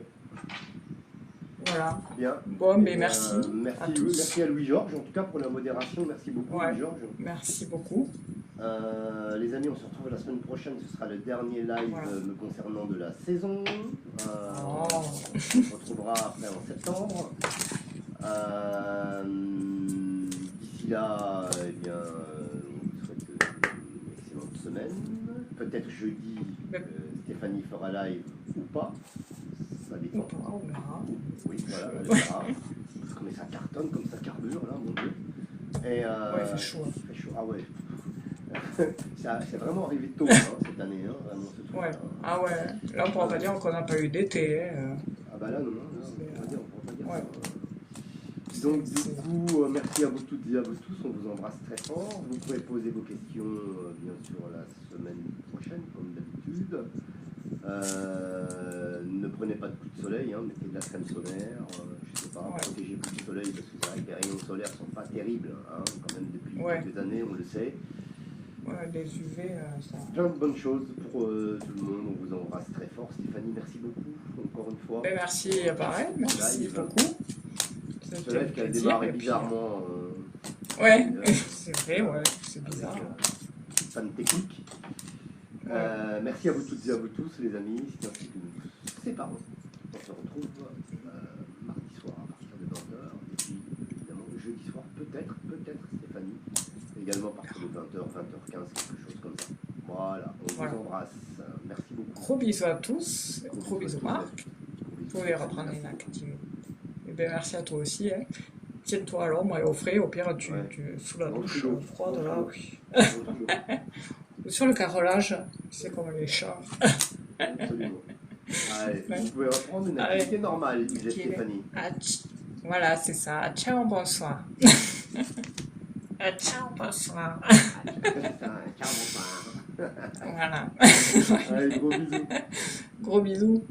Voilà. Bien. Bon, mais merci à tous. Merci à Louis-Georges, en tout cas pour la modération. Merci beaucoup, Ouais. Louis-Georges. Merci beaucoup. Les amis, on se retrouve la semaine prochaine. Ce sera le dernier live me concernant de la saison. On se retrouvera après en septembre. D'ici là, eh bien, on vous souhaite une excellente semaine. Peut-être jeudi, Stéphanie fera live ou pas. Ça dépend. On verra. Oui, voilà, elle verra. Mais ça cartonne comme ça carbure, là, mon Dieu. Et, Ouais, il fait chaud. Il fait chaud, ah ouais. c'est vraiment arrivé tôt cette année, vraiment ce truc. Ouais. Ah ouais. Là, on pourra pas dire qu'on n'a pas eu d'été. Ah bah là, non, on peut pas dire Ouais. ça. Donc du coup, merci à vous toutes et à vous tous, on vous embrasse très fort. Vous pouvez poser vos questions, bien sûr, la semaine prochaine, comme d'habitude. Ne prenez pas de coups de soleil, mettez de la crème solaire, je sais pas, protégez plus du soleil parce que c'est vrai que les rayons solaires sont pas terribles, quand même depuis quelques années, on le sait. Ouais, les UV, ça. Plein de bonnes choses pour tout le monde, on vous embrasse très fort. Stéphanie, merci beaucoup, encore une fois. Ben merci, pareil, merci beaucoup. Ce live qui a démarré bizarrement. Ouais, c'est vrai, ouais, c'est bizarre. Panne technique. Merci à vous toutes et à vous tous, les amis. C'est ainsi que nous séparons. On se retrouve mardi soir à partir de 20h. Et puis, évidemment, jeudi soir, peut-être Stéphanie. Également à partir de 20h, 20h15, quelque chose comme ça. Voilà, on vous embrasse. Merci beaucoup. Gros bisous à tous. Gros bisous, Marc. Vous pouvez reprendre une activité. Et bien, merci à toi aussi. Tiens-toi à l'ombre et au frais. Au pire, tu sous la douche froide, là. Ou sur le carrelage, c'est comme les chats. Absolument. Allez, vous pouvez reprendre une activité normale, disait Stéphanie. Voilà, c'est ça. Ciao, bonsoir. Ciao, bonsoir. Ciao, bonsoir. Voilà. Allez, gros bisous. Gros bisous.